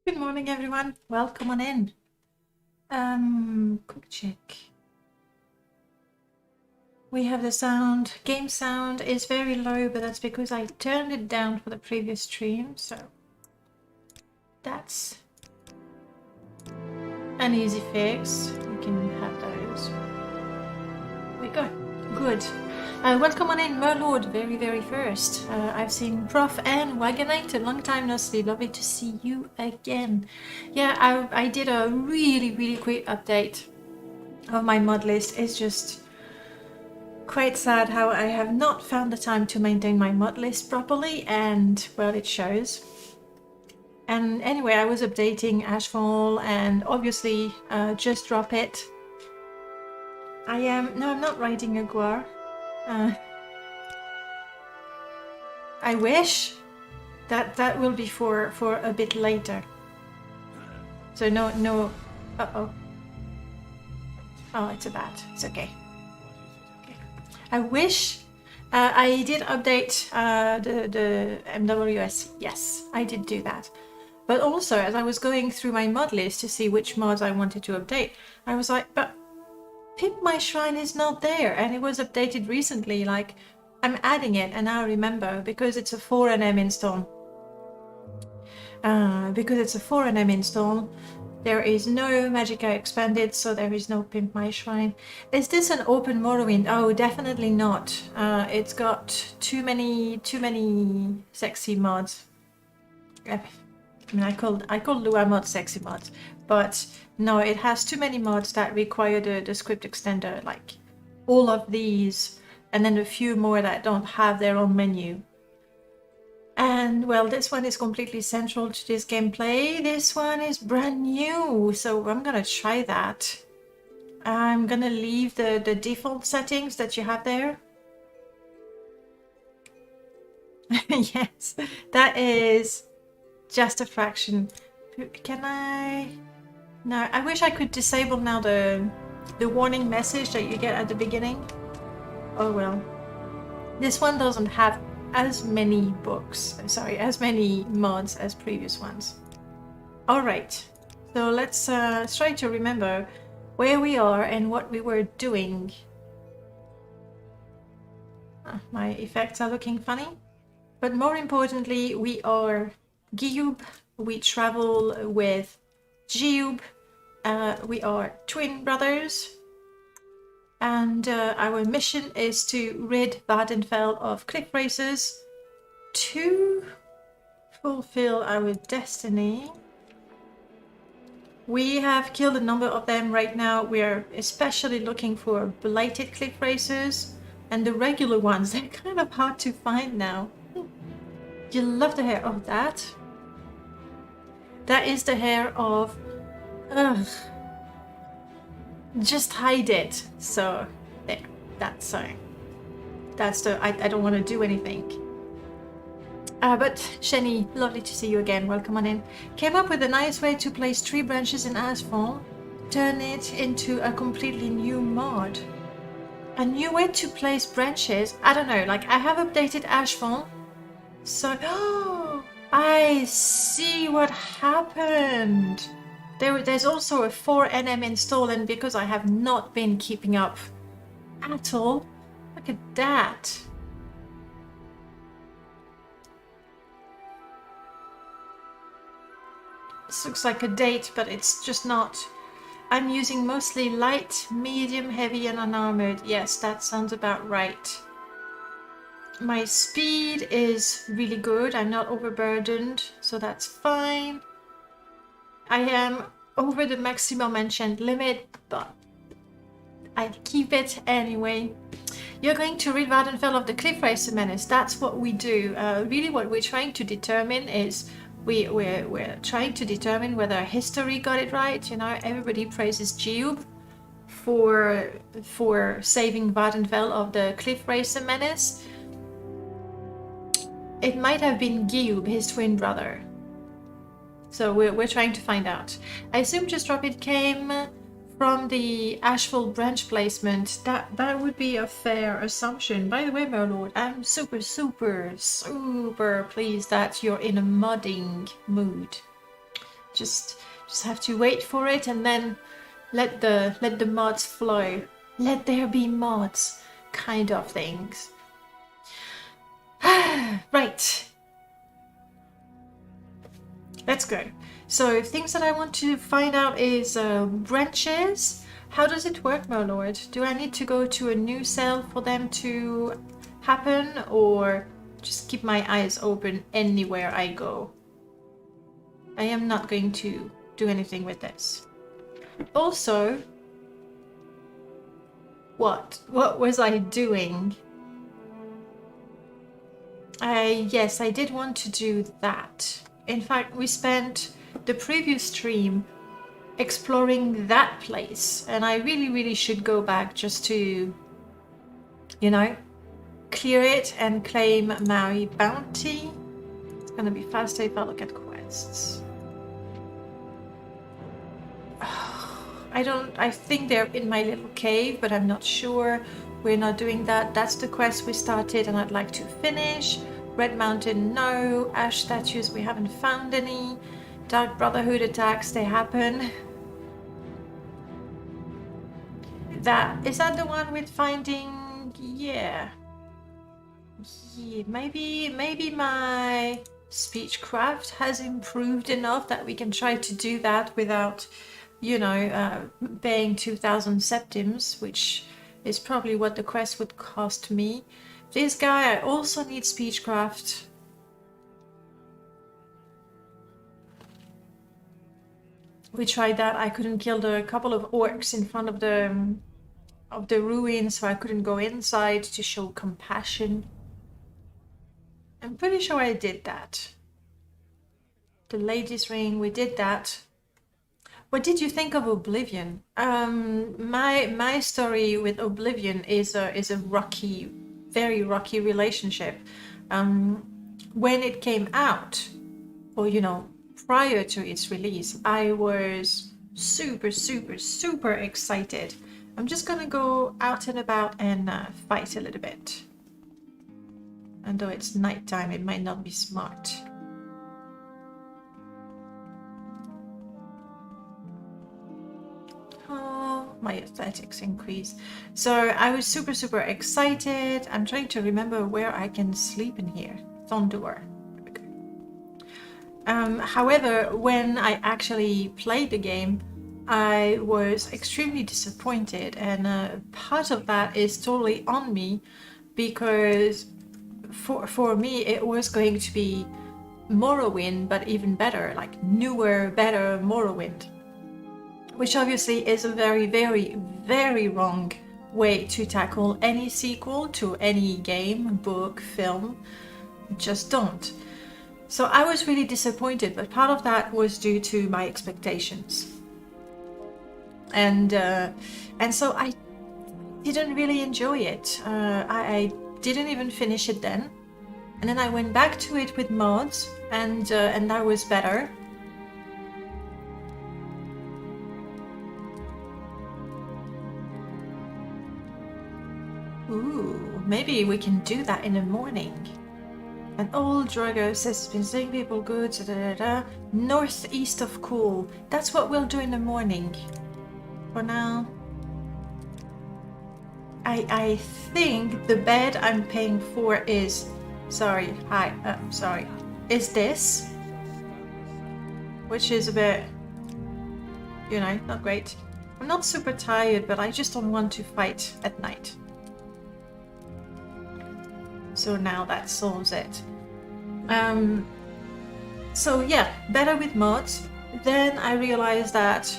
Good morning, everyone. Welcome on in. Quick check. We have the sound. Game sound is very low, but that's because I turned it down for the previous stream, so that's an easy fix. We can have those. We go. Good. Welcome on in, Merlord, very first. I've seen Prof and Wagonite, a long time no see. Lovely to see you again. Yeah, I did a really quick update of my mod list. It's just quite sad how I have not found the time to maintain my mod list properly, and well, it shows. And anyway, I was updating Ashfall and obviously just drop it. No, I'm not writing a Guar. I wish that will be for a bit later. So no. Uh-oh. Oh, it's a bat. It's okay. I wish I did update the MWS. Yes, I did do that. But also, as I was going through my mod list to see which mods I wanted to update, I was like, but Pimp My Shrine is not there, and it was updated recently. Like, I'm adding it, and now I remember, because it's a 4NM install. There is no Magicka Expanded, so there is no Pimp My Shrine. Is this an open Morrowind? Oh, definitely not. It's got too many sexy mods. I mean, I call Lua mod sexy mods, but no, it has too many mods that require the script extender, like all of these, and then a few more that don't have their own menu. And well, this one is completely central to this gameplay. This one is brand new, so I'm gonna try that. I'm gonna leave the default settings that you have there. Yes, that is just a fraction. Can I? No, I wish I could disable now the warning message that you get at the beginning. Oh well. This one doesn't have as many as many mods as previous ones. Alright, so let's try to remember where we are and what we were doing. My effects are looking funny. But more importantly, we are Jiub. We travel with Jiub. We are twin brothers. And our mission is to rid Vardenfell of cliff racers to fulfill our destiny. We have killed a number of them right now. We're especially looking for blighted cliff racers, and the regular ones, they're kind of hard to find now. You love the hair of that. That is the hair of... Ugh. Just hide it. So there, that's the I don't want to do anything. But Shenny, lovely to see you again. Welcome on in. Came up with a nice way to place tree branches in asphalt. Turn it into a completely new mod. A new way to place branches. I don't know. Like, I have updated asphalt. So, oh, I see what happened. There's also a 4NM install, and because I have not been keeping up at all, look at that. This looks like a date, but it's just not. I'm using mostly light, medium, heavy, and unarmored. Yes, that sounds about right. My speed is really good. I'm not overburdened, so that's fine. I am over the maximum enchant limit, but I keep it anyway. You're going to rid Vardenfell of the Cliff Racer menace. That's what we do. Really what we're trying to determine is we're trying to determine whether history got it right. You know, everybody praises Jiub for saving Vardenfell of the Cliff Racer menace. It might have been Jiub, his twin brother. So we're trying to find out. I assume Just Drop It came from the Ashfall branch placement. That would be a fair assumption. By the way, Merlord, I'm super pleased that you're in a modding mood. Just have to wait for it and then let the mods flow. Let there be mods, kind of things. Right. Let's go. So things that I want to find out is branches. How does it work, my lord? Do I need to go to a new cell for them to happen, or just keep my eyes open anywhere I go? I am not going to do anything with this. Also, what was I doing? Yes, I did want to do that. In fact, we spent the previous stream exploring that place, and I really should go back just to, you know, clear it and claim my bounty. It's gonna be faster if I look at quests. I think they're in my little cave, but I'm not sure. We're not doing that. That's the quest we started and I'd like to finish. Red Mountain, no. Ash statues, we haven't found any. Dark Brotherhood attacks, they happen. Is that the one with finding? Yeah, maybe my speechcraft has improved enough that we can try to do that without, you know, paying 2,000 septims, which is probably what the quest would cost me. This guy, I also need speechcraft. We tried that. I couldn't kill the couple of orcs in front of the ruins, so I couldn't go inside to show compassion. I'm pretty sure I did that. The Lady's Ring, we did that. What did you think of Oblivion? My story with Oblivion is a rocky, very rocky relationship. When it came out, or you know, prior to its release, I was super excited. I'm just gonna go out and about and fight a little bit. And though it's nighttime, it might not be smart. Oh, my athletics increase. So I was super excited. I'm trying to remember where I can sleep in here. Thondor. However, when I actually played the game, I was extremely disappointed, and part of that is totally on me, because for me it was going to be Morrowind, but even better, like newer, better Morrowind, which obviously is a very wrong way to tackle any sequel to any game, book, film. Just don't. So I was really disappointed, but part of that was due to my expectations. And so I didn't really enjoy it. I didn't even finish it then. And then I went back to it with mods, and that was better. Ooh, maybe we can do that in the morning. An old Drogo says it's been seeing people good, northeast of Cool. That's what we'll do in the morning. For now, I think the bed I'm paying for is, is this, which is a bit, you know, not great. I'm not super tired, but I just don't want to fight at night. So now that solves it. So yeah, better with mods. Then I realized that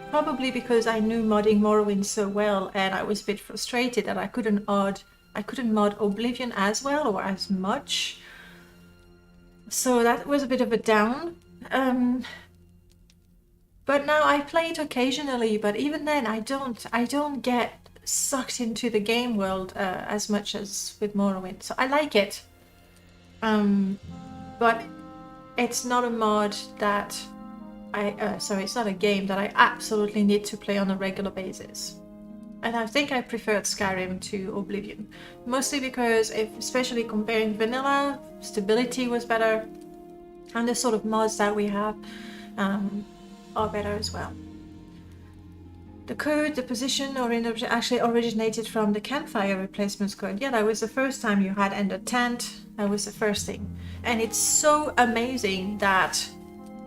probably because I knew modding Morrowind so well, and I was a bit frustrated that I couldn't mod Oblivion as well or as much. So that was a bit of a down. But now I play it occasionally, but even then I don't get sucked into the game world as much as with Morrowind. So I like it. But it's not a mod that it's not a game that I absolutely need to play on a regular basis. And I think I preferred Skyrim to Oblivion, mostly because, especially comparing vanilla, stability was better, and the sort of mods that we have. are better as well. The code, the position, actually originated from the campfire replacements code. Yeah, that was the first time you had ender tent. That was the first thing. And it's so amazing that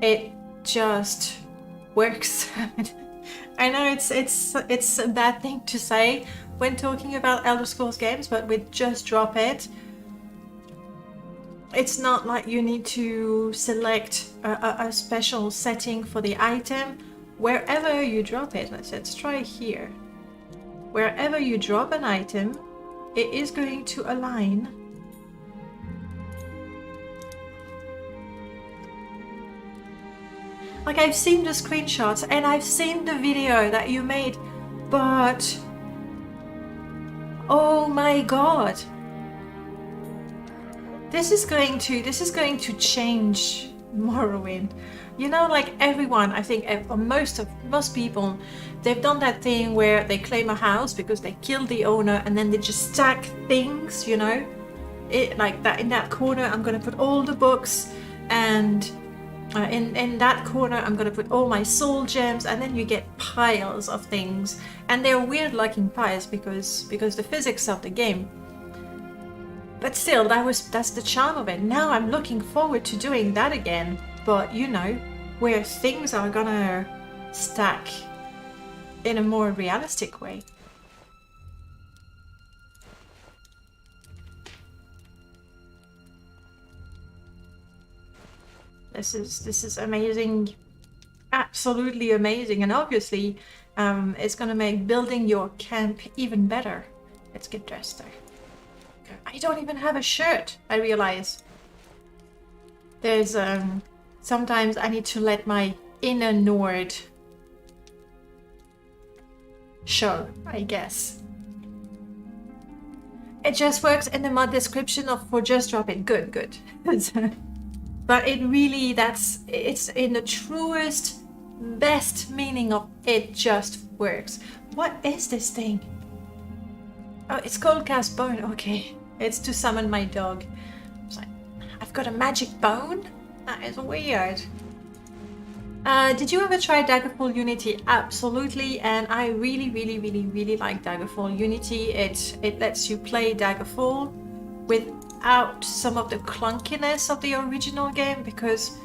it just works. I know it's a bad thing to say when talking about Elder Scrolls games, but with Just Drop It, it's not like you need to select a special setting for the item. Wherever you drop it, let's try here. Wherever you drop an item, it is going to align. Like, I've seen the screenshots and I've seen the video that you made, but oh my god. This is going to change Morrowind. You know, like everyone, I think most people, they've done that thing where they claim a house because they killed the owner and then they just stack things, you know? It like that. In that corner, I'm gonna put all the books, and in that corner, I'm gonna put all my soul gems, and then you get piles of things. And they're weird looking piles because the physics of the game. But still, that's the charm of it. Now I'm looking forward to doing that again, but you know, where things are gonna stack in a more realistic way. This is amazing, absolutely amazing, and obviously it's gonna make building your camp even better. Let's get dressed there. I don't even have a shirt, I realize. There's sometimes I need to let my inner Nord show, I guess. It just works in the mod description for Just Drop It. Good. But it really, it's in the truest, best meaning of it just works. What is this thing? Oh, it's called Cast Bone. Okay. It's to summon my dog. It's like, I've got a magic bone? That is weird. Did you ever try Daggerfall Unity? Absolutely, and I really like Daggerfall Unity. It lets you play Daggerfall without some of the clunkiness of the original game, because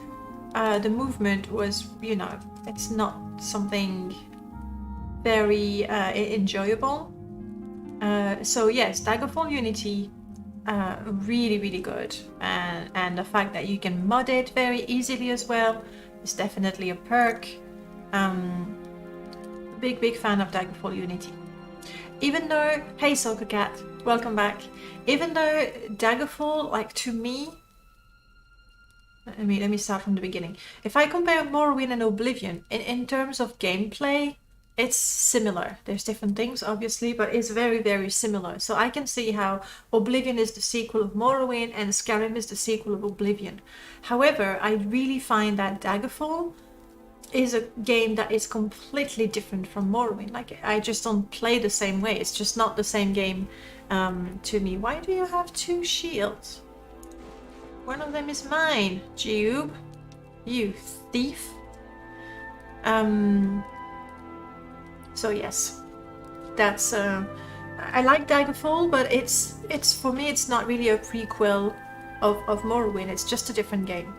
the movement was, you know, it's not something very enjoyable. So yes, Daggerfall Unity, really good, and the fact that you can mod it very easily as well is definitely a perk. Big fan of Daggerfall Unity. Even though, hey Soccer Cat, welcome back. Even though Daggerfall, like, to me, let me start from the beginning. If I compare Morrowind and Oblivion in terms of gameplay, it's similar. There's different things, obviously, but it's very similar. So I can see how Oblivion is the sequel of Morrowind and Skyrim is the sequel of Oblivion. However, I really find that Daggerfall is a game that is completely different from Morrowind. Like, I just don't play the same way. It's just not the same game to me. Why do you have two shields? One of them is mine, Jiub. You thief. So yes, that's I like Daggerfall, but it's for me it's not really a prequel of Morrowind. It's just a different game.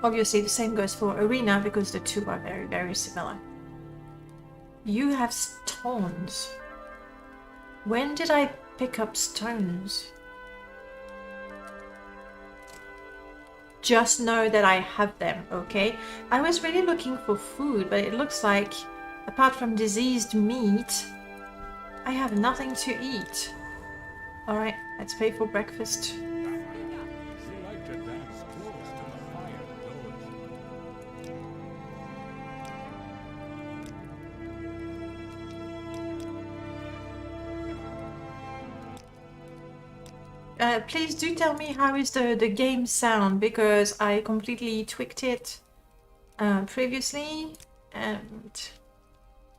Obviously, the same goes for Arena because the two are very similar. You have stones. When did I pick up stones? Just know that I have them, okay? I was really looking for food, but it looks like, apart from diseased meat, I have nothing to eat. Alright, let's pay for breakfast. Please do tell me how is the game sound, because I completely tweaked it previously, and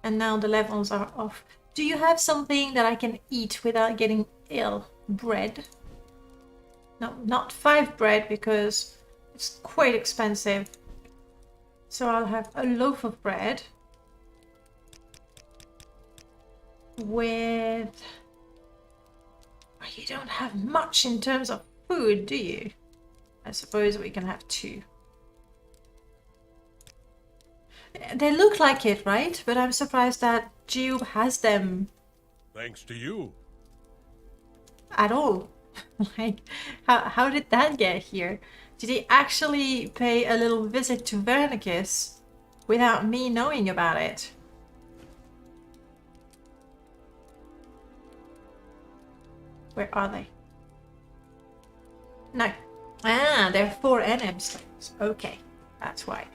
now the levels are off. Do you have something that I can eat without getting ill? Bread? No, not 5 bread, because it's quite expensive. So I'll have a loaf of bread with... Oh, you don't have much in terms of food, do you? I suppose we can have 2. They look like it, right? But I'm surprised that Jiub has them. Thanks to you. At all. Like, how did that get here? Did he actually pay a little visit to Vernicus without me knowing about it? Where are they? No. Ah, they're 4 NM stones. Okay, that's why.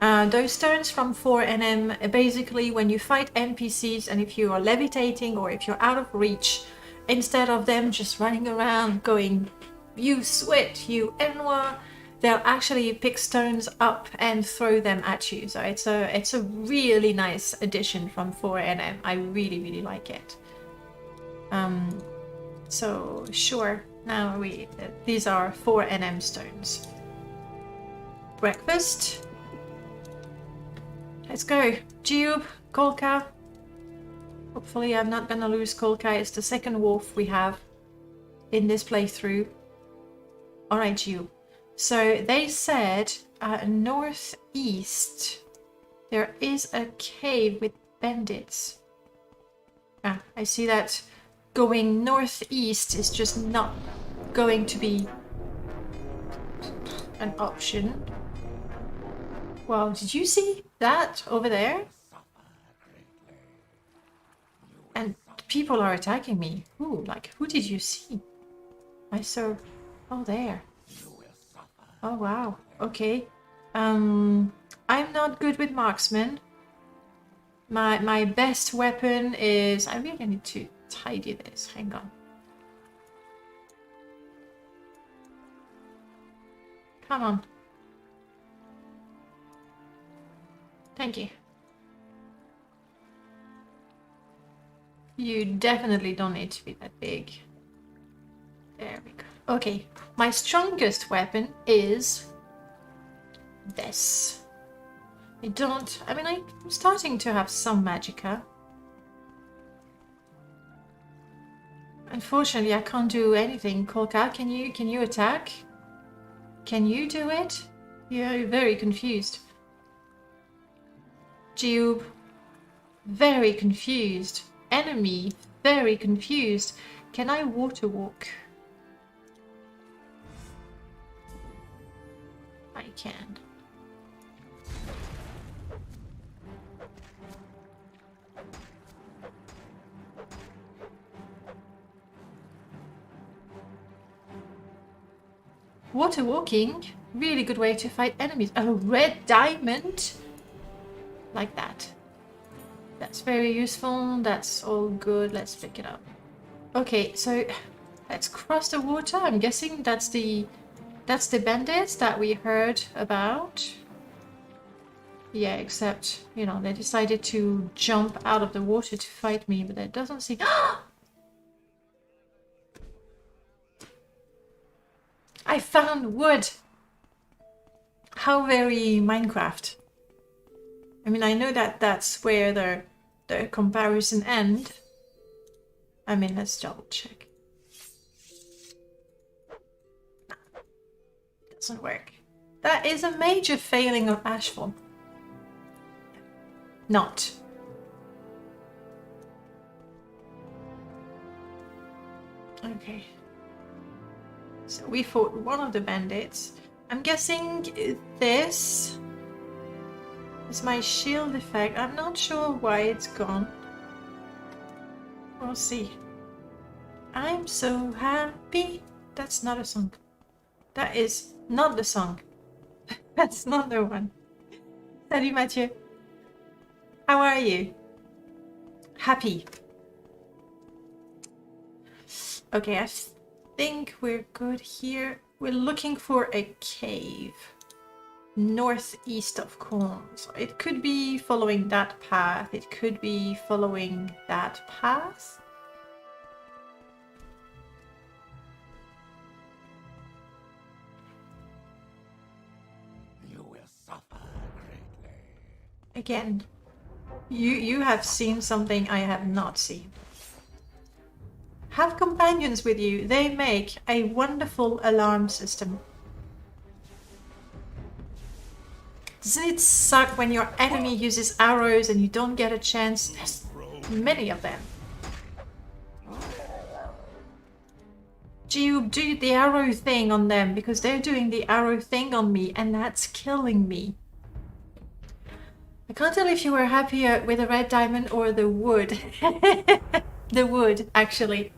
Those stones from 4 NM, basically when you fight NPCs and if you are levitating or if you're out of reach, instead of them just running around going, you Swit, you Enwa, they'll actually pick stones up and throw them at you. So it's a really nice addition from 4 NM. I really, really like it. So sure, now these are 4 NM stones. Breakfast. Let's go. Jiub, Kolka. Hopefully I'm not gonna lose Kolka. It's the second wolf we have in this playthrough. Alright, Jiub. So they said northeast there is a cave with bandits. Ah, I see that going northeast is just not going to be an option. Wow, did you see that over there? And people are attacking me. Who? Like, who did you see? I saw... Oh, there. Oh, wow. Okay. I'm not good with marksman. My best weapon is... I really need to tidy this. Hang on. Come on. Thank you. You definitely don't need to be that big. There we go. Okay, my strongest weapon is this. I'm starting to have some magicka. Unfortunately, I can't do anything. Kolka, can you attack? Can you do it? You're very confused. Jiub, very confused. Enemy, very confused. Can I water walk? I can. Water walking, really good way to fight enemies. A red diamond, like that. That's very useful. That's all good. Let's pick it up. Okay, so let's cross the water. I'm guessing that's the bandits that we heard about. Yeah, except, you know, they decided to jump out of the water to fight me, but that doesn't seem... I found wood! How very Minecraft. I mean, I know that that's where the comparison end. I mean, let's double check. Doesn't work. That is a major failing of Ashfall. Not. Okay. So we fought one of the bandits. I'm guessing this is my shield effect. I'm not sure why it's gone. We'll see. I'm so happy. That's not a song. That is not the song. That's not the one. Salut Mathieu. How are you? Happy. Okay, I think we're good here. We're looking for a cave northeast of Corns. It could be following that path. It could be following that path. You will suffer greatly. Again, you have seen something I have not seen. Have companions with you. They make a wonderful alarm system. Doesn't it suck when your enemy uses arrows and you don't get a chance? There's many of them. Jiub, do the arrow thing on them because they're doing the arrow thing on me and that's killing me. I can't tell if you were happier with the red diamond or the wood. The wood, actually.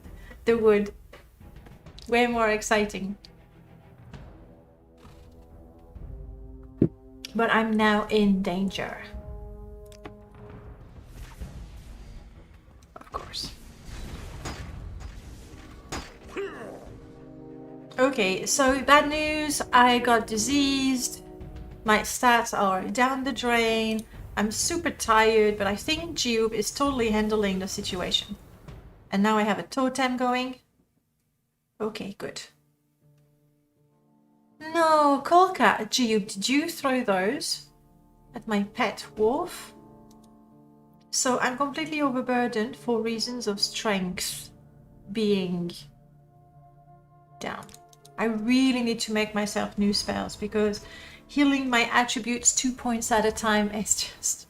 The wood. Way more exciting. But I'm now in danger. Of course. Okay, so bad news. I got diseased. My stats are down the drain. I'm super tired, but I think Jiub is totally handling the situation. And now I have a totem going. Okay, good. No, Kolka, Jiub, did you throw those at my pet wolf? So I'm completely overburdened for reasons of strength being down. I really need to make myself new spells because healing my attributes 2 points at a time is just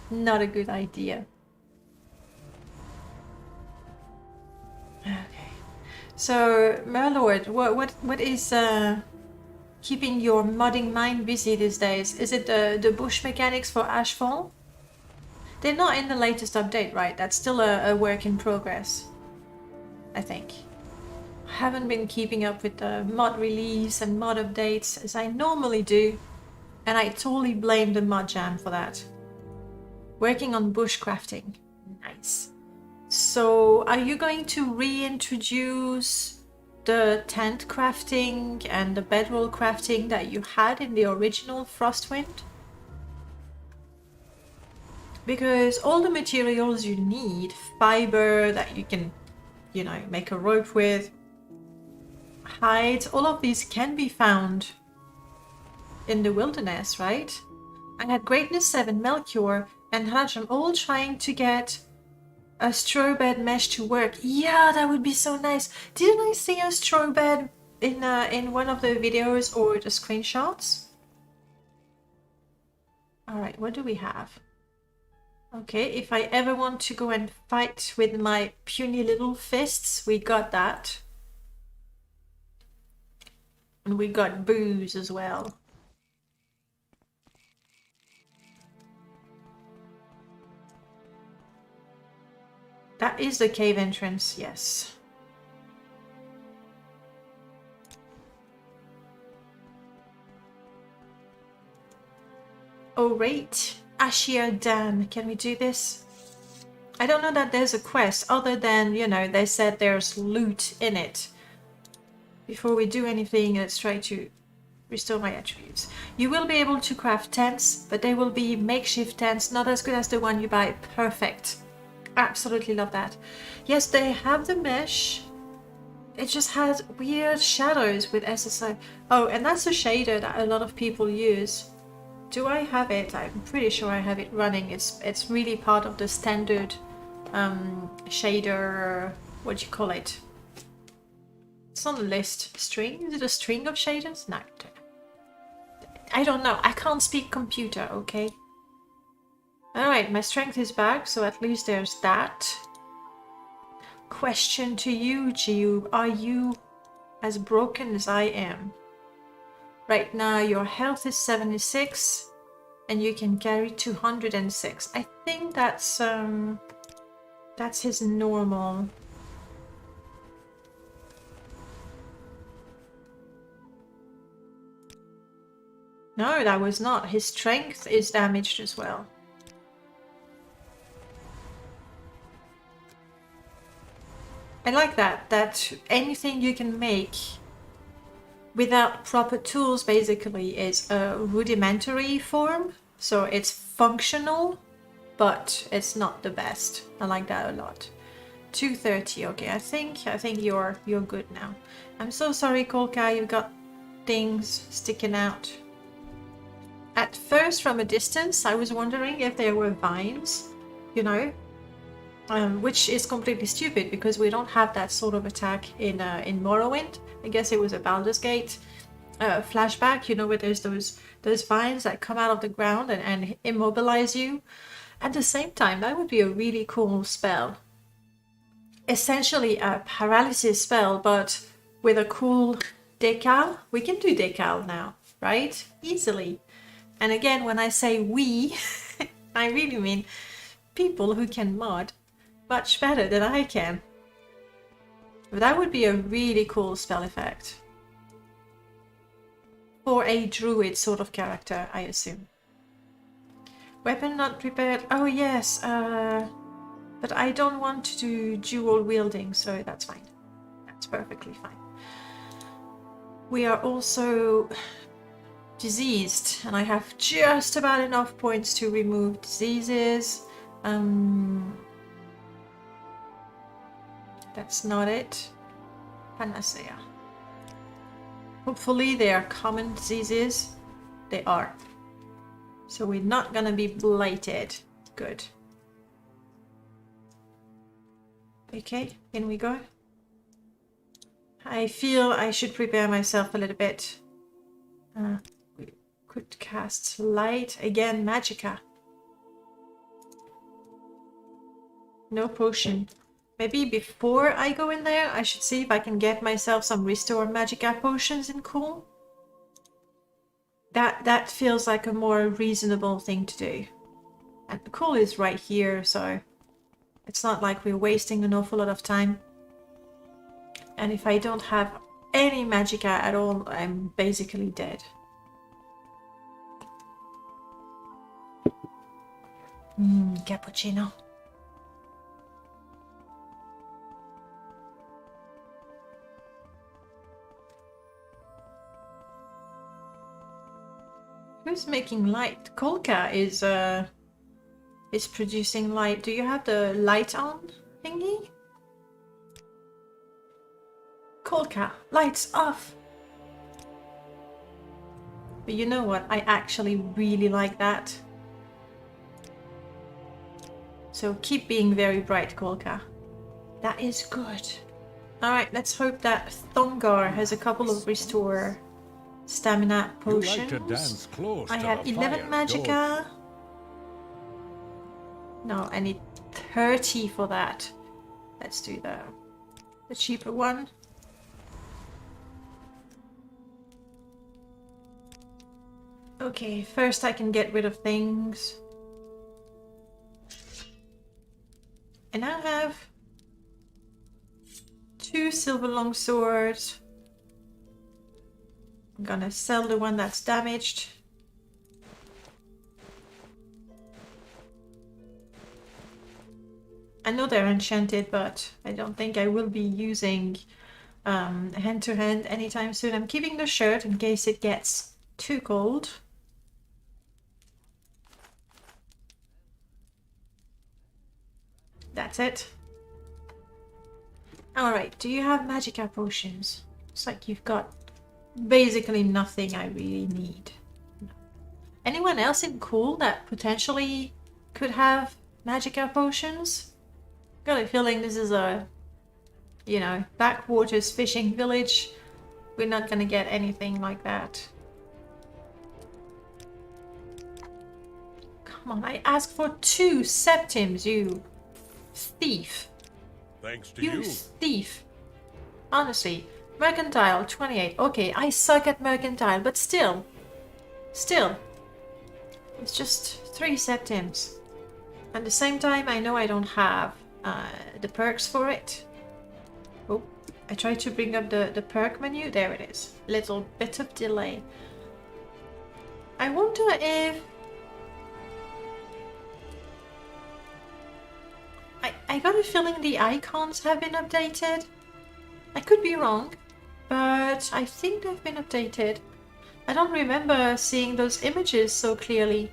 not a good idea. Okay. So, Merlord, what is keeping your modding mind busy these days? Is it the bush mechanics for Ashfall? They're not in the latest update, right? That's still a work in progress, I think. I haven't been keeping up with the mod release and mod updates as I normally do, and I totally blame the mod jam for that. Working on bushcrafting. Nice. So, are you going to reintroduce the tent crafting and the bedroll crafting that you had in the original Frostwind? Because all the materials you need, fiber that you can, you know, make a rope with, hides, all of these can be found in the wilderness, right? I had Greatness 7 Melchior and Hajram all trying to get a straw bed mesh to work. Yeah, that would be so nice. Didn't I see a straw bed in one of the videos or the screenshots? Alright, what do we have? Okay, if I ever want to go and fight with my puny little fists, we got that. And we got booze as well. That is the cave entrance, yes. Oh, right. Ashir Dam. Can we do this? I don't know that there's a quest other than, you know, they said there's loot in it. Before we do anything, let's try to restore my attributes. You will be able to craft tents, but they will be makeshift tents, not as good as the one you buy. Perfect. Absolutely love that. Yes, they have the mesh. It just has weird shadows with SSI. Oh, and that's a shader that a lot of people use. Do I have it? I'm pretty sure I have it running. It's really part of the standard shader, what do you call it? It's on the list. String? Is it a string of shaders? No. I don't know. I can't speak computer, okay? Alright, my strength is back, so at least there's that. Question to you, Jiub. Are you as broken as I am? Right now your health is 76 and you can carry 206. I think that's his normal. No, that was not. His strength is damaged as well. I like that anything you can make without proper tools basically is a rudimentary form. So it's functional, but it's not the best. I like that a lot. 230, okay, I think you're good now. I'm so sorry, Kolka, you've got things sticking out. At first, from a distance, I was wondering if there were vines, you know, which is completely stupid because we don't have that sort of attack in Morrowind. I guess it was a Baldur's Gate flashback, you know, where there's those vines that come out of the ground and immobilize you. At the same time, that would be a really cool spell. Essentially a paralysis spell, but with a cool decal. We can do decal now, right? Easily. And again, when I say we, I really mean people who can mod much better than I can. But that would be a really cool spell effect. For a druid sort of character, I assume. Weapon not prepared. Oh yes, but I don't want to do dual wielding, so that's fine. That's perfectly fine. We are also diseased, and I have just about enough points to remove diseases. That's not it. Panacea. Hopefully they are common diseases. They are. So we're not gonna be blighted. Good. Okay, in we go. I feel I should prepare myself a little bit. We could cast light. Again, magicka. No potion. Maybe before I go in there, I should see if I can get myself some restore magicka potions in cool. That feels like a more reasonable thing to do. And the cool is right here, so it's not like we're wasting an awful lot of time. And if I don't have any magicka at all, I'm basically dead. Cappuccino. Who's making light? Kolka is producing light. Do you have the light on thingy? Kolka, lights off. But you know what? I actually really like that. So keep being very bright, Kolka. That is good. Alright, let's hope that Thongar has a couple of restore stamina potions. You like to dance close I to have the 11 fire, magicka. No, I need 30 for that. Let's do the cheaper one. Okay, first I can get rid of things. And I have 2 silver longswords. I'm gonna sell the one that's damaged. I know they're enchanted, but I don't think I will be using hand-to-hand anytime soon. I'm keeping the shirt in case it gets too cold. That's it. Alright, do you have magicka potions? It's like you've got basically nothing I really need. No. Anyone else in cool that potentially could have magicka potions? Got a feeling this is a, you know, backwaters fishing village. We're not gonna get anything like that. Come on, I asked for 2 septims, you thief. Thanks to You you. thief. Honestly, mercantile 28. Okay, I suck at mercantile, but still. It's just 3 septims. At the same time, I know I don't have the perks for it. Oh, I tried to bring up the perk menu. There it is. Little bit of delay. I wonder if... I got a feeling the icons have been updated. I could be wrong, but I think they've been updated. I don't remember seeing those images so clearly.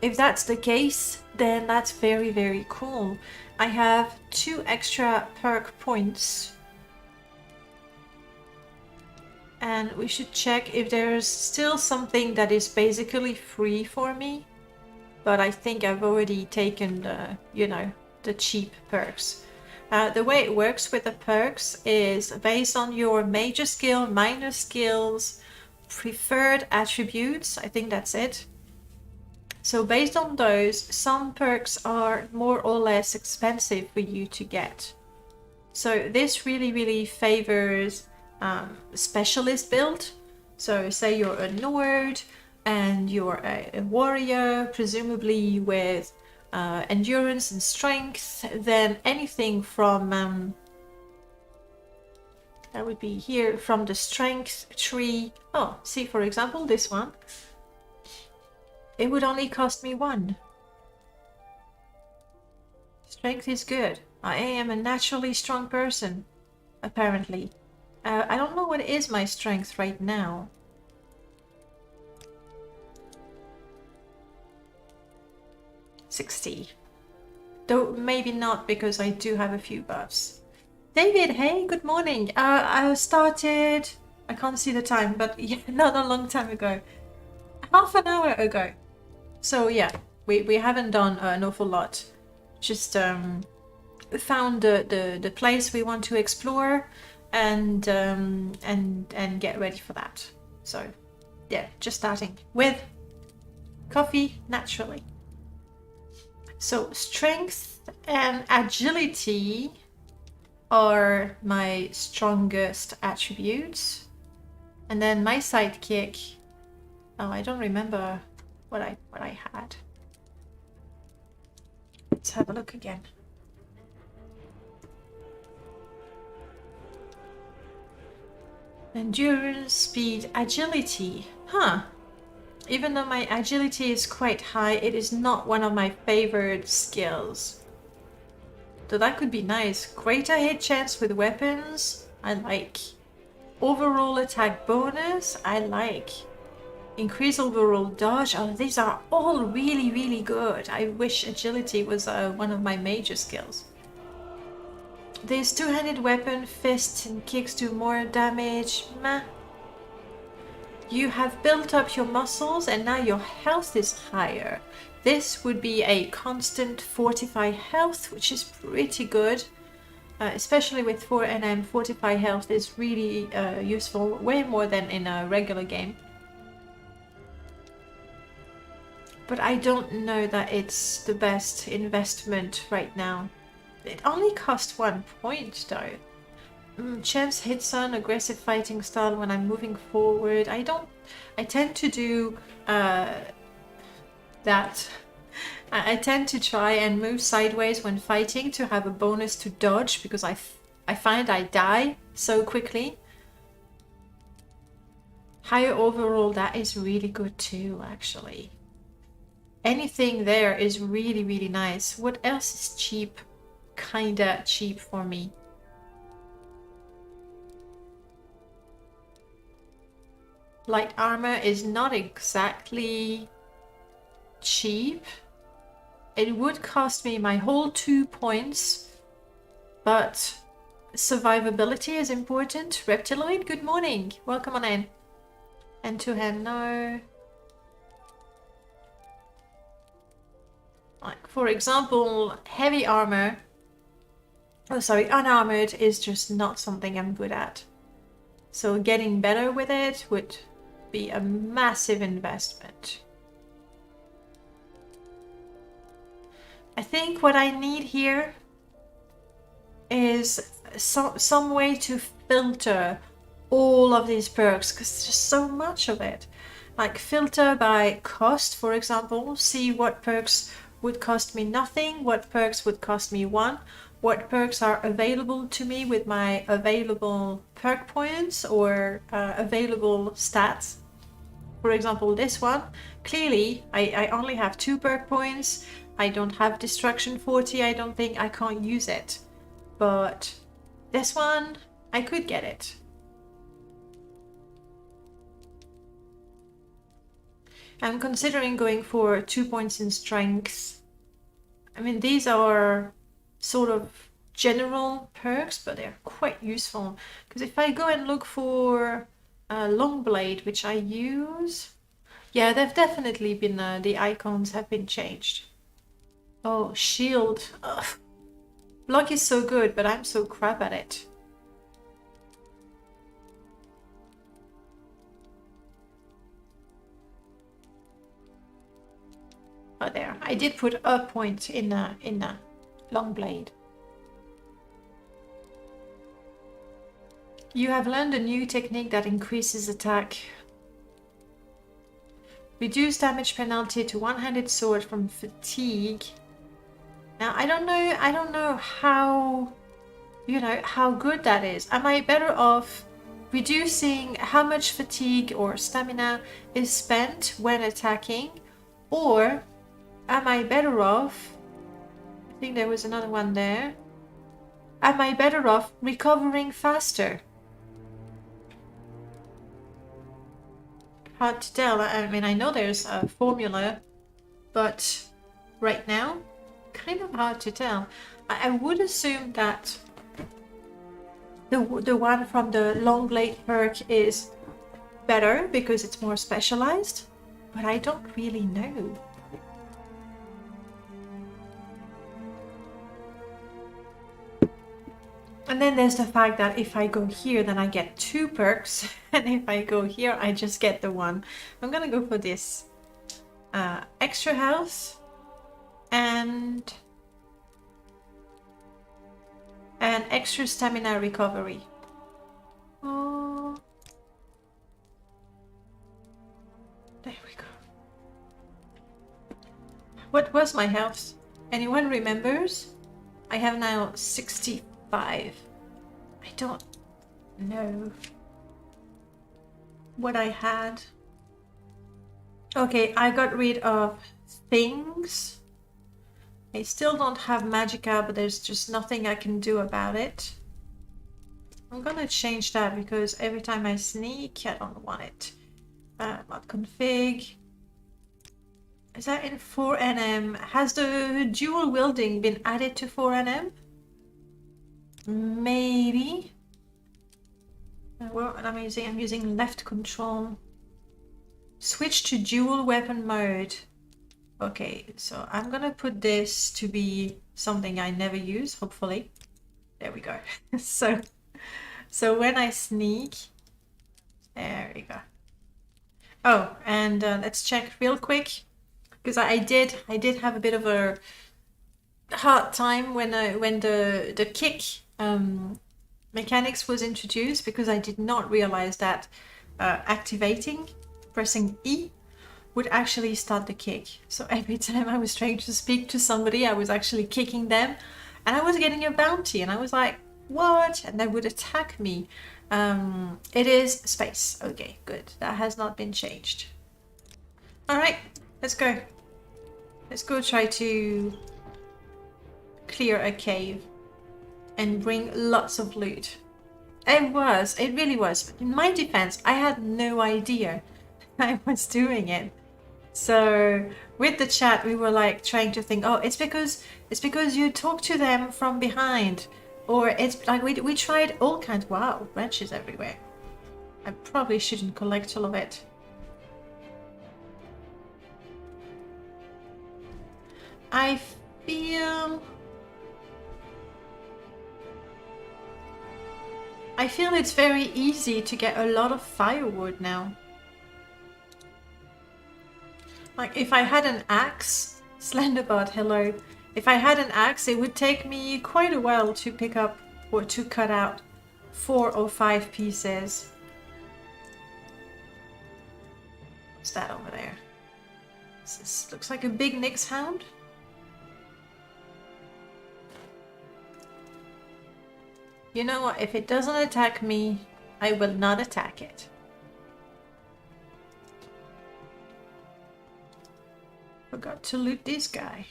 If that's the case, then that's very, very cool. I have 2 extra perk points. And we should check if there's still something that is basically free for me. But I think I've already taken the, you know, the cheap perks. The way it works with the perks is based on your major skill, minor skills, preferred attributes. I think that's it. So based on those, some perks are more or less expensive for you to get. So this really favors specialist build. So say you're a Nord and you're a warrior, presumably with endurance and strength, then anything from that would be here from the strength tree. Oh, see, for example, this one. It would only cost me 1. Strength is good. I am a naturally strong person, apparently. I don't know what is my strength right now. $60. Though maybe not, because I do have a few buffs. David, hey, good morning. I started, I can't see the time, but yeah, not a long time ago. Half an hour ago. So yeah, we haven't done an awful lot. Just found the place we want to explore and get ready for that. So yeah, just starting with coffee naturally. So strength and agility are my strongest attributes, and then my sidekick. Oh, I don't remember what I had. Let's have a look again. Endurance, speed, agility. Huh. Even though my agility is quite high, it is not one of my favorite skills. So that could be nice. Greater hit chance with weapons, I like. Overall attack bonus, I like. Increase overall dodge, oh, these are all really good. I wish agility was one of my major skills. This two-handed weapon, fists and kicks do more damage. Meh. You have built up your muscles and now your health is higher. This would be a constant fortify health, which is pretty good. Especially with 4NM, fortify health is really useful, way more than in a regular game. But I don't know that it's the best investment right now. It only costs 1 point though. Chance hits on aggressive fighting style when I'm moving forward. I tend to do that. I tend to try and move sideways when fighting to have a bonus to dodge, because I find I die so quickly. Higher overall, that is really good too, actually. Anything there is really nice. What else is cheap? Kinda cheap for me. Light armor is not exactly cheap. It would cost me my whole 2 points, but survivability is important. Reptiloid, good morning. Welcome on in. And two-hand, no. Like, for example, heavy armor. Oh, sorry, unarmored is just not something I'm good at. So getting better with it would be a massive investment. I think what I need here is some way to filter all of these perks, because there's just so much of it. Like filter by cost, for example, see what perks would cost me nothing, what perks would cost me 1, what perks are available to me with my available perk points or available stats. For example, this one, clearly I only have 2 perk points. I don't have Destruction 40, I don't think. I can't use it. But this one, I could get it. I'm considering going for 2 points in strength. I mean, these are sort of general perks, but they're quite useful. Because if I go and look for long blade, which I use. Yeah, they've definitely been, the icons have been changed. Oh, shield. Ugh. Block is so good, but I'm so crap at it. Oh, there. I did put a point in the long blade. You have learned a new technique that increases attack. Reduce damage penalty to one-handed sword from fatigue. Now I don't know how, you know, how good that is. Am I better off reducing how much fatigue or stamina is spent when attacking, or am I better off, I think there was another one there, am I better off recovering faster? Hard to tell. I mean, I know there's a formula, but right now, kind of hard to tell. I would assume that the one from the long blade perk is better because it's more specialized, but I don't really know. And then there's the fact that if I go here, then I get 2 perks, and if I go here, I just get the 1. I'm gonna go for this. Extra health and extra stamina recovery. Oh, there we go. What was my health? Anyone remembers? I have now 65. I don't know what I had. Okay, I got rid of things. I still don't have magicka, but there's just nothing I can do about it. I'm gonna change that because every time I sneak, I don't want it. Mod config. Is that in 4NM? Has the dual wielding been added to 4NM? Maybe. Well, I'm using left control. Switch to dual weapon mode. Okay, so I'm gonna put this to be something I never use, hopefully. There we go. so when I sneak, there we go. Oh, and let's check real quick, because I did have a bit of a hard time when the kick mechanics was introduced, because I did not realize that pressing E would actually start the kick. So every time I was trying to speak to somebody, I was actually kicking them, and I was getting a bounty, and I was like, what? And they would attack me. It is space. Okay, good. That has not been changed. All right, let's go. Let's go try to clear a cave and bring lots of loot. It really was. In my defense, I had no idea I was doing it. So with the chat, we were like trying to think, oh, it's because you talk to them from behind, or it's like we tried all kinds. Wow, wrenches everywhere. I probably shouldn't collect all of it. I feel it's very easy to get a lot of firewood now. Like if I had an axe, Slenderbot, hello. If I had an axe, it would take me quite a while to pick up or to cut out 4 or 5 pieces. What's that over there? This looks like a big Nyx hound. You know what? If it doesn't attack me, I will not attack it. Forgot to loot this guy.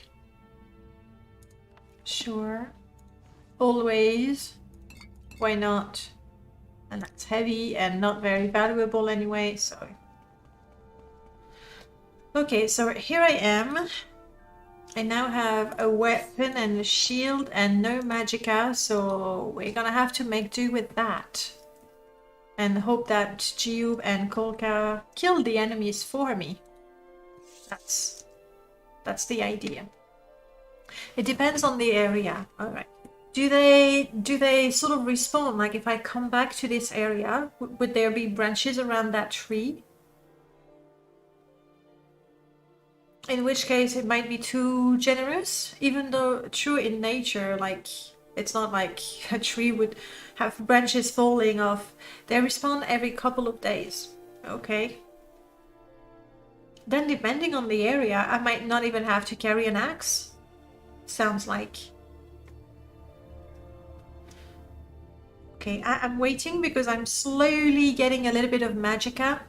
Sure. Always. Why not? And that's heavy and not very valuable anyway, so. Okay, so here I am. I now have a weapon and a shield and no magicka, so we're gonna have to make do with that. and hope that Jiub and Kolka kill the enemies for me. That's the idea. It depends on the area. All right. Do they sort of respawn? Like if I come back to this area, would there be branches around that tree? In which case it might be too generous, even though true in nature, like it's not like a tree would have branches falling off. They respawn every couple of days. Okay. Then depending on the area, I might not even have to carry an axe. Sounds like. Okay, I'm waiting because I'm slowly getting a little bit of magicka.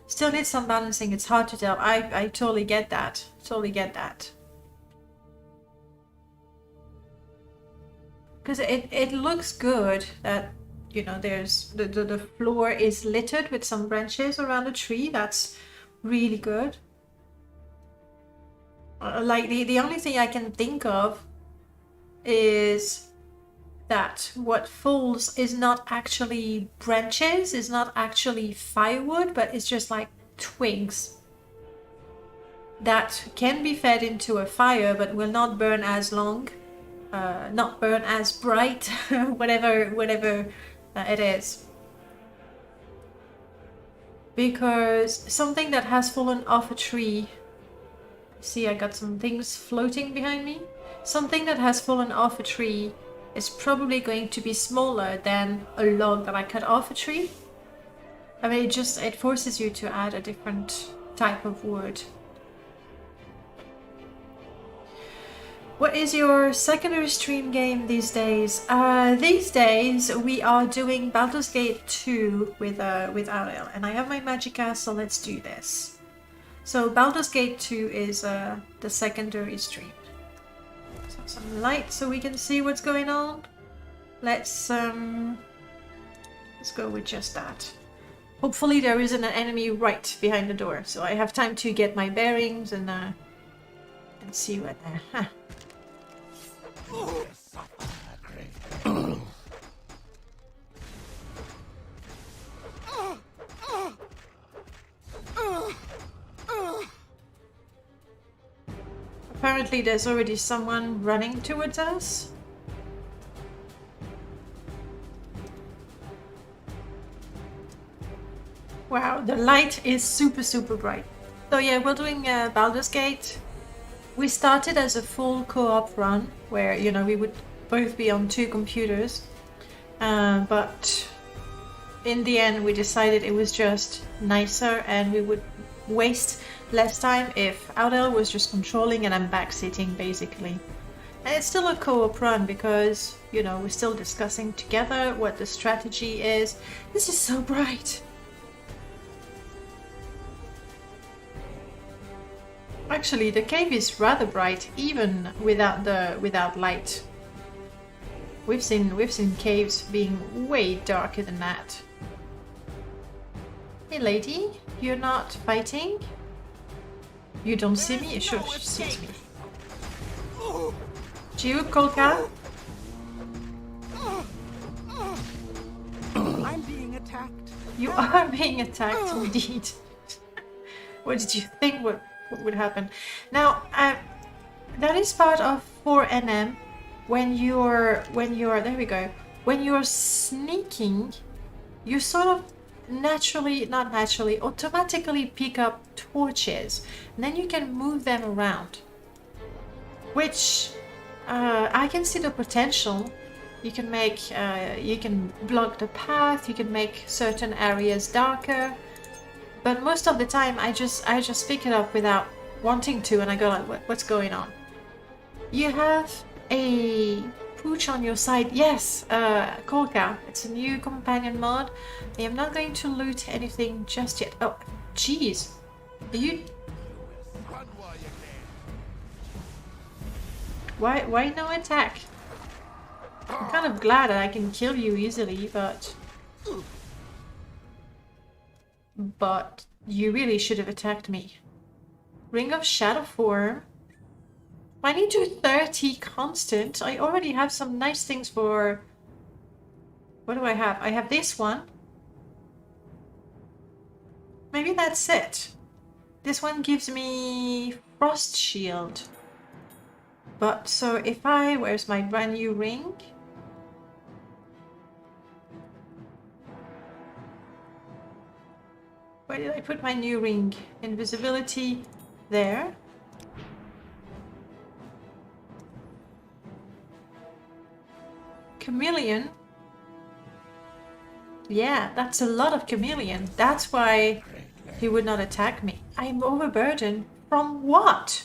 Still need some balancing, it's hard to tell. I totally get that. Totally get that. Because it looks good that, you know, there's the floor is littered with some branches around the tree. That's really good. Like the only thing I can think of is that what falls is not actually branches, is not actually firewood, but it's just like twigs that can be fed into a fire but will not burn as long, not burn as bright, whatever it is. Because something that has fallen off a tree, see, I got some things floating behind me. Something that has fallen off a tree is probably going to be smaller than a log that I cut off a tree. I mean, it forces you to add a different type of wood. What is your secondary stream game these days? These days we are doing Baldur's Gate 2 with Ariel, and I have my magicka, so let's do this. So Baldur's Gate 2 is the secondary stream. Some light so we can see what's going on. Let's go with just that. Hopefully there isn't an enemy right behind the door, so I have time to get my bearings and see what. Apparently there's already someone running towards us. Wow, the light is super bright. So yeah, we're doing Baldur's Gate. We started as a full co-op run where, you know, we would both be on 2 computers. But in the end we decided it was just nicer and we would waste less time if Audel was just controlling and I'm back-sitting basically. And it's still a co-op run because, you know, we're still discussing together what the strategy is. This is so bright! Actually, the cave is rather bright even without light. We've seen caves being way darker than that. Hey lady, you're not fighting? You don't see me? Sure, she sees me. Jiub, Kolka? I'm being attacked. You are being attacked indeed. What did you think what would happen? Now, that is part of 4NM. When you're there we go. When you're sneaking, you sort of automatically pick up torches, and then you can move them around, which I can see the potential. You can make you can block the path, you can make certain areas darker, but most of the time I just pick it up without wanting to, and I go like, what's going on? You have a pooch on your side. Yes, Kolka. It's a new companion mod. I am not going to loot anything just yet. Oh, jeez. Are you... Why no attack? I'm kind of glad that I can kill you easily, but you really should have attacked me. Ring of Shadow Form. I need to 30 constant. I already have some nice things for... What do I have? I have this one. Maybe that's it. This one gives me frost shield. But so if I... Where's my brand new ring? Where did I put my new ring? Invisibility there. Chameleon. Yeah, that's a lot of chameleon. That's why he would not attack me. I'm overburdened. From what?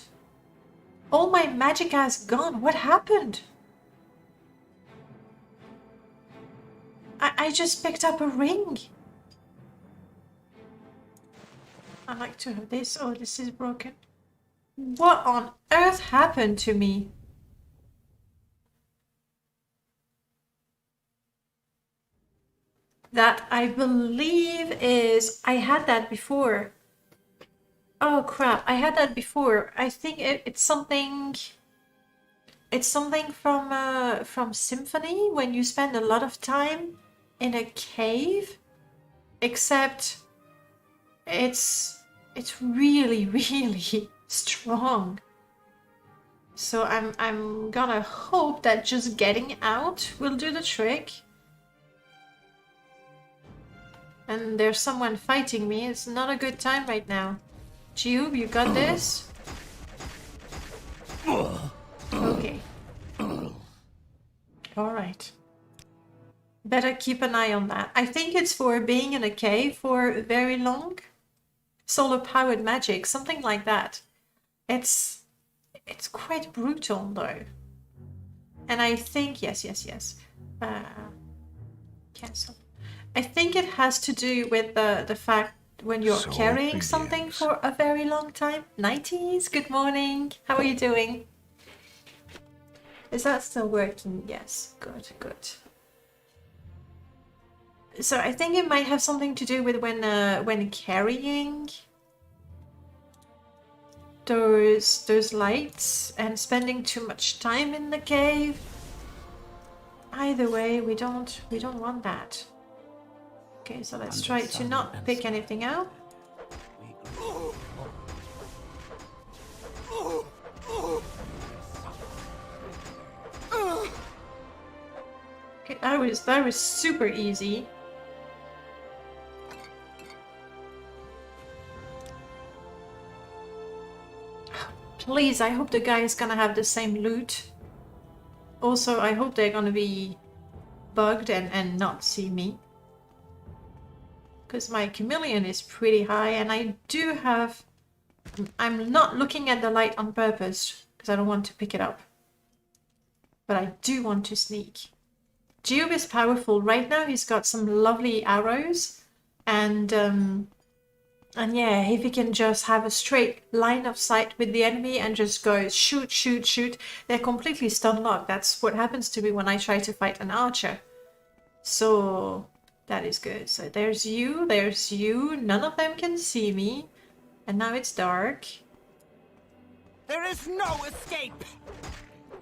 All my magicka is gone. What happened? I just picked up a ring. I like to have this. Oh, this is broken. What on earth happened to me? That I believe is... I had that before. Oh crap, I had that before. I think it's something... It's something from Symphony, when you spend a lot of time in a cave. Except it's really, really strong. So I'm gonna hope that just getting out will do the trick. And there's someone fighting me. It's not a good time right now. Jiub, you got this? Okay. Alright. Better keep an eye on that. I think it's for being in a cave for very long. Solar-powered magic, something like that. It's quite brutal though. And I think... Yes. Cancel. I think it has to do with the fact when you're carrying something for a very long time. 90s, good morning. How are you doing? Is that still working? Yes, good. So I think it might have something to do with when carrying those lights and spending too much time in the cave. Either way, we don't want that. Okay, so let's try to not pick anything out. Okay, that was super easy. Please, I hope the guy is gonna have the same loot. Also, I hope they're gonna be bugged and not see me. Because my chameleon is pretty high and I do have... I'm not looking at the light on purpose because I don't want to pick it up. But I do want to sneak. Jiub is powerful. Right now he's got some lovely arrows. And yeah, if he can just have a straight line of sight with the enemy and just go shoot, they're completely stun locked. That's what happens to me when I try to fight an archer. So... that is good. So there's you. None of them can see me. And now it's dark. There is no escape!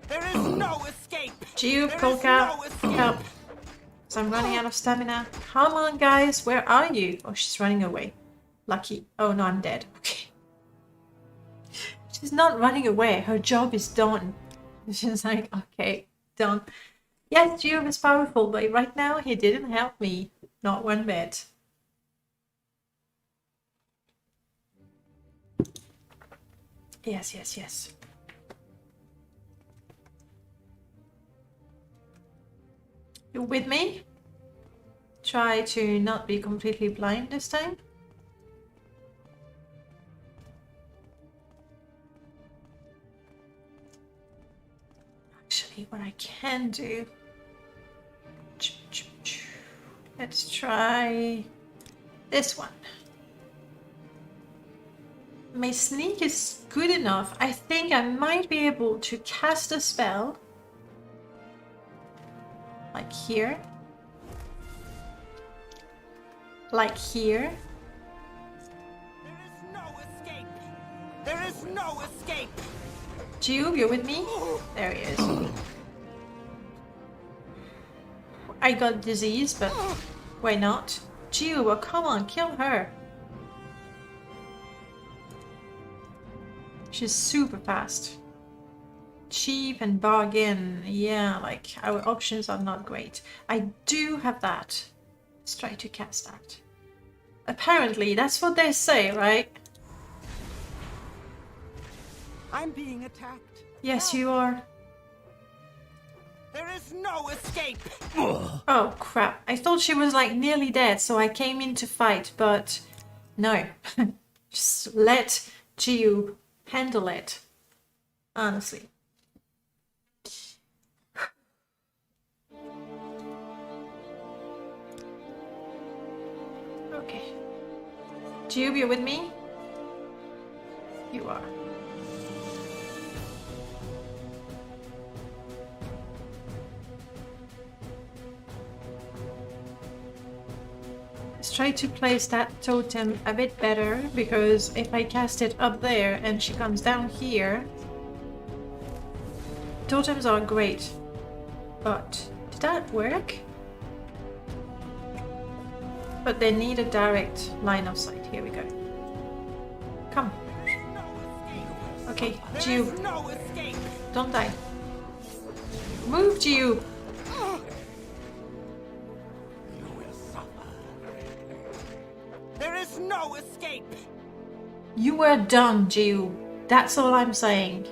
There is no escape! Jiub, Kolka, help. So I'm running out of stamina. Come on, guys. Where are you? Oh, she's running away. Lucky. Oh, no, I'm dead. Okay. She's not running away. Her job is done. She's like, okay, done. Yes, Jiub is powerful, but right now he didn't help me. Not one bit. Yes. You with me? Try to not be completely blind this time. Actually, what I can do... Let's try this one. My sneak is good enough. I think I might be able to cast a spell. Like here. Like here. There is no escape! There is no escape! Jiub, you're with me? There he is. I got disease, but why not? Jiub, come on, kill her. She's super fast. Cheap and bargain. Yeah, like our options are not great. I do have that. Let's try to cast that. Apparently, that's what they say, right? I'm being attacked. Yes, you are. There is no escape. Oh, crap. I thought she was like nearly dead, so I came in to fight, but no. Just let Jiub handle it. Honestly. Okay. Jiub, you with me? You are. Let's try to place that totem a bit better, because if I cast it up there and she comes down here... Totems are great, but did that work? But they need a direct line of sight. Here we go. Come. Okay, Jiub. No escape. Don't die. Move, Jiub. There is no escape. You were done, Jiub. That's all I'm saying.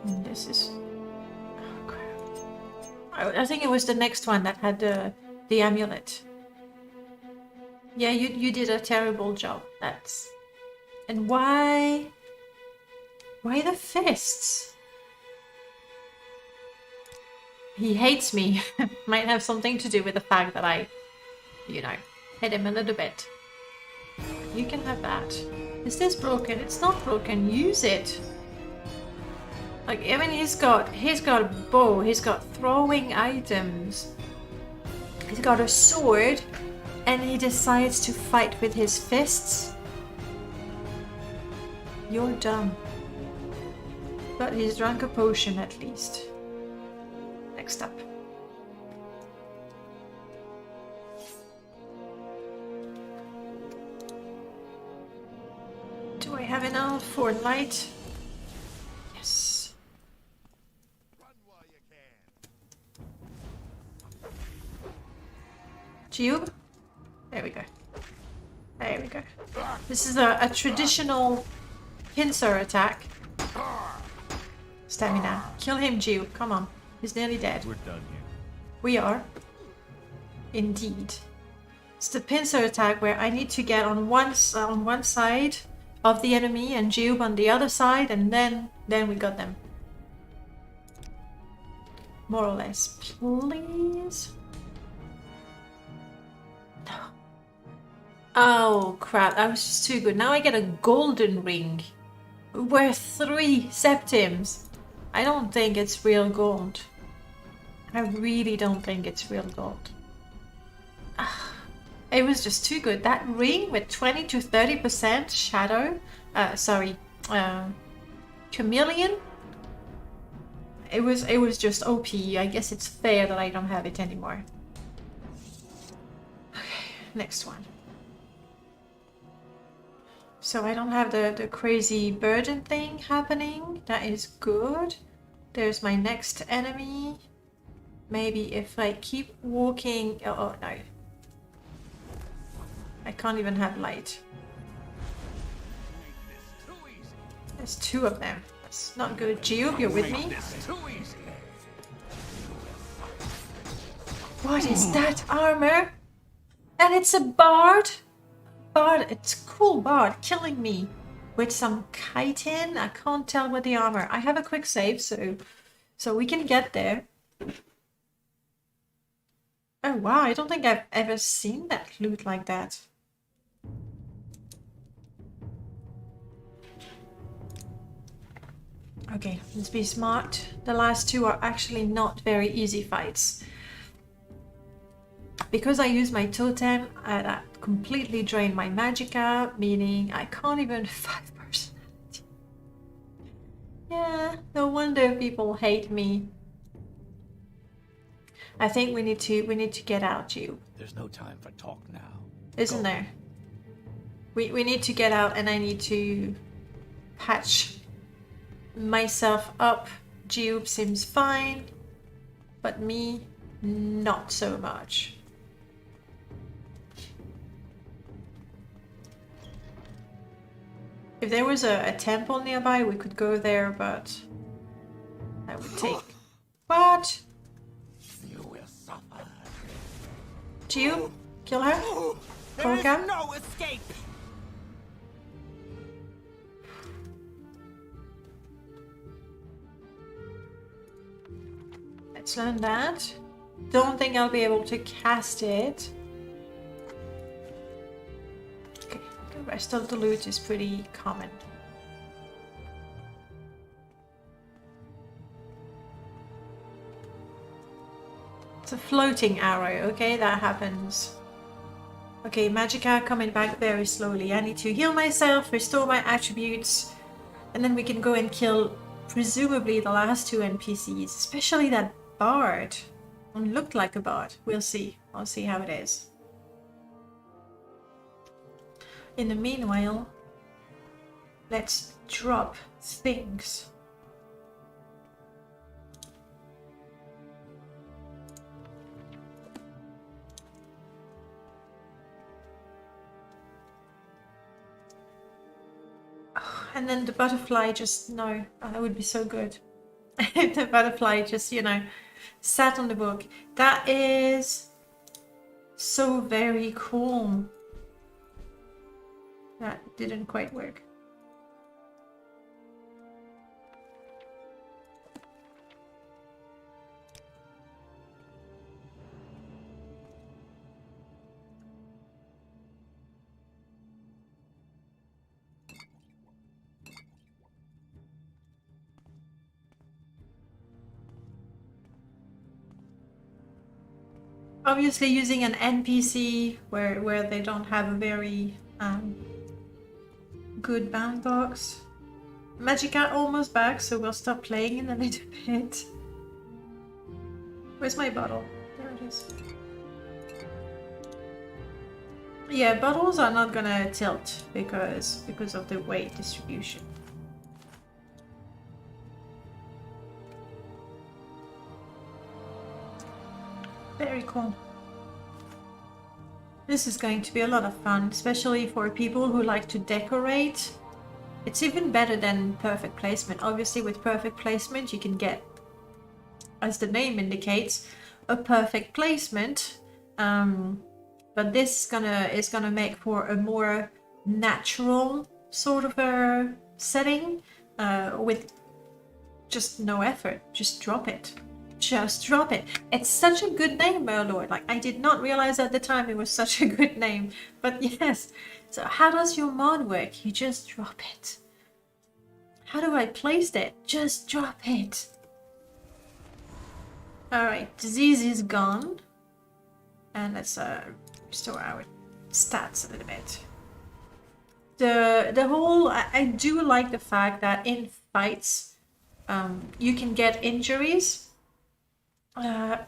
And this is... Oh, crap. I think it was the next one that had the amulet. Yeah, you did a terrible job. That's... And why... Why the fists? He hates me. Might have something to do with the fact that I, you know, hit him a little bit. You can have that. Is this broken? It's not broken. Use it. Like, I mean, he's got a bow. He's got throwing items. He's got a sword, and he decides to fight with his fists. You're dumb. But he's drunk a potion at least. Next up. Do I have enough for light? Yes. Jiub? There we go. There we go. This is a traditional pincer attack. Stamina. Kill him, Jiub. Come on. He's nearly dead. We're done here. We are. Indeed. It's the pincer attack where I need to get on one side of the enemy and Jiub on the other side, and then we got them. More or less. Please? No. Oh crap, that was just too good. Now I get a golden ring. Worth 3 septims. I don't think it's real gold. I really don't think it's real gold. It was just too good. That ring with 20 to 30% shadow, chameleon. It was just OP. I guess it's fair that I don't have it anymore. Okay, next one. So I don't have the crazy burden thing happening. That is good. There's my next enemy. Maybe if I keep walking... Oh, no. I can't even have light. There's 2 of them. That's not good. Jiub, you're with me? What is that armor? And it's a bard? Bard, it's cool bard killing me with some chitin. I can't tell with the armor. I have a quick save, so we can get there. Oh wow, I don't think I've ever seen that loot like that. Okay, let's be smart. The last 2 are actually not very easy fights. Because I use my totem, that completely drained my magicka, meaning I can't even 5 personality. Yeah, no wonder people hate me. I think we need to get out, Jiub. There's no time for talk now. Isn't Go. there? We need to get out, and I need to patch myself up. Jiub seems fine, but me, not so much. If there was a temple nearby, we could go there, but that would take... What? You will suffer. Jiub? Kill her? There is Olga? no escape. Let's learn that. Don't think I'll be able to cast it. Okay, the rest of the loot is pretty common. It's a floating arrow, okay? That happens. Okay, Magicka coming back very slowly. I need to heal myself, restore my attributes, and then we can go and kill presumably the last two NPCs, especially that bard. One looked like a bard. We'll see. I'll see how it is. In the meanwhile, let's drop things. And then the butterfly just, no, oh, that would be so good. The butterfly just, you know, sat on the book. That is so very cool. That didn't quite work. Obviously using an NPC where they don't have a very good bound box. Magicka almost back, so we'll stop playing in a little bit. Where's my bottle? There it is. Yeah, bottles are not gonna tilt because of the weight distribution. Very cool. This is going to be a lot of fun, especially for people who like to decorate. It's even better than perfect placement. Obviously, with perfect placement, you can get, as the name indicates, a perfect placement. But this is gonna make for a more natural sort of a setting with just no effort. Just drop it. Just drop it. It's such a good name, Merlord. Like, I did not realize at the time it was such a good name. But yes. So how does your mod work? You just drop it. How do I place it? Just drop it. Alright, disease is gone. And let's restore our stats a little bit. The whole... I do like the fact that in fights you can get injuries.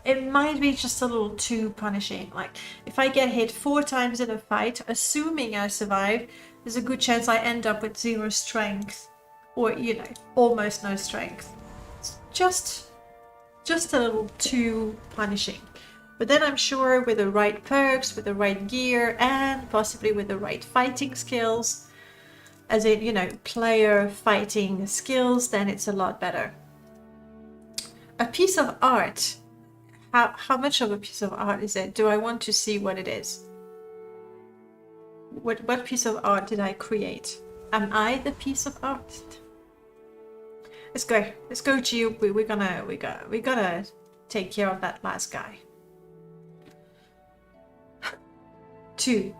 It might be just a little too punishing. Like, if I get hit 4 times in a fight, assuming I survive, there's a good chance I end up with 0 strength. Or, you know, almost no strength. It's just a little too punishing. But then I'm sure with the right perks, with the right gear, and possibly with the right fighting skills, as in, you know, player fighting skills, then it's a lot better. A piece of art. How much of a piece of art is it? Do I want to see what it is? What piece of art did I create? Am I the piece of art? Let's go. Let's go, Jiub. We gotta take care of that last guy.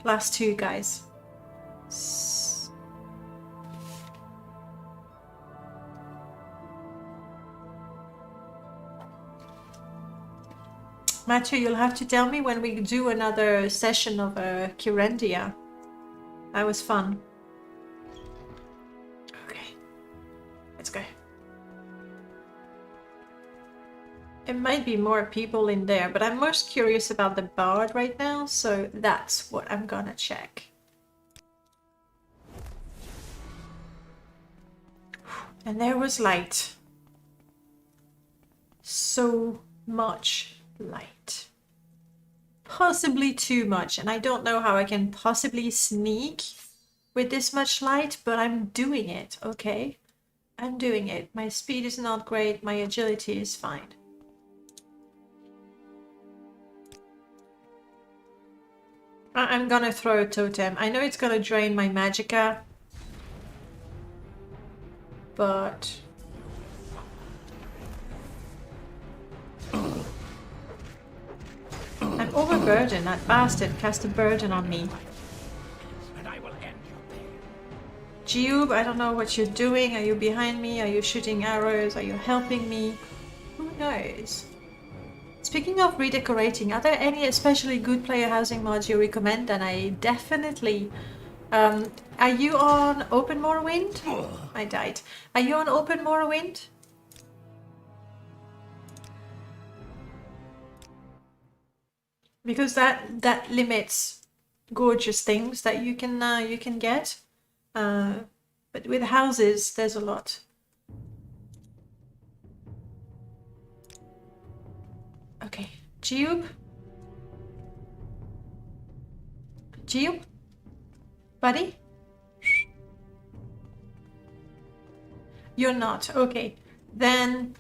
Last two guys. Matthew, you'll have to tell me when we do another session of Kyrendia. That was fun. Okay, let's go. It might be more people in there, but I'm most curious about the bard right now, so that's what I'm gonna check. And there was light. So much light. Possibly too much, and I don't know how I can possibly sneak with this much light, but I'm doing it, okay? I'm doing it. My speed is not great, my agility is fine. I'm gonna throw a totem. I know it's gonna drain my magicka, but... I'm overburdened. That bastard cast a burden on me. And I will end your pain. Jiub, I don't know what you're doing. Are you behind me? Are you shooting arrows? Are you helping me? Who knows? Speaking of redecorating, are there any especially good player housing mods you recommend? And I definitely... are you on Open Morrowind? I died. Are you on Open Morrowind? Because that limits gorgeous things that you can get. But with houses, there's a lot. Okay, Jiub? Jiub? Buddy? You're not. Okay. Then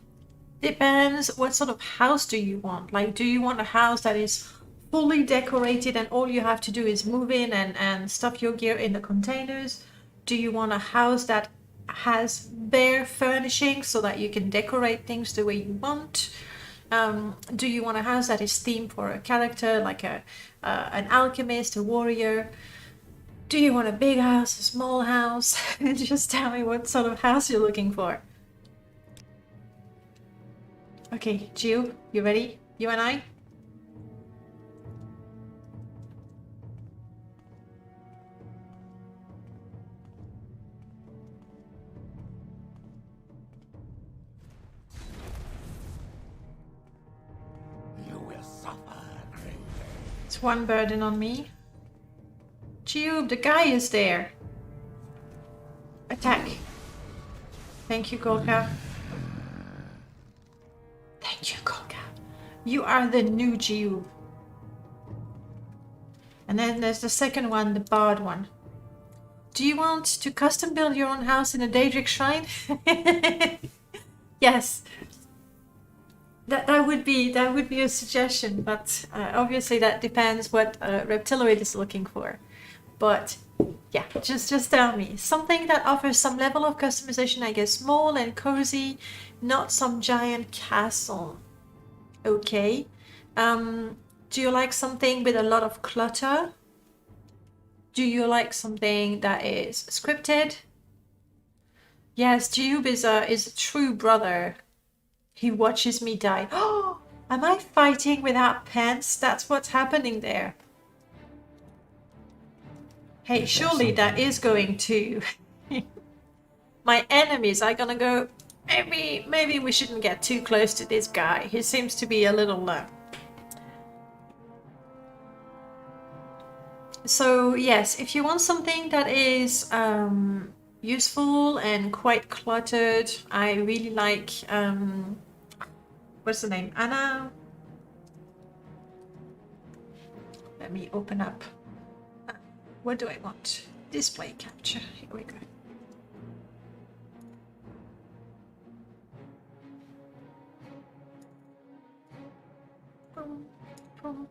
depends what sort of house do you want? Like, do you want a house that is fully decorated and all you have to do is move in and stuff your gear in the containers? Do you want a house that has bare furnishings so that you can decorate things the way you want? Do you want a house that is themed for a character, like an alchemist, a warrior? Do you want a big house, a small house? Just tell me what sort of house you're looking for. Okay, Jiub, you ready? You and I? You will suffer greatly. It's one burden on me. Jiub, the guy is there. Attack. Thank you, Golka. Thank you, Golka. You are the new Jiub. And then there's the second one, the bard one. Do you want to custom build your own house in a Daedric shrine? Yes. That would be a suggestion, but obviously that depends what Reptiloid is looking for. But yeah, just tell me. Something that offers some level of customization, I guess, small and cozy, not some giant castle. Okay. Do you like something with a lot of clutter? Do you like something that is scripted? Yes, Jiub is a true brother. He watches me die. Oh, am I fighting without pants? That's what's happening there. Hey, surely that is going to... My enemies are gonna go... Maybe we shouldn't get too close to this guy. He seems to be a little... So, yes, if you want something that is useful and quite cluttered, I really like... what's the name? Anna? Let me open up. What do I want? Display capture. Here we go. Boom, boom.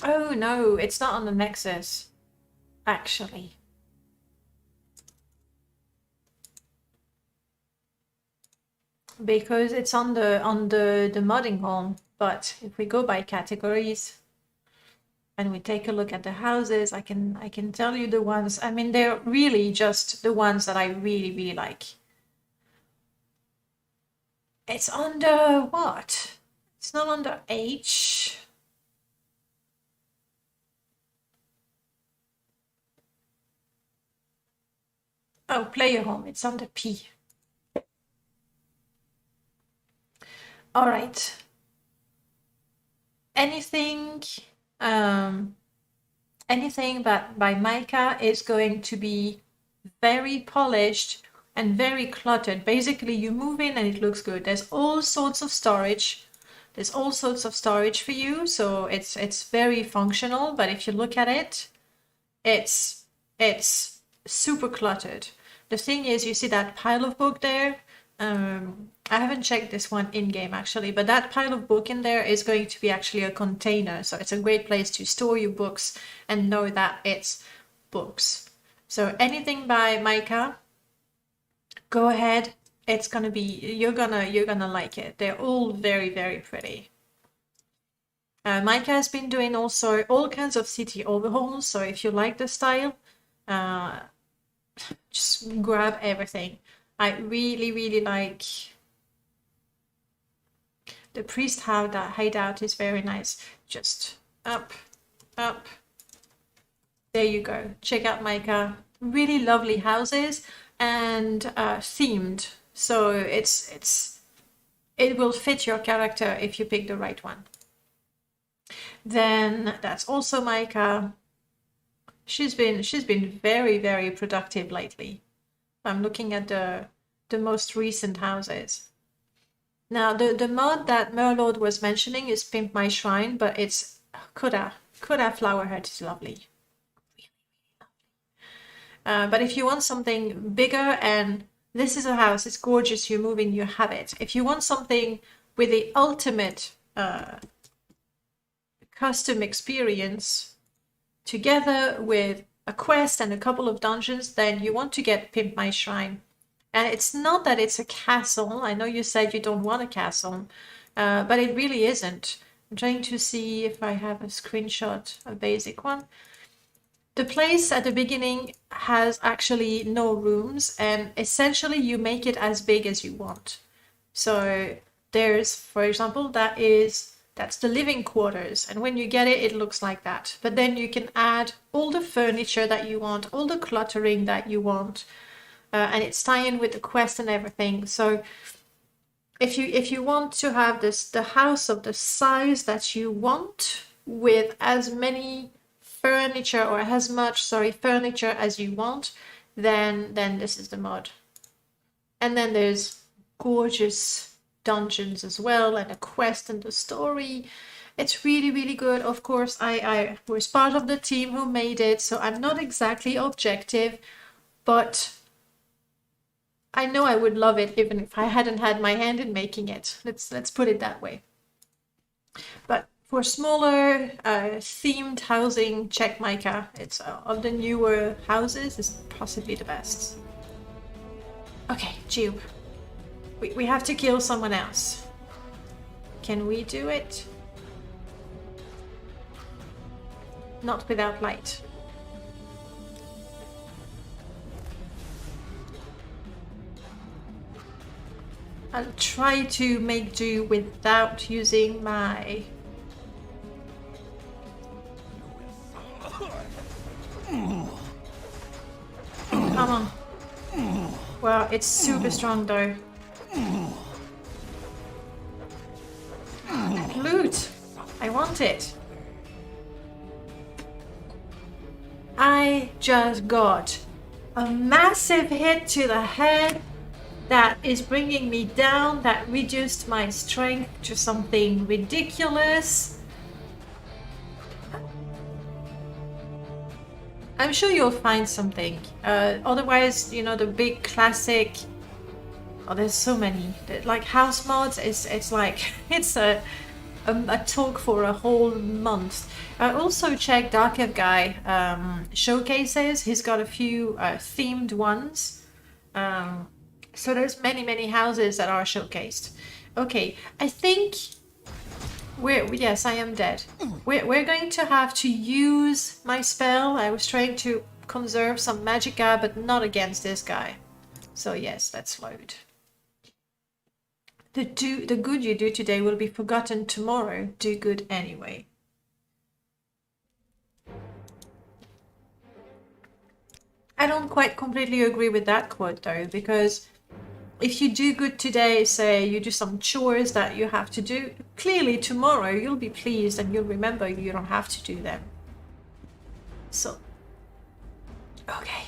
Oh no, it's not on the Nexus, actually. Because it's on the modding home. But if we go by categories and we take a look at the houses, I can tell you the ones. I mean, they're really just the ones that I really like. It's under what? It's not under H. Oh, player home. It's under P. All right. Anything anything that by Micah is going to be very polished and very cluttered. Basically, you move in and it looks good. There's all sorts of storage. There's all sorts of storage for you, so it's very functional. But if you look at it, it's super cluttered. The thing is, you see that pile of book there? I haven't checked this one in game actually, but that pile of book in there is going to be actually a container. So it's a great place to store your books and know that it's books. So anything by Micah, go ahead. It's gonna be, you're gonna like it. They're all very, very pretty. Micah has been doing also all kinds of city overhauls. So if you like the style, just grab everything. I really, really like the priest hideout is very nice. Just up, up. There you go. Check out Micah. Really lovely houses and themed. So it will fit your character if you pick the right one. Then that's also Micah. She's been very, very productive lately. I'm looking at the most recent houses. Now the mod that Merlord was mentioning is Pimp My Shrine, but it's Coda Flowerhead is lovely. But if you want something bigger, and this is a house, it's gorgeous, you move in, you have it. If you want something with the ultimate custom experience together with a quest and a couple of dungeons, then you want to get Pimp My Shrine. And it's not that it's a castle. I know you said you don't want a castle, but it really isn't. I'm trying to see if I have a screenshot, a basic one. The place at the beginning has actually no rooms, and essentially you make it as big as you want. So there's, for example, that's the living quarters, and when you get it, it looks like that. But then you can add all the furniture that you want, all the cluttering that you want, and it's tying with the quest and everything. So if you want to have the house of the size that you want, with as many furniture or as much furniture as you want, then this is the mod. And then there's gorgeous dungeons as well, and a quest and the story. It's really, really good. Of course, I was part of the team who made it, so I'm not exactly objective, but I know I would love it even if I hadn't had my hand in making it. Let's put it that way. But for smaller themed housing, check Micah. It's of the newer houses, is possibly the best. Okay, Jiub. We have to kill someone else. Can we do it? Not without light. I'll try to make do without using my... Come on. Well, it's super strong though. That loot! I want it. I just got a massive hit to the head that is bringing me down, that reduced my strength to something ridiculous. I'm sure you'll find something. Otherwise, you know, the big classic... Oh, there's so many. Like house mods, it's like... It's a talk for a whole month. I also checked Darkev Guy showcases. He's got a few themed ones. So there's many houses that are showcased. Okay, I think yes, I am dead. We're going to have to use my spell. I was trying to conserve some magicka, but not against this guy. So yes, let's load. The good you do today will be forgotten tomorrow. Do good anyway. I don't quite completely agree with that quote though, because if you do good today, say you do some chores that you have to do, clearly tomorrow you'll be pleased and you'll remember you don't have to do them. So, okay.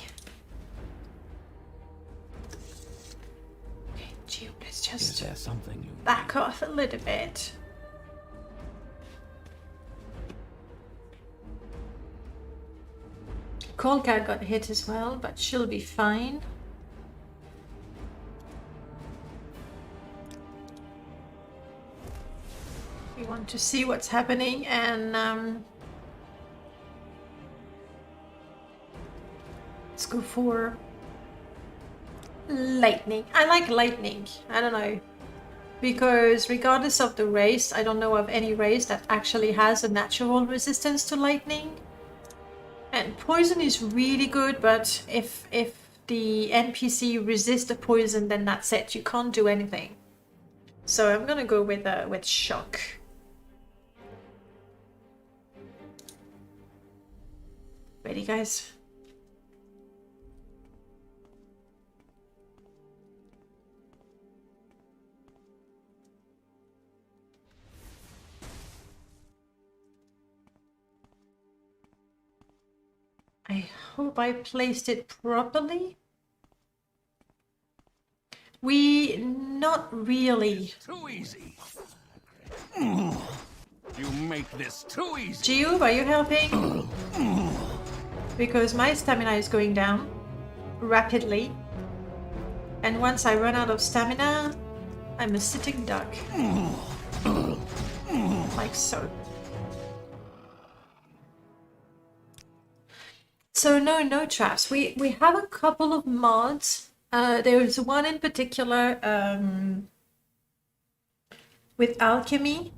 Okay, Jiub, let's Is just there something you... back off a little bit. Colcat got hit as well, but she'll be fine. We want to see what's happening, and let's go for lightning. I like lightning. I don't know. Because regardless of the race, I don't know of any race that actually has a natural resistance to lightning. And poison is really good, but if the NPC resists the poison, then that's it. You can't do anything. So I'm gonna go with shock. Ready, guys? I hope I placed it properly. Not really. Too easy. You make this too easy. Jiub, are you helping? Because my stamina is going down rapidly. And once I run out of stamina, I'm a sitting duck. Like so. So no traps. We have a couple of mods. There's one in particular with alchemy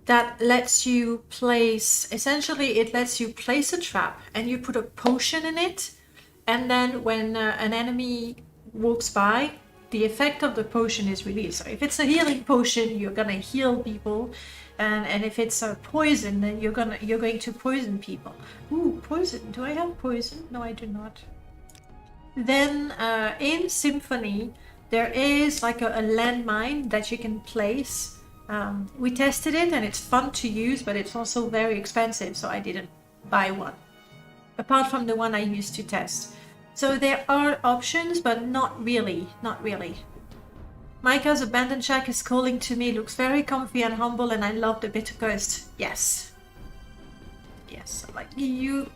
that lets you place, essentially it lets you place a trap and you put a potion in it, and then when an enemy walks by, the effect of the potion is released. So if it's a healing potion, you're gonna heal people, and if it's a poison, then you're going to poison people. Ooh, poison. Do I have poison? No, I do not. Then in Symphony, there is like a landmine that you can place. We tested it and it's fun to use, but it's also very expensive, so I didn't buy one. Apart from the one I used to test. So there are options, but not really. Micah's abandoned shack is calling to me. Looks very comfy and humble, and I love the bitter coast. Yes. Yes, like you...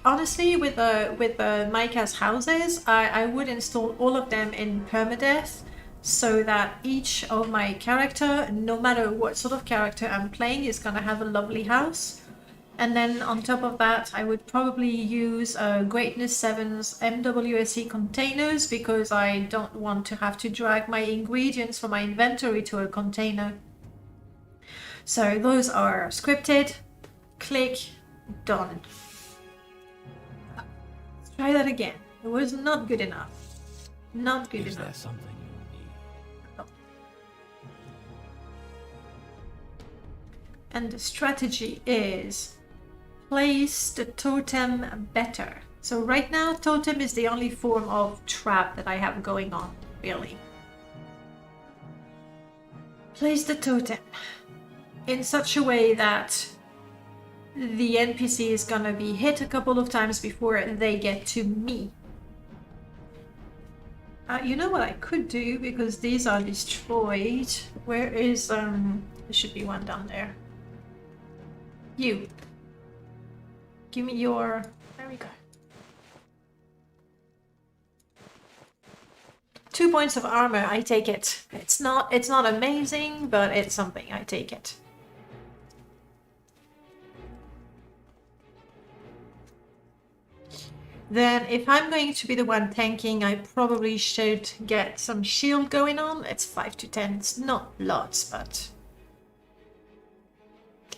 Honestly, with Micah's houses, I would install all of them in permadeath, so that each of my character, no matter what sort of character I'm playing, is gonna have a lovely house. And then on top of that, I would probably use Greatness 7's MWSE containers, because I don't want to have to drag my ingredients from my inventory to a container. So those are scripted. Click, done. Let's try that again. It was not good enough. Not good Is there enough. something you need? No. And the strategy is place the totem better. So right now, totem is the only form of trap that I have going on, really. Place the totem in such a way that the NPC is gonna be hit a couple of times before they get to me. You know what I could do, because these are destroyed. Where is, there should be one down there. You. Give me your... There we go. 2 points of armor, I take it. It's not amazing, but it's something, I take it. Then if I'm going to be the one tanking, I probably should get some shield going on. It's 5 to 10, it's not lots, but...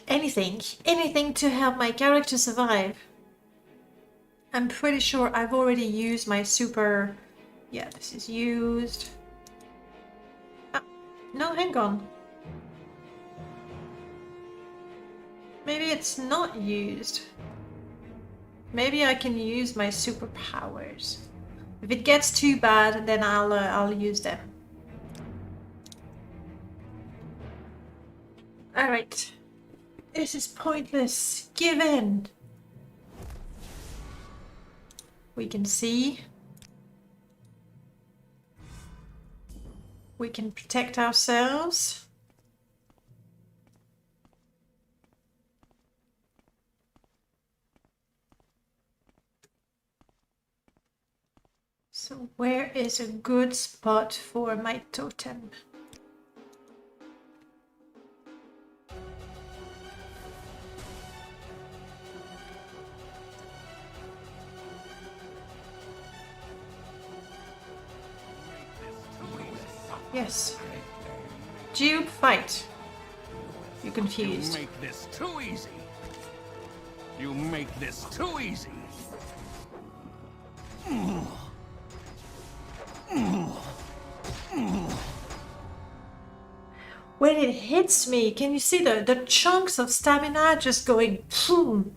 Anything to help my character survive. I'm pretty sure I've already used my super... Yeah, this is used. Ah, no, hang on. Maybe it's not used. Maybe I can use my superpowers. If it gets too bad, then I'll use them. All right. This is pointless. Give in. We can see. We can protect ourselves. So where is a good spot for my totem? Yes. Jiub, fight. You're You confused. make this too easy. You make this too easy. When it hits me, can you see the chunks of stamina just going boom?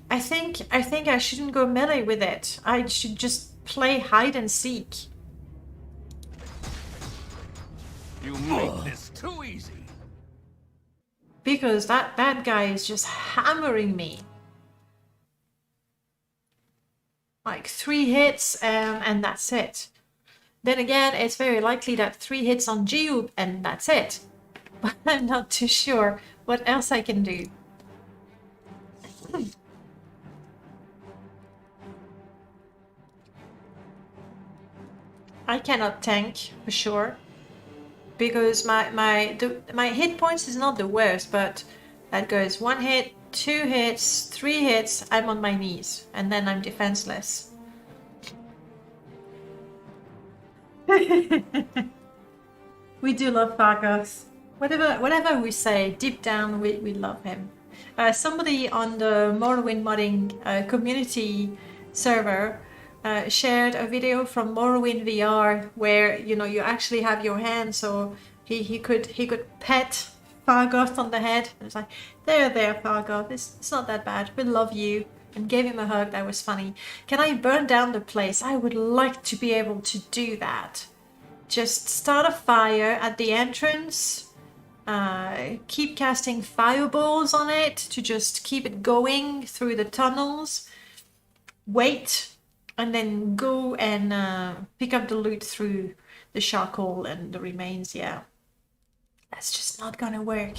I think I shouldn't go melee with it. I should just play hide and seek. You make this too easy. Because that guy is just hammering me. Like 3 hits and that's it. Then again, it's very likely that 3 hits on Jiub and that's it. But I'm not too sure what else I can do. I cannot tank for sure. Because my hit points is not the worst, but that goes 1 hit, 2 hits, 3 hits, I'm on my knees, and then I'm defenseless. We do love Fargoth. Whatever we say, deep down we love him. Somebody on the Morrowind modding community server shared a video from Morrowind VR where you actually have your hand, so he could pet Fargoth on the head. It's like, there, Fargoth, it's not that bad. We love you. And gave him a hug. That was funny. Can I burn down the place? I would like to be able to do that. Just start a fire at the entrance. Keep casting fireballs on it to just keep it going through the tunnels. Wait. And then go and pick up the loot through the charcoal and the remains. Yeah. That's just not gonna work.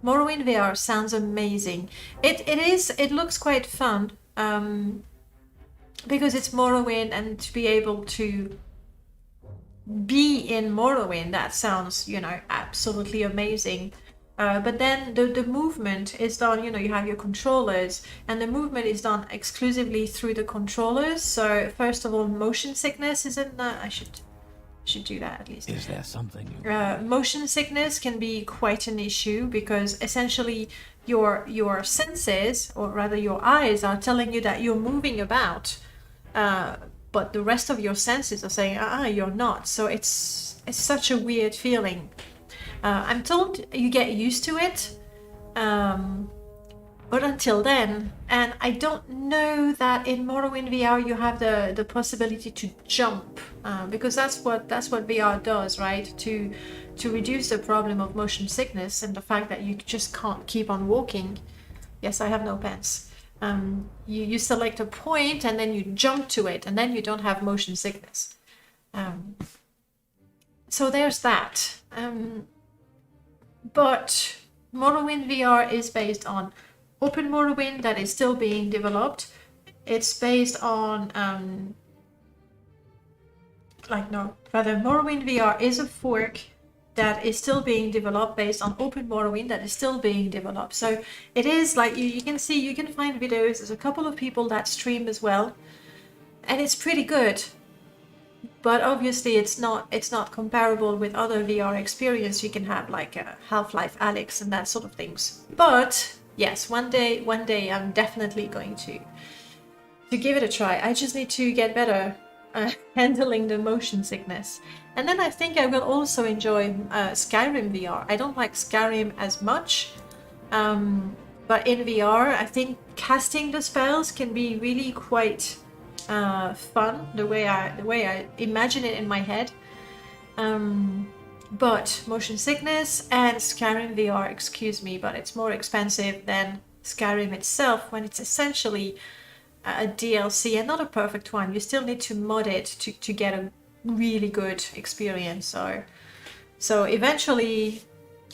Morrowind VR sounds amazing. It looks quite fun because it's Morrowind, and to be able to be in Morrowind, that sounds, absolutely amazing. But then the movement is done, you have your controllers, and the movement is done exclusively through the controllers. So first of all, motion sickness is in I should do that at least. Is there something you Motion sickness can be quite an issue because essentially your senses, or rather your eyes, are telling you that you're moving about, but the rest of your senses are saying, you're not. So it's such a weird feeling. I'm told you get used to it, but until then, and I don't know that in Morrowind VR you have the possibility to jump, because that's what VR does, right? To reduce the problem of motion sickness and the fact that you just can't keep on walking. Yes, I have no pants. You select a point and then you jump to it, and then you don't have motion sickness. So there's that. But Morrowind VR is based on Open Morrowind that is still being developed. It's based on Morrowind VR is a fork that is still being developed based on Open Morrowind that is still being developed. So it is like you can see, you can find videos. There's a couple of people that stream as well, and it's pretty good. But obviously it's not comparable with other VR experience you can have, like Half-Life Alyx and that sort of things. But yes, one day I'm definitely going to give it a try. I just need to get better handling the motion sickness. And then I think I will also enjoy Skyrim VR. I don't like Skyrim as much, but in VR I think casting the spells can be really quite fun, the way I imagine it in my head. But motion sickness and Skyrim VR, excuse me, but it's more expensive than Skyrim itself, when it's essentially a DLC, and not a perfect one. You still need to mod it to get a really good experience. So eventually,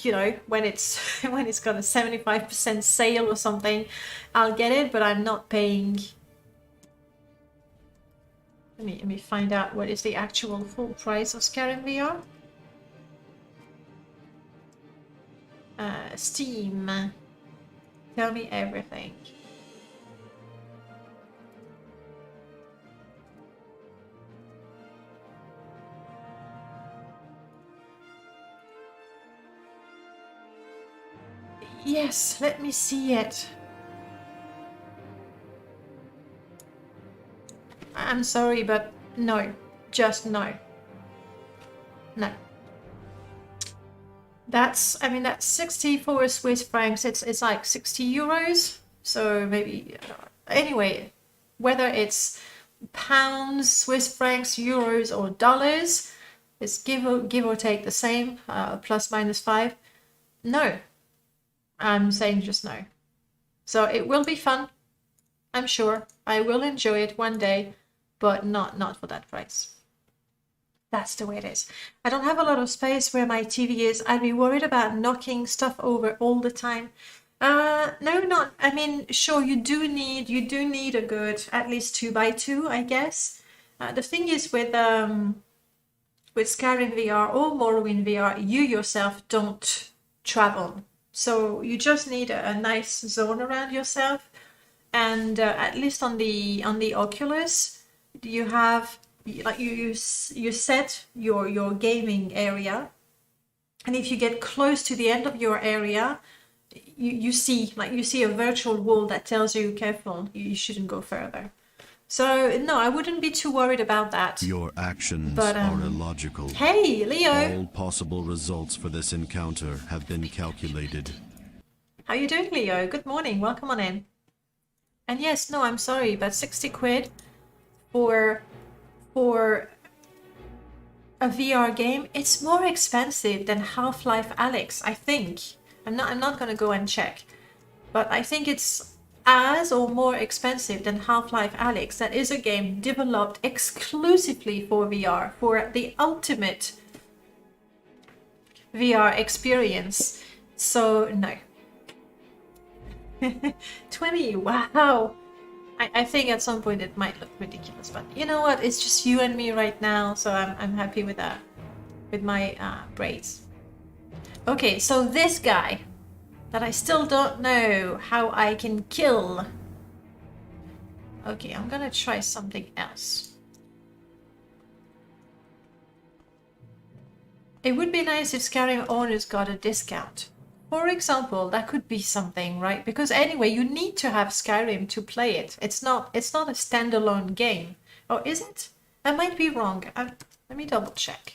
you know, when it's when it's got a 75% sale or something, I'll get it, but I'm not paying. Let me find out what is the actual full price of Skyrim VR. Steam. Tell me everything. Yes, let me see it. I'm sorry, but no. Just no. No. That's, I mean, that's 64 Swiss francs. It's like 60 euros. So maybe, anyway, whether it's pounds, Swiss francs, euros, or dollars, it's give or take the same, plus minus 5. No. I'm saying just no. So it will be fun. I'm sure. I will enjoy it one day, but not for that price. That's the way it is. I don't have a lot of space where my TV is. I'd be worried about knocking stuff over all the time. No, not. I mean, sure, you do need a good at least 2x2, I guess. The thing is with Skyrim VR or Morrowind VR, you yourself don't travel, so you just need a nice zone around yourself. And at least on the Oculus, you have like you set your gaming area, and if you get close to the end of your area, you see a virtual wall that tells you careful, you shouldn't go further. So no, I wouldn't be too worried about that. Your actions are illogical. Hey, Leo. All possible results for this encounter have been calculated. How you doing, Leo? Good morning. Welcome on in. And yes, no, I'm sorry, but 60 quid for a VR game, it's more expensive than Half-Life Alyx, I think. I'm not gonna go and check, but I think it's as or more expensive than Half-Life Alyx. That is a game developed exclusively for VR, for the ultimate VR experience. So no. 20, wow. I think at some point it might look ridiculous, but you know what? It's just you and me right now, so I'm happy with that, with my braids. Okay, so this guy that I still don't know how I can kill. Okay, I'm gonna try something else. It would be nice if Skyrim owners got a discount. For example, that could be something, right? Because anyway, you need to have Skyrim to play it. It's not a standalone game. Or is it? I might be wrong. Let me double check.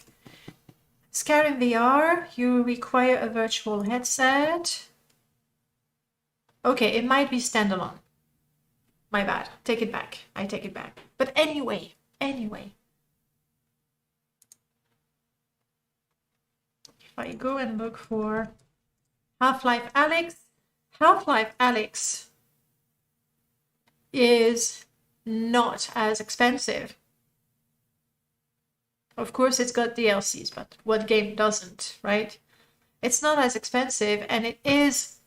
Skyrim VR, you require a virtual headset. Okay, it might be standalone. My bad. Take it back. I take it back. But anyway. If I go and look for Half-Life Alyx is not as expensive. Of course, it's got DLCs, but what game doesn't, right? It's not as expensive, and it is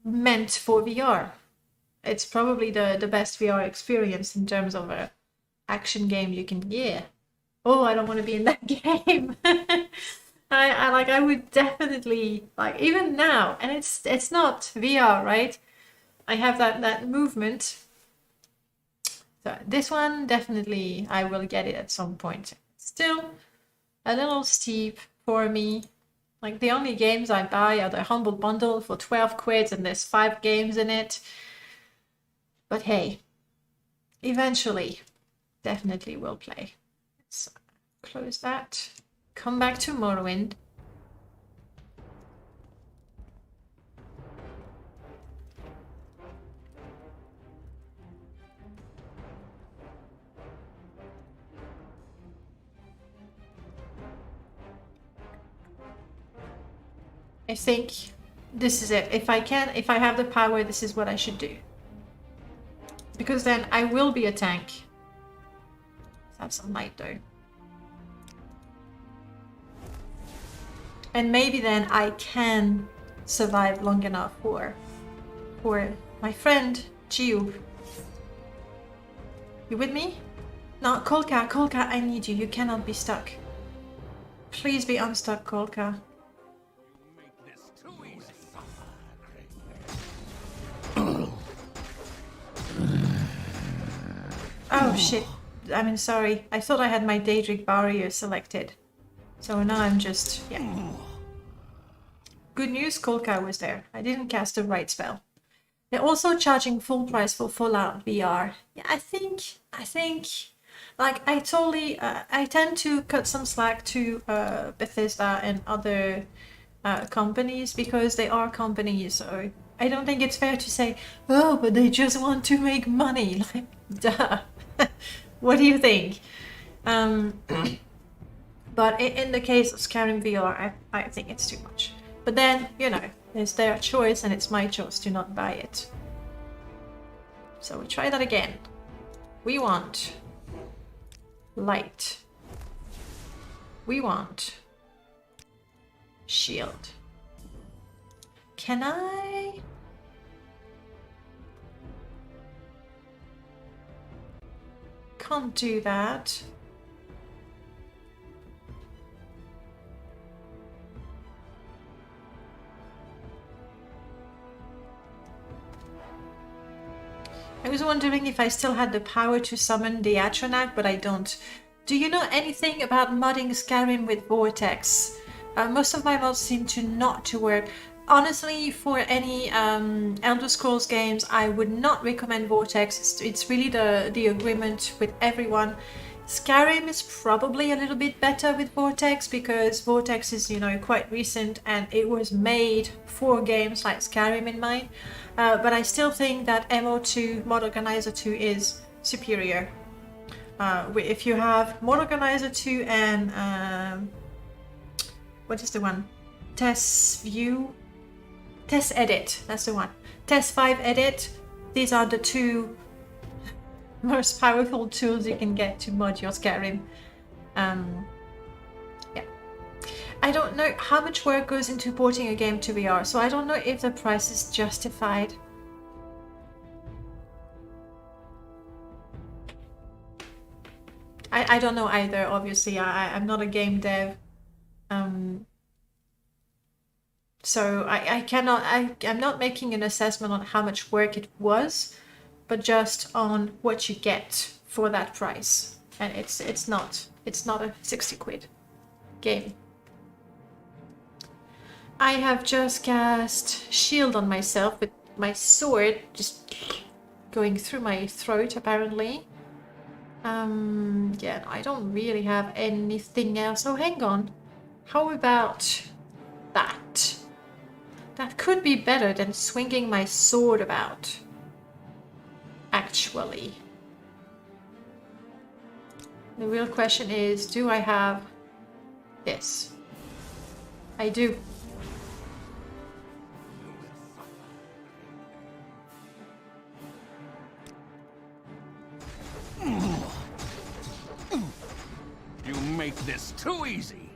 meant for VR. It's probably the best VR experience in terms of a action game you can. Yeah. Oh, I don't want to be in that game. I would definitely, like, even now, and it's not VR, right? I have that movement. So this one, definitely I will get it at some point. Still a little steep for me. Like, the only games I buy are the Humble Bundle for 12 quid, and there's 5 games in it. But hey, eventually, definitely will play. Let's close that. Come back to Morrowind. I think this is it. If I have the power, this is what I should do. Because then I will be a tank. Let's have some light though. And maybe then I can survive long enough for my friend Jiub. You with me? No, Kolka, I need you. You cannot be stuck. Please be unstuck, Kolka. Make this too easy. Oh shit. I mean, sorry. I thought I had my Daedric barrier selected. So now I'm just, yeah. Good news, Kolka was there. I didn't cast the right spell. They're also charging full price for Fallout VR. Yeah, I think, like, I tend to cut some slack to Bethesda and other companies because they are companies. So I don't think it's fair to say, oh, but they just want to make money. Like, duh. What do you think? But in the case of Skyrim VR, I think it's too much. But then, you know, it's their choice and it's my choice to not buy it. So we try that again. We want light. We want shield. Can I? Can't do that. I was wondering if I still had the power to summon the Atronach, but I don't. Do you know anything about modding Skyrim with Vortex? Most of my mods seem to not to work. Honestly, for any Elder Scrolls games, I would not recommend Vortex. It's really the agreement with everyone. Skyrim is probably a little bit better with Vortex because Vortex is, you know, quite recent and it was made for games like Skyrim in mind. But I still think that MO2, Mod Organizer 2 is superior. If you have Mod Organizer 2 and what is the one? Test View? Test Edit, that's the one. Test 5 Edit, these are the two most powerful tools you can get to mod your Skyrim. Yeah. I don't know how much work goes into porting a game to VR, so I don't know if the price is justified. I don't know either, obviously. I'm not a game dev. So I'm not making an assessment on how much work it was, but just on what you get for that price. And it's not a 60 quid game. I have just cast shield on myself with my sword just going through my throat apparently. Yeah, I don't really have anything else. Oh, hang on. How about that? That could be better than swinging my sword about. Actually. The real question is, do I have this? I do. You make this too easy.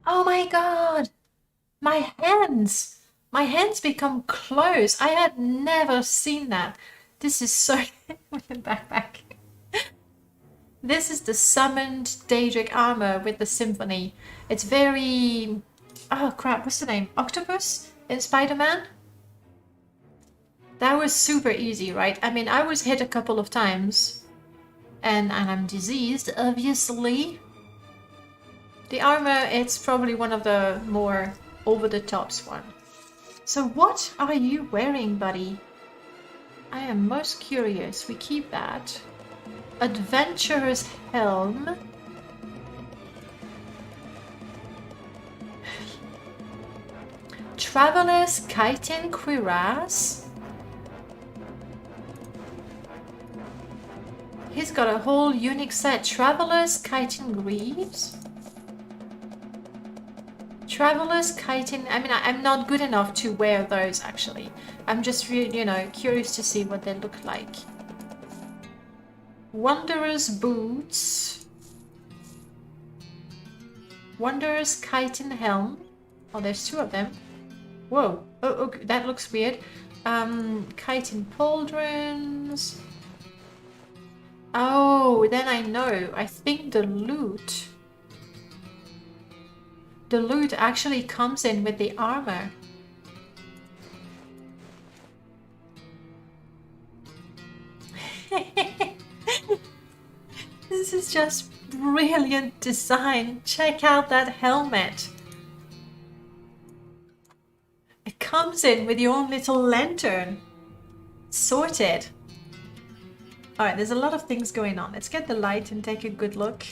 Oh my god! My hands! My hands become closed. I had never seen that. This is so... back. This is the summoned Daedric armor with the symphony. It's very... Oh crap, what's the name? Octopus in Spider-Man? That was super easy, right? I mean, I was hit a couple of times. And I'm diseased, obviously. The armor, it's probably one of the more over-the-tops one. So what are you wearing, buddy? I am most curious. We keep that. Adventurer's helm. Traveler's chitin cuirass. He's got a whole unique set. Traveler's chitin greaves. Travelers kiting. I mean, I'm not good enough to wear those actually. I'm just really, you know, curious to see what they look like. Wanderer's boots. Wanderer's chitin helm. Oh, there's two of them. Whoa. Oh, okay, that looks weird. Chitin pauldrons. Oh, then I know. I think the loot actually comes in with the armor. This is just brilliant design. Check out that helmet. It comes in with your own little lantern. Sorted. Alright, there's a lot of things going on. Let's get the light and take a good look.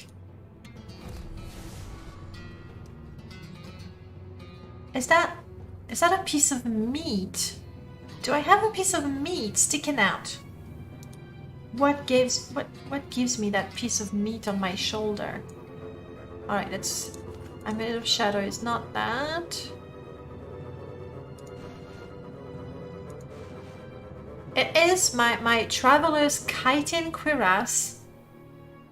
Is that a piece of meat? Do I have a piece of meat sticking out? What gives me that piece of meat on my shoulder? Alright, that's a bit of shadow is not that. It is my traveler's chitin cuirass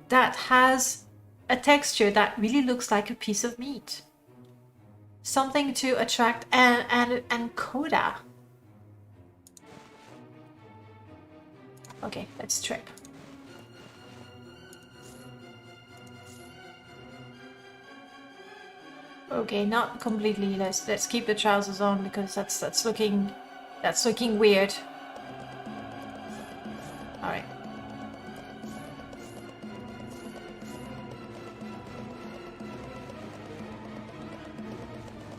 that has a texture that really looks like a piece of meat. Something to attract and Coda. Okay, let's trip. Okay, not completely. Let's keep the trousers on because that's looking weird. All right.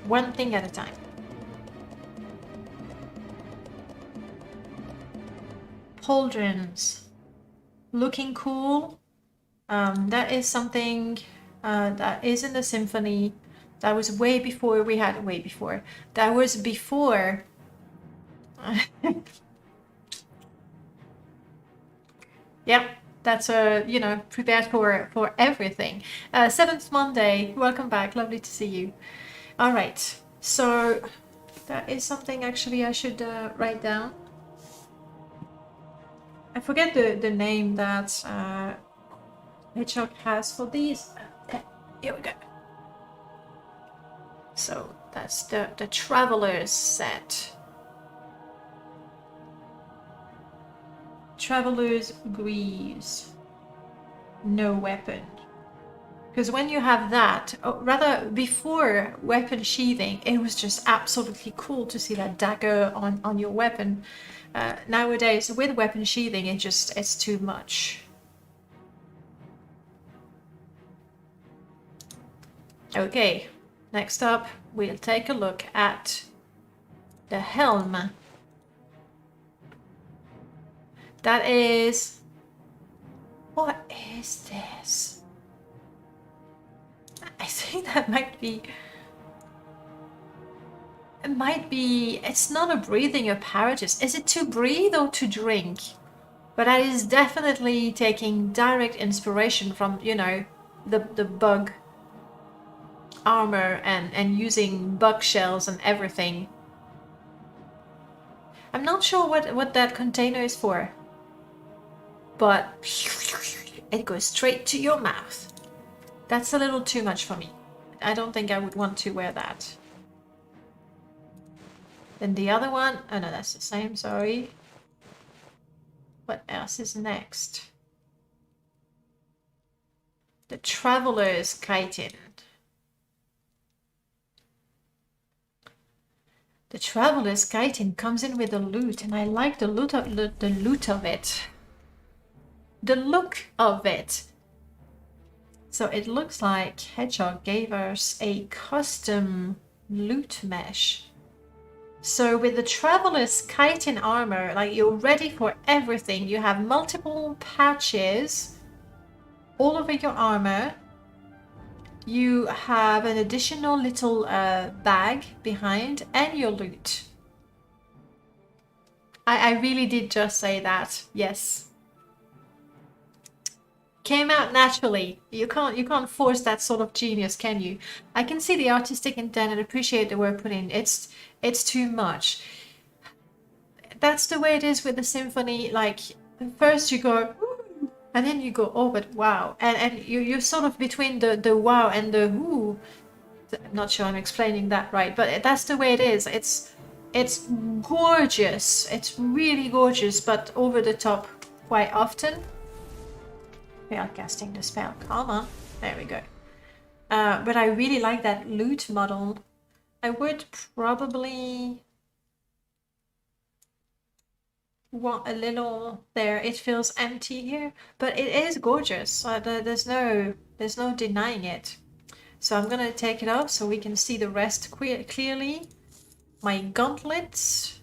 One thing at a time. Pauldrons. Looking cool. That is something that is in the symphony. That was way before we had... Way before. That was before... Yep. That's you know, prepared for everything. Seventh Monday. Welcome back. Lovely to see you. All right, so that is something actually I should write down. I forget the name that Hedgehog has for these. Here we go. So that's the Traveler's set. Traveler's Greaves. No weapon. Because when you have that, or rather before weapon sheathing, it was just absolutely cool to see that dagger on your weapon. Nowadays, with weapon sheathing, it's too much. Okay, next up, we'll take a look at the helm. That is... What is this? I think that might be... It might be... It's not a breathing apparatus. Is it to breathe or to drink? But that is definitely taking direct inspiration from, you know, the bug armor and using bug shells and everything. I'm not sure what that container is for. But it goes straight to your mouth. That's a little too much for me. I don't think I would want to wear that. Then the other one... Oh no, that's the same, sorry. What else is next? The Traveler's Chitin. The Traveler's Chitin comes in with the loot, and I like the loot of it. The look of it. So it looks like Hedgehog gave us a custom loot mesh. So with the Traveler's Chitin armor, like you're ready for everything. You have multiple patches all over your armor. You have an additional little bag behind and your loot. I really did just say that, yes. Came out naturally. You can't force that sort of genius, can you? I can see the artistic intent and appreciate the work put in. It's too much. That's the way it is with the symphony. Like first you go, "Ooh," and then you go, oh, but wow, and you're sort of between the wow and the ooh. I'm not sure I'm explaining that right, but that's the way it is. It's gorgeous. It's really gorgeous, but over the top quite often. We are casting the spell. Come on. There we go. But I really like that loot model. I would probably want a little there. It feels empty here, but it is gorgeous. There's no denying it. So I'm gonna take it off so we can see the rest clearly. My gauntlets.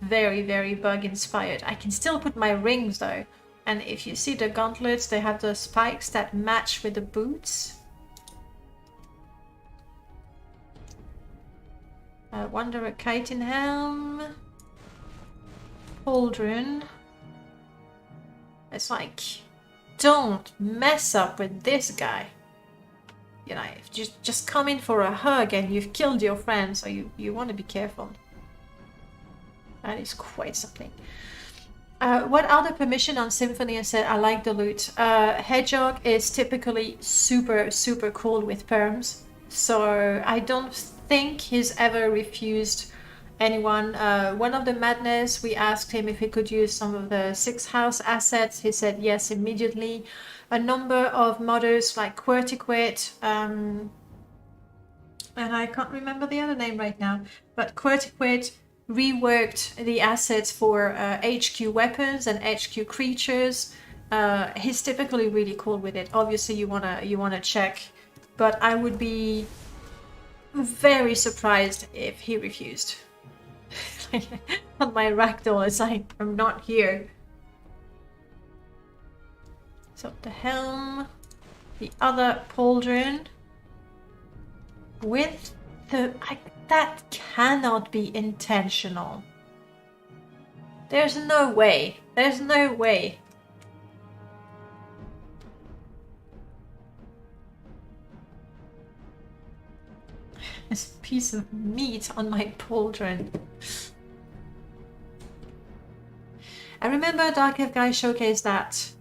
Very, very bug inspired. I can still put my rings though. And if you see the gauntlets, they have the spikes that match with the boots. Wanderer Chitin Helm. Pauldron. It's like, don't mess up with this guy. You know, if you just come in for a hug and you've killed your friend, so you want to be careful. That is quite something. What other permission on Symphony? I said I like the loot. Hedgehog is typically super, super cool with perms. So I don't think he's ever refused anyone. One of the madness, we asked him if he could use some of the 6th house assets. He said yes immediately. A number of modders like Quertiquate, and I can't remember the other name right now, but Quertiquate reworked the assets for HQ weapons and HQ creatures. He's typically really cool with it. Obviously you wanna check, but I would be very surprised if he refused. On my ragdoll, it's like, I'm not here. So the helm, the other pauldron with the that cannot be intentional. There's no way. There's no way. This piece of meat on my pauldron. I remember Dark Elf Guy showcased that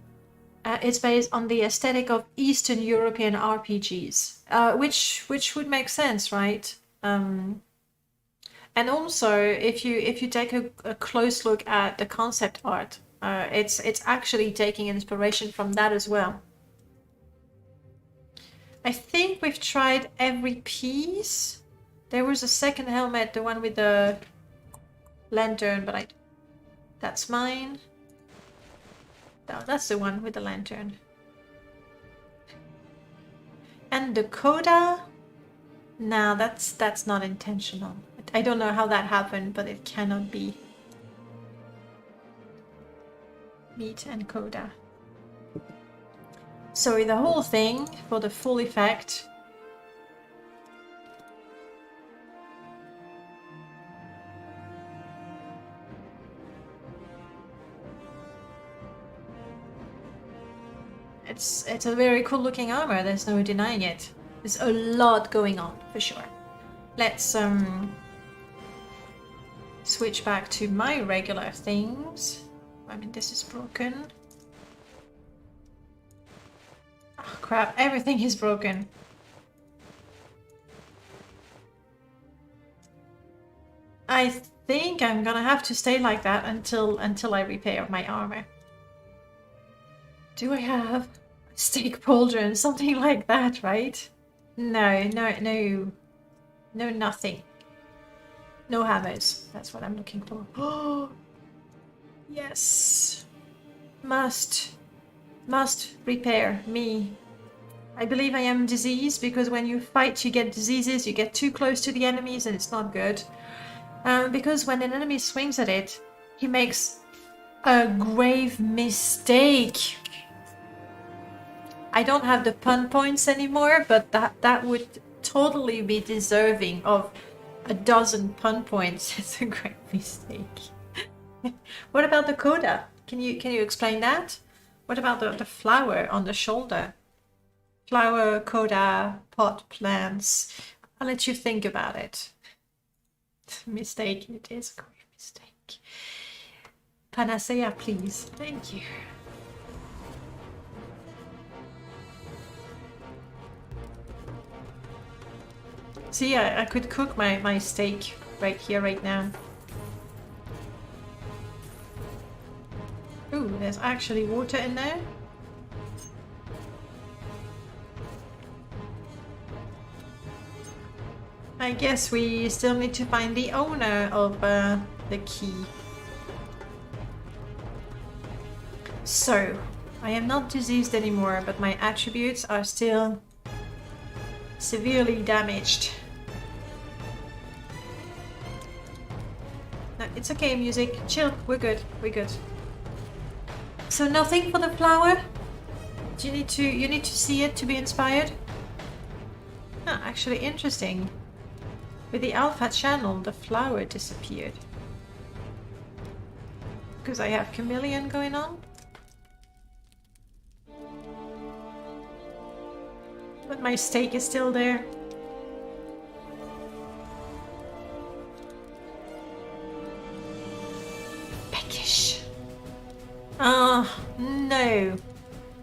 it's based on the aesthetic of Eastern European RPGs, which would make sense, right? And also, if you take a close look at the concept art, it's actually taking inspiration from that as well. I think we've tried every piece. There was a second helmet, the one with the lantern, but that's mine. No, that's the one with the lantern. And the coda? No, that's not intentional. I don't know how that happened, but it cannot be. Meat and coda. So the whole thing, for the full effect, it's a very cool looking armor, there's no denying it. There's a lot going on, for sure. Let's switch back to my regular things. I mean, this is broken. Oh crap, everything is broken. I think I'm gonna have to stay like that until I repair my armor. Do I have a steak pauldron? Something like that, right? No, nothing. No hammers. That's what I'm looking for. Oh, yes. Must repair me. I believe I am diseased because when you fight you get diseases, you get too close to the enemies and it's not good. Because when an enemy swings at it, he makes a grave mistake. I don't have the pun points anymore, but that would totally be deserving of a dozen pun points. It's a great mistake. What about the coda? Can you explain that? What about the flower on the shoulder? Flower, coda, pot, plants. I'll let you think about it. Mistake. It is a great mistake. Panacea, please. Thank you. See, I could cook my steak right here, right now. Ooh, there's actually water in there. I guess we still need to find the owner of the key. So, I am not diseased anymore, but my attributes are still severely damaged. No, it's okay, music. Chill. We're good. We're good. So nothing for the flower? Do you need to see it to be inspired? Ah, actually interesting. With the alpha channel, the flower disappeared. Because I have chameleon going on? But my steak is still there. Peckish. No.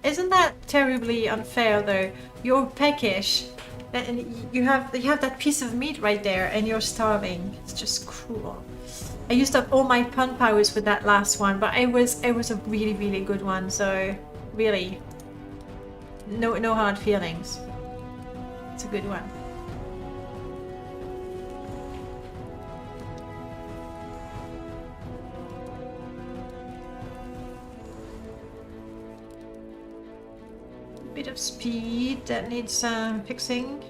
Isn't that terribly unfair though? You're peckish and you have that piece of meat right there and you're starving. It's just cruel. I used up all my pun powers with that last one, but it was a really, really good one, so really no hard feelings. It's a good one. Bit of speed that needs fixing.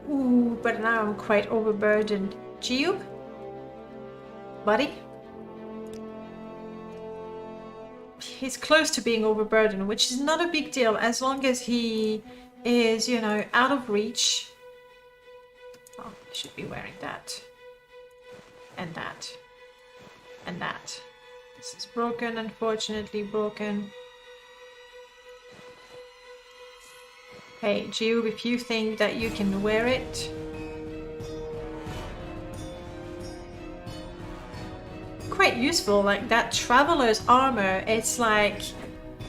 Ooh, but now I'm quite overburdened. Jiub? Buddy? He's close to being overburdened, which is not a big deal as long as he is, you know, out of reach. Oh, I should be wearing that. And that. And that. This is broken, unfortunately broken. Hey, Jiub, if you think that you can wear it. Quite useful, like that traveler's armor, it's like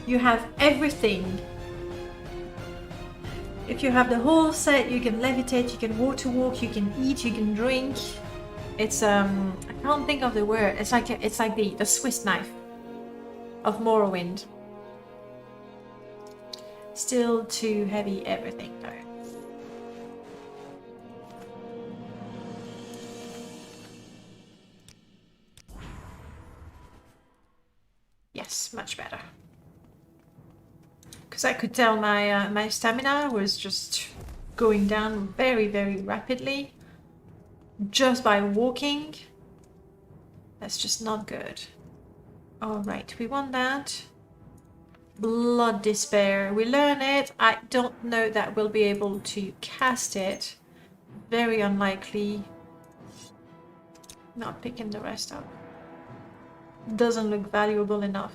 you have everything. If you have the whole set, you can levitate, you can water walk, you can eat, you can drink. It's I can't think of the word. It's like the Swiss knife of Morrowind. Still too heavy everything though. Yes, much better. Because I could tell my stamina was just going down very, very rapidly. Just by walking. That's just not good. Alright, we want that. Blood Despair. We learn it. I don't know that we'll be able to cast it. Very unlikely. Not picking the rest up. Doesn't look valuable enough.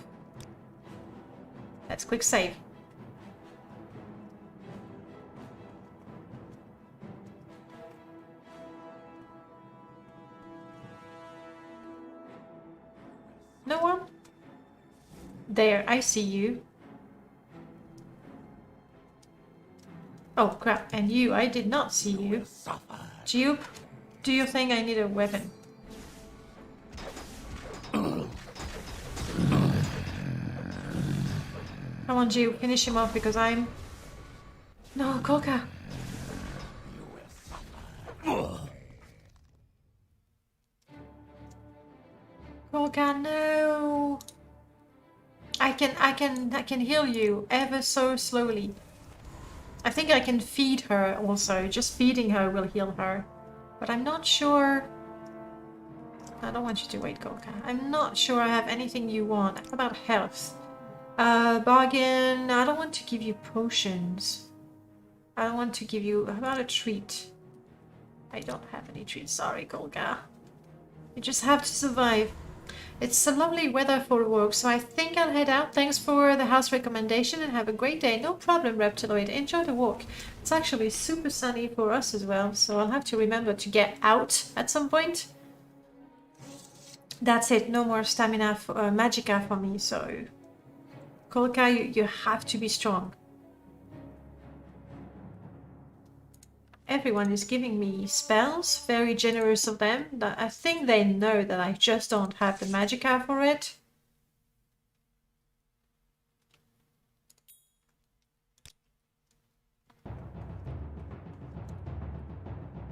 Let's quick save. No one? There, I see you. Oh crap, and you, I did not see you. Jiub, do you think I need a weapon? Come on, Jiub, finish him off because I'm... No, Coca! Coca, no! I can heal you ever so slowly. I think I can feed her also. Just feeding her will heal her. But I'm not sure... I don't want you to wait, Golka. I'm not sure I have anything you want. How about health? Bargain. I don't want to give you potions. I don't want to give you... How about a treat? I don't have any treats. Sorry, Golga. You just have to survive. It's a lovely weather for a walk, so I think I'll head out. Thanks for the house recommendation and have a great day. No problem, Reptiloid. Enjoy the walk. It's actually super sunny for us as well, so I'll have to remember to get out at some point. That's it. No more stamina for, magicka for me, so... Kolka, you have to be strong. Everyone is giving me spells, very generous of them. I think they know that I just don't have the magicka for it.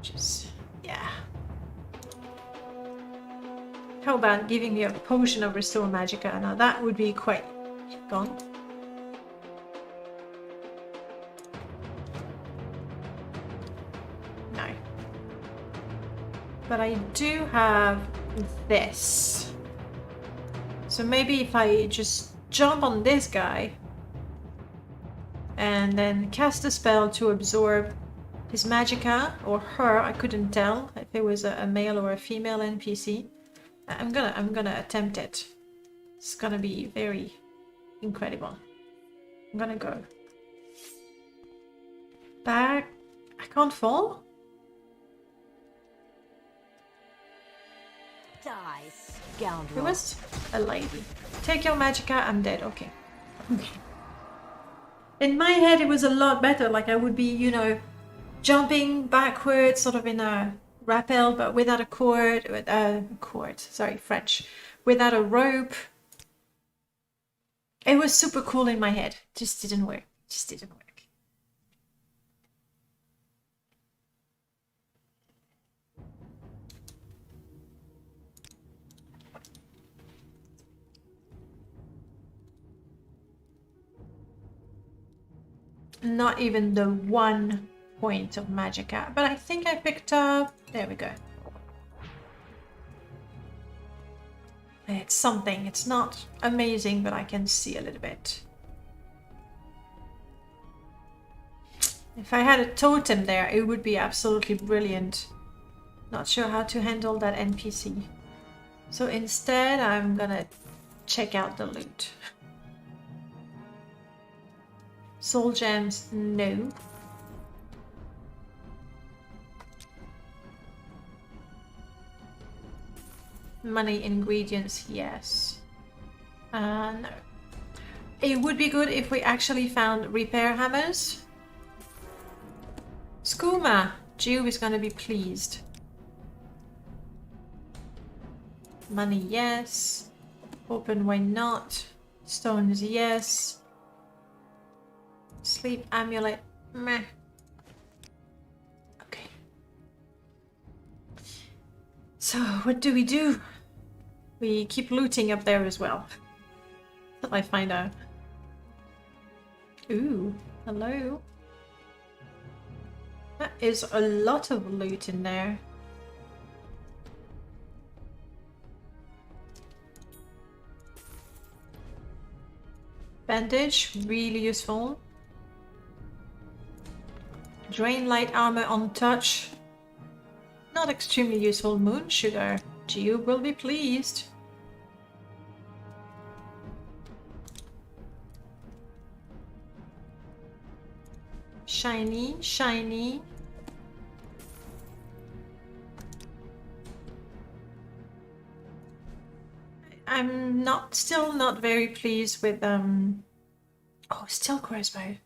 Just, yeah. How about giving me a potion of restore magicka? Now that would be quite gone. But I do have this. So maybe if I just jump on this guy and then cast a spell to absorb his magicka, or her, I couldn't tell if it was a male or a female NPC. I'm gonna attempt it. It's gonna be very incredible. I'm gonna go back. I can't fall? Die, scoundrel. It was a lady. Take your magicka, I'm dead. Okay. Okay. In my head, it was a lot better. Like I would be, you know, jumping backwards, sort of in a rappel, but without a cord. Sorry, French. Without a rope. It was super cool in my head. Just didn't work. Just didn't work. Not even the 1 point of magicka, but I think I picked up... There we go. It's something. It's not amazing, but I can see a little bit. If I had a totem there, it would be absolutely brilliant. Not sure how to handle that NPC. So instead, I'm gonna check out the loot. Soul gems, no. Money ingredients, yes. No. It would be good if we actually found repair hammers. Skooma, Jiub is gonna be pleased. Money, yes. Open, why not? Stones, yes. Sleep amulet, meh. Okay. So, what do? We keep looting up there as well. Till I find out. Ooh, hello. That is a lot of loot in there. Bandage, really useful. Drain light armor on touch. Not extremely useful. Moon sugar. Jiub will be pleased. Shiny, shiny. I'm still not very pleased with oh, still crossbow.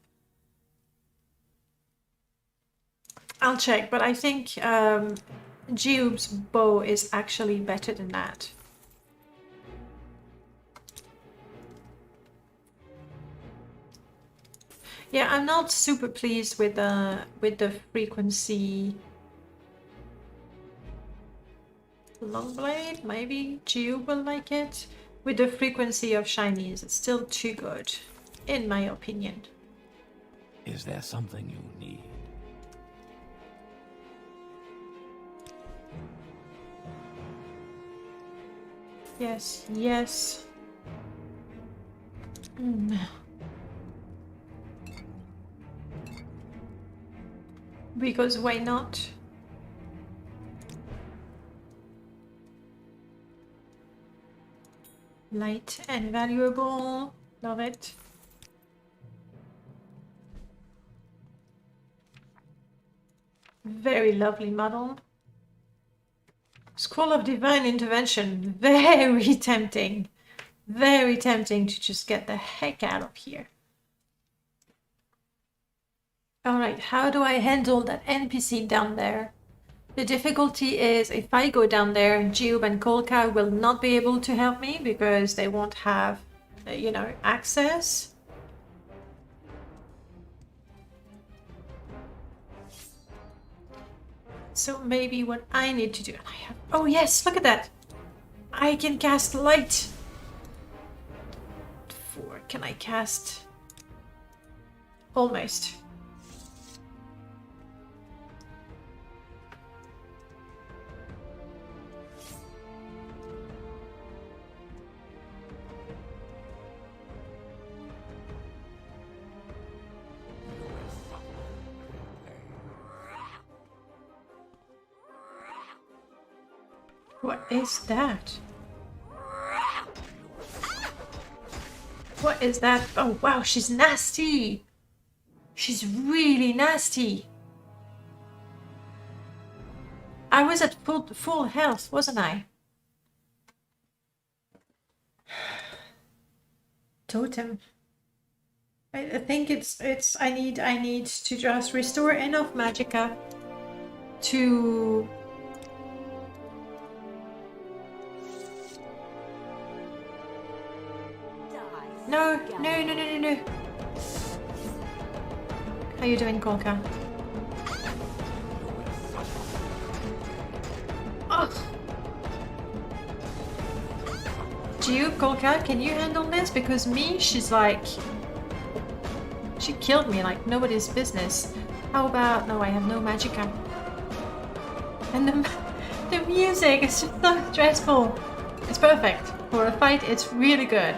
I'll check, but I think Jiub's bow is actually better than that. Yeah, I'm not super pleased with the frequency. Longblade, maybe Jiub will like it. With the frequency of shinies, it's still too good, in my opinion. Is there something you need? Yes, yes. Because why not? Light and valuable. Love it. Very lovely model. Scroll of Divine Intervention. Very tempting. Very tempting to just get the heck out of here. Alright, how do I handle that NPC down there? The difficulty is if I go down there, Jiub and Kolka will not be able to help me because they won't have, you know, access. So maybe what I need to do, and I have, oh yes, look at that. I can cast light. 4, can I cast? Almost. What is that? What is that? Oh wow, she's nasty. She's really nasty. I was at full health, wasn't I? Totem. I think it's I need to just restore enough magicka to No. How you doing, Kolka? Ugh. Jiub, Kolka, can you handle this? Because me, she's like... She killed me like nobody's business. How about... No, I have no magicka. And the music is just so stressful. It's perfect. For a fight, it's really good.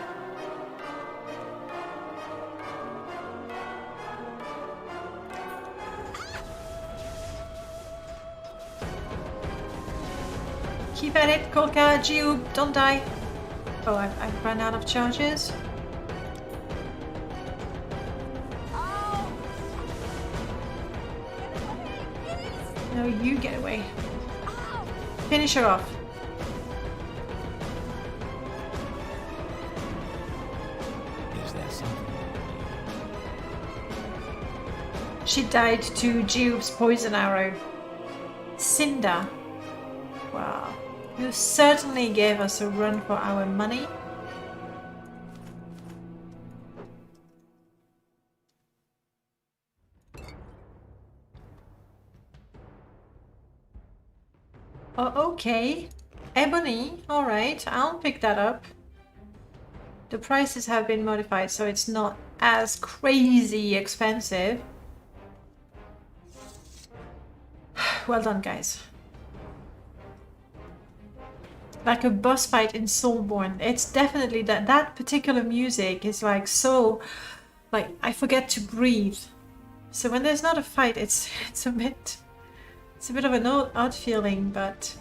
Keep at it, Kolka, Jiub, don't die. Oh, I've run out of charges. No, you get away. Finish her off. Is there something? She died to Jiub's poison arrow. Cinder. Wow. You certainly gave us a run for our money. Oh, okay. Ebony, alright, I'll pick that up. The prices have been modified, so it's not as crazy expensive. Well done, guys. Like a boss fight in Soulborn. It's definitely that particular music is like so, like I forget to breathe. So when there's not a fight, it's a bit of an odd feeling, but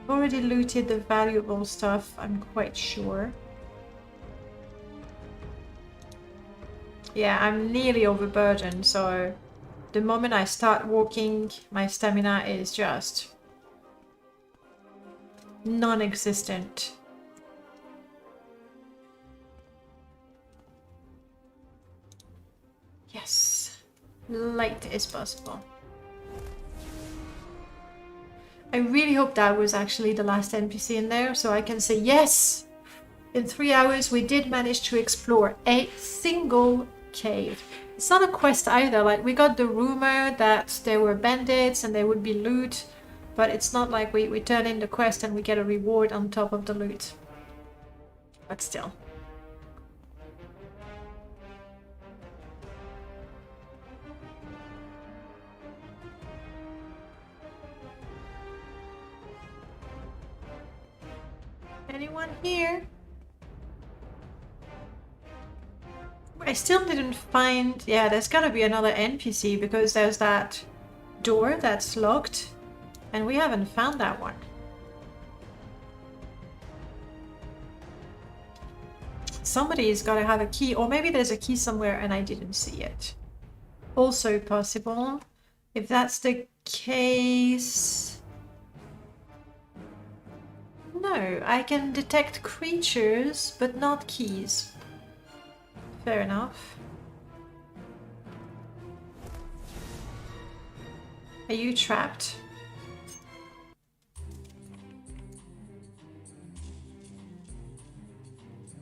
I've already looted the valuable stuff, I'm quite sure. Yeah, I'm nearly overburdened, so the moment I start walking, my stamina is just non-existent. Yes, light is possible. I really hope that was actually the last NPC in there, so I can say yes! In 3 hours we did manage to explore a single cave. It's not a quest either, like we got the rumor that there were bandits and there would be loot, but it's not like we turn in the quest and we get a reward on top of the loot. But still. Anyone here? I still didn't find... Yeah, there's gotta be another NPC because there's that door that's locked and we haven't found that one. Somebody's gotta have a key, or maybe there's a key somewhere and I didn't see it. Also possible. If that's the case... No, I can detect creatures, but not keys. Fair enough. Are you trapped?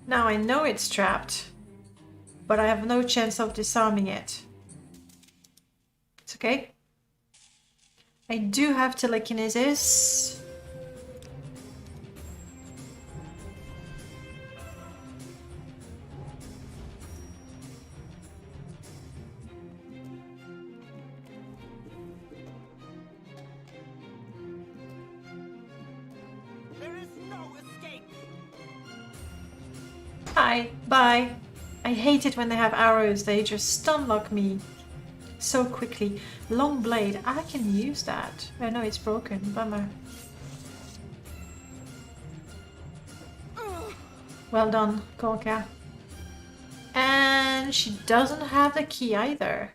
Now I know it's trapped, but I have no chance of disarming it. It's okay. I do have telekinesis. There is no escape. Hi, bye. I hate it when they have arrows, they just stun lock me so quickly. Long blade, I can use that. Oh no, it's broken, bummer. Well done, Kolka. And she doesn't have the key either.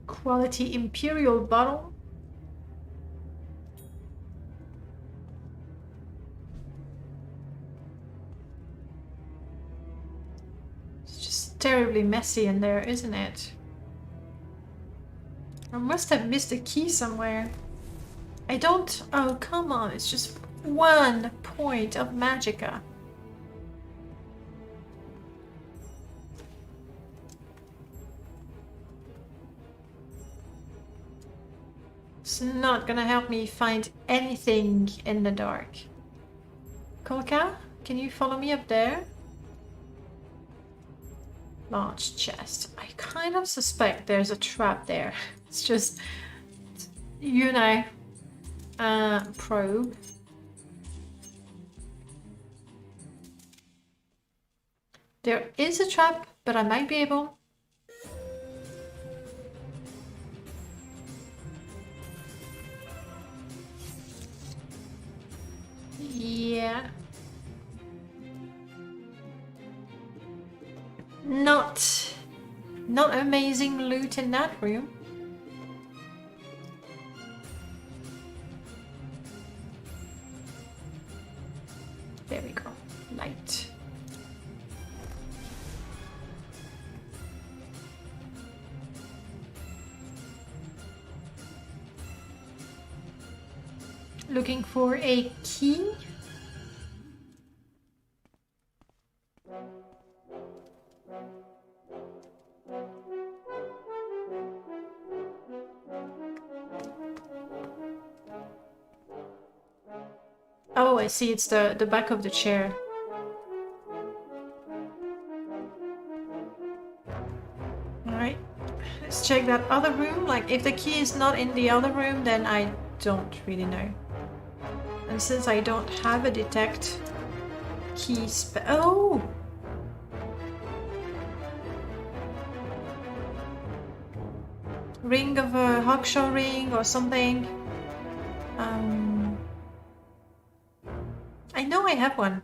Quality Imperial bottle. It's just terribly messy in there, isn't it? I must have missed a key somewhere. I don't... Oh, come on. It's just 1 point of magicka. It's not gonna help me find anything in the dark. Kolka, can you follow me up there? Large chest. I kind of suspect there's a trap there. It's just, you know, probe. There is a trap, but I might be able. Yeah. Not amazing loot in that room. There we go. Light. Looking for a key. Oh, I see, it's the back of the chair. Alright, let's check that other room. Like, if the key is not in the other room, then I don't really know. And since I don't have a detect key oh! Ring of a Hawkshaw ring or something. I know I have one.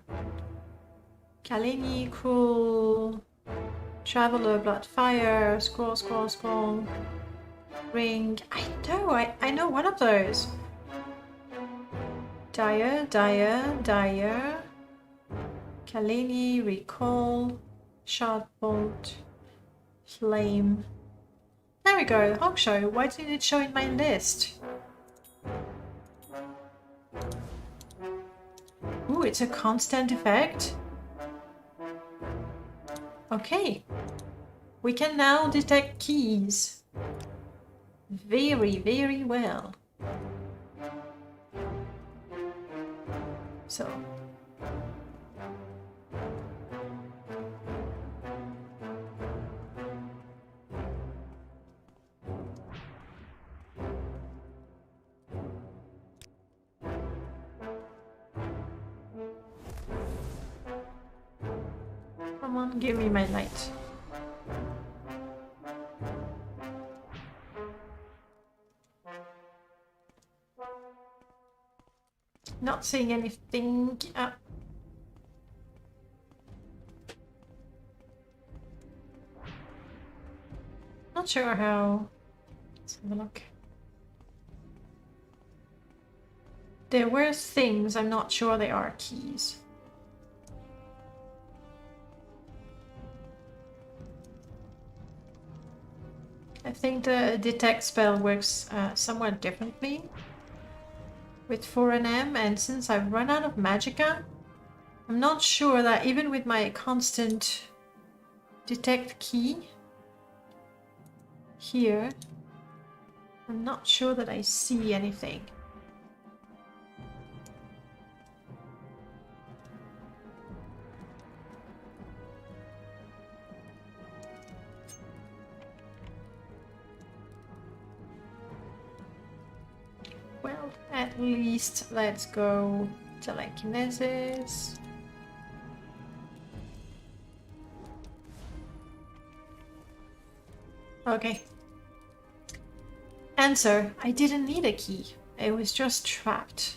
Kalini, Cruel, Traveler, Blood Fire, Scroll. Ring. I know one of those. Dire. Kalini, Recall, Shard Bolt, Flame. There we go, Hawkshaw. Why didn't it show in my list? Ooh, it's a constant effect. Okay. We can now detect keys. Very, very well. So. Come on, give me my light. Not seeing anything. Not sure how. Let's have a look. There were things, I'm not sure they are keys. I think the detect spell works somewhat differently with 4NM, and since I've run out of magicka, I'm not sure that even with my constant detect key here, I'm not sure that I see anything. Well, at least let's go telekinesis. Okay. Answer, I didn't need a key. It was just trapped.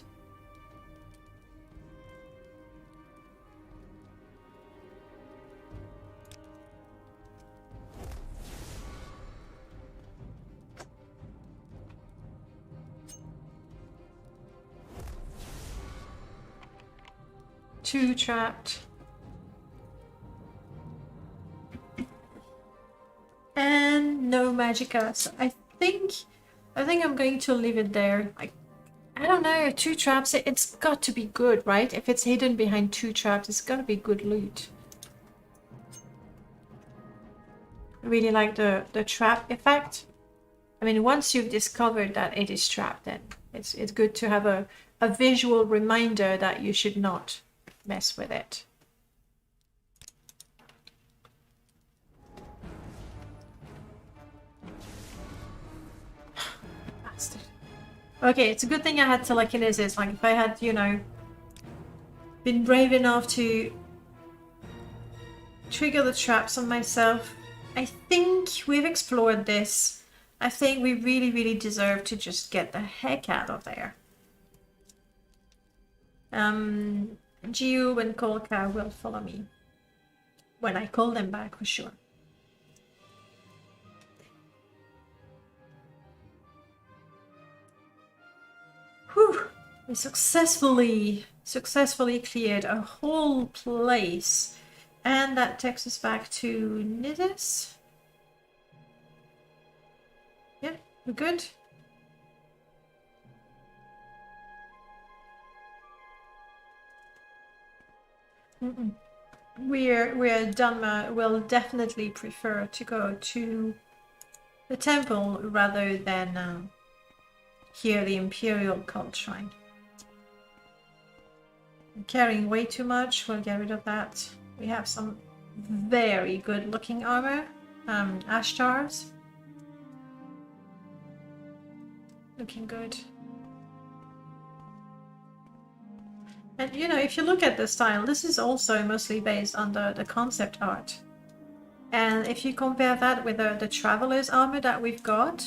Two trapped. And no magicka. So I think I'm going to leave it there. I don't know, two traps, it's got to be good, right? If it's hidden behind two traps, it's gotta be good loot. I really like the trap effect. I mean, once you've discovered that it is trapped, then it's good to have a visual reminder that you should not mess with it. Bastard. Okay, it's a good thing I had telekinesis. Like, if I had, you know, been brave enough to trigger the traps on myself, I think we've explored this. I think we really, really deserve to just get the heck out of there. Jiub and Kolka will follow me when I call them back, for sure. Whew! We successfully cleared a whole place, and that takes us back to Nidus. Yeah, we're good. We're done. We'll definitely prefer to go to the temple rather than here, the Imperial Cult Shrine. I'm carrying way too much. We'll get rid of that. We have some very good looking armor. Ashtars. Looking good. And you know, if you look at the style, this is also mostly based on the concept art. And if you compare that with the Traveler's armor that we've got,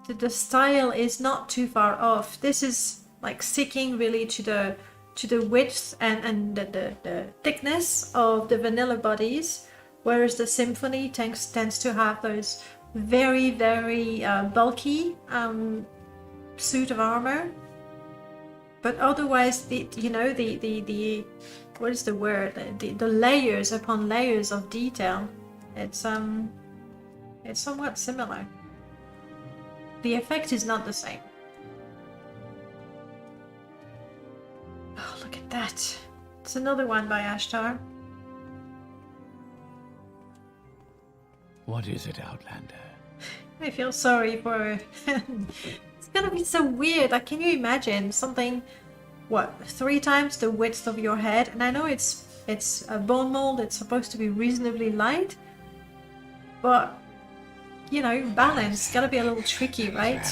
the style is not too far off. This is like sticking really to the width and the thickness of the vanilla bodies, whereas the Symphony tends to have those very, very bulky suit of armor. But otherwise, the what is the word? The layers upon layers of detail, it's somewhat similar. The effect is not the same. Oh, look at that. It's another one by Ashtar. What is it, Outlander? I feel sorry for... It's gonna be so weird. Like, can you imagine something, what, 3 times the width of your head? And I know it's a bone mold, it's supposed to be reasonably light, but, you know, balance gotta be a little tricky, right?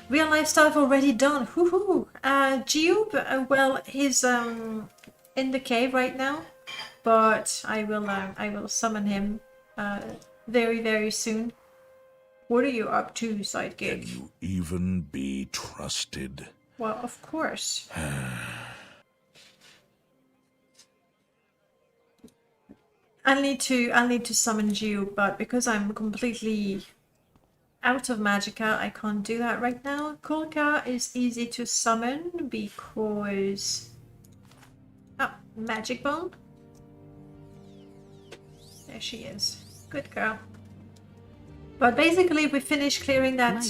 Real life stuff already done. Woohoo! Jiub, well, he's in the cave right now. but I will summon him very, very soon. What are you up to, Can sidekick? you even be trusted? Well, of course. I'll need to summon Jiub, but because I'm completely out of magicka, I can't do that right now. Kulka is easy to summon because magic bone. There she is. Good girl. But basically, we finished clearing that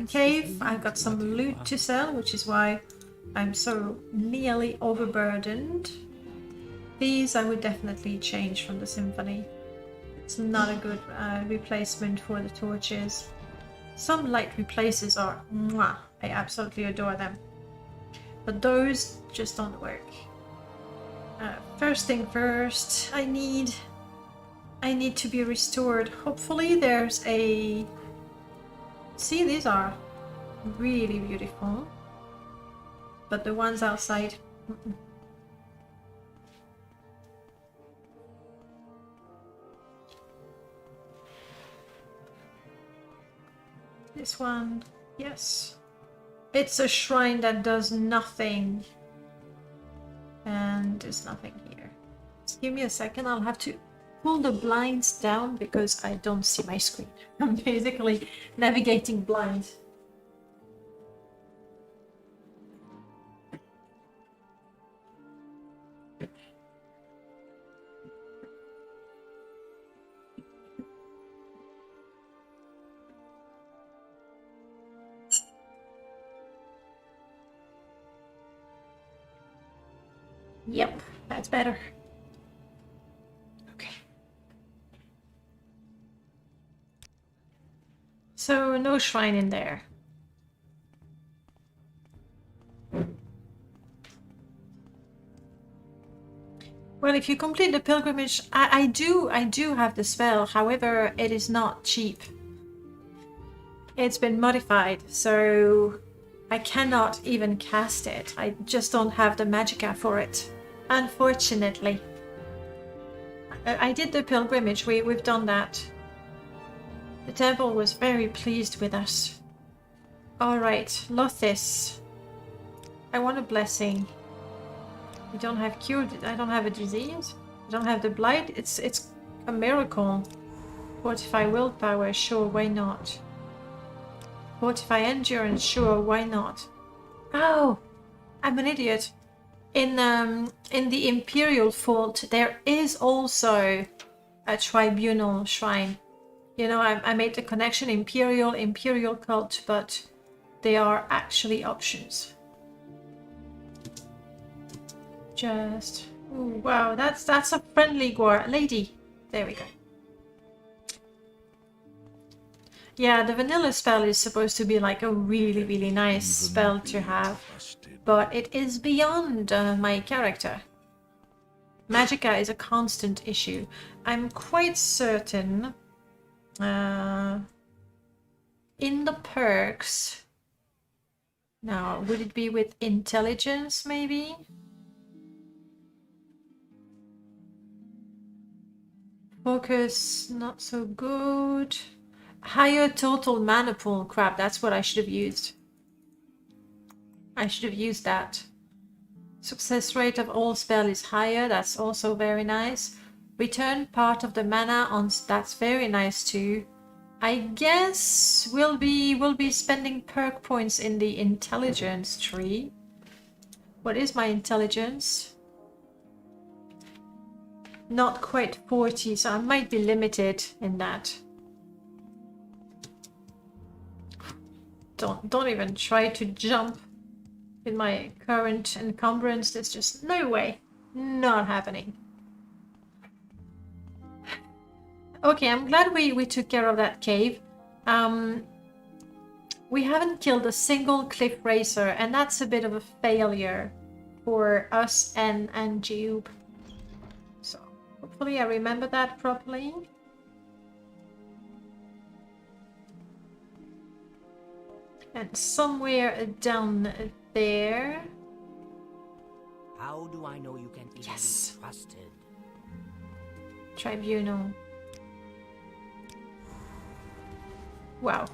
cave. I've got some loot to sell, which is why I'm so nearly overburdened. These I would definitely change from the symphony. It's not a good replacement for the torches. Some light replaces are mwah. I absolutely adore them. But those just don't work. First thing first, I need to be restored. Hopefully there's a... See, these are really beautiful. But the ones outside... This one, yes. It's a shrine that does nothing. And there's nothing here. Just give me a second, I'll have to pull the blinds down because I don't see my screen. I'm basically navigating blind. Yep, that's better. Okay. So, no shrine in there. Well, if you complete the pilgrimage, I do have the spell. However, it is not cheap. It's been modified, so I cannot even cast it. I just don't have the magicka for it, unfortunately. I did the pilgrimage. We've done that. The temple was very pleased with us. All right, Lothis. I want a blessing. You don't have cured. I don't have a disease. I don't have the blight. It's a miracle. Fortify willpower. Sure, why not? Fortify endurance. Sure, why not? Oh, I'm an idiot. In the Imperial Fort, there is also a tribunal shrine. You know, I made the connection Imperial cult, but they are actually options. Just... Ooh, wow, that's a friendly lady. There we go. Yeah, the vanilla spell is supposed to be like a really, really nice spell to have. But it is beyond my character. Magicka is a constant issue. I'm quite certain... in the perks... Now, would it be with intelligence, maybe? Focus, not so good. Higher total mana pool. Crap, that's what I should have used. I should have used that. Success rate of all spell is higher. That's also very nice. Return part of the mana on... That's very nice too. I guess we'll be spending perk points in the intelligence tree. What is my intelligence? Not quite 40, so I might be limited in that. Don't even try to jump with my current encumbrance. There's just no way. Not happening. Okay, I'm glad we took care of that cave. We haven't killed a single cliff racer, and that's a bit of a failure for us and Jiub. So hopefully I remember that properly. And somewhere down there. How do I know you can even be trusted? Tribunal. Wow.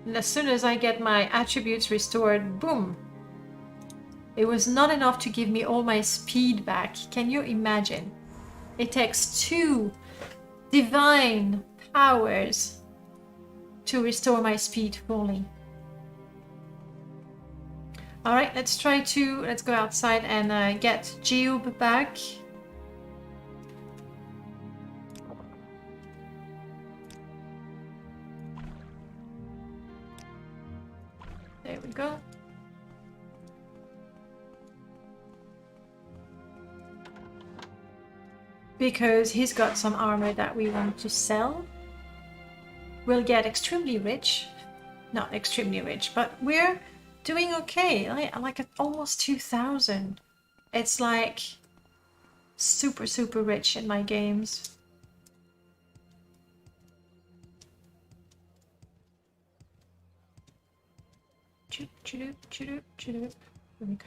And as soon as I get my attributes restored, boom. It was not enough to give me all my speed back. Can you imagine? It takes 2 divine powers to restore my speed fully. Alright, let's go outside and get Jiub back. There we go. Because he's got some armor that we want to sell. We'll get extremely rich. Not extremely rich, but we're doing okay. I'm like at almost 2,000. It's like super, super rich in my games. Here we go.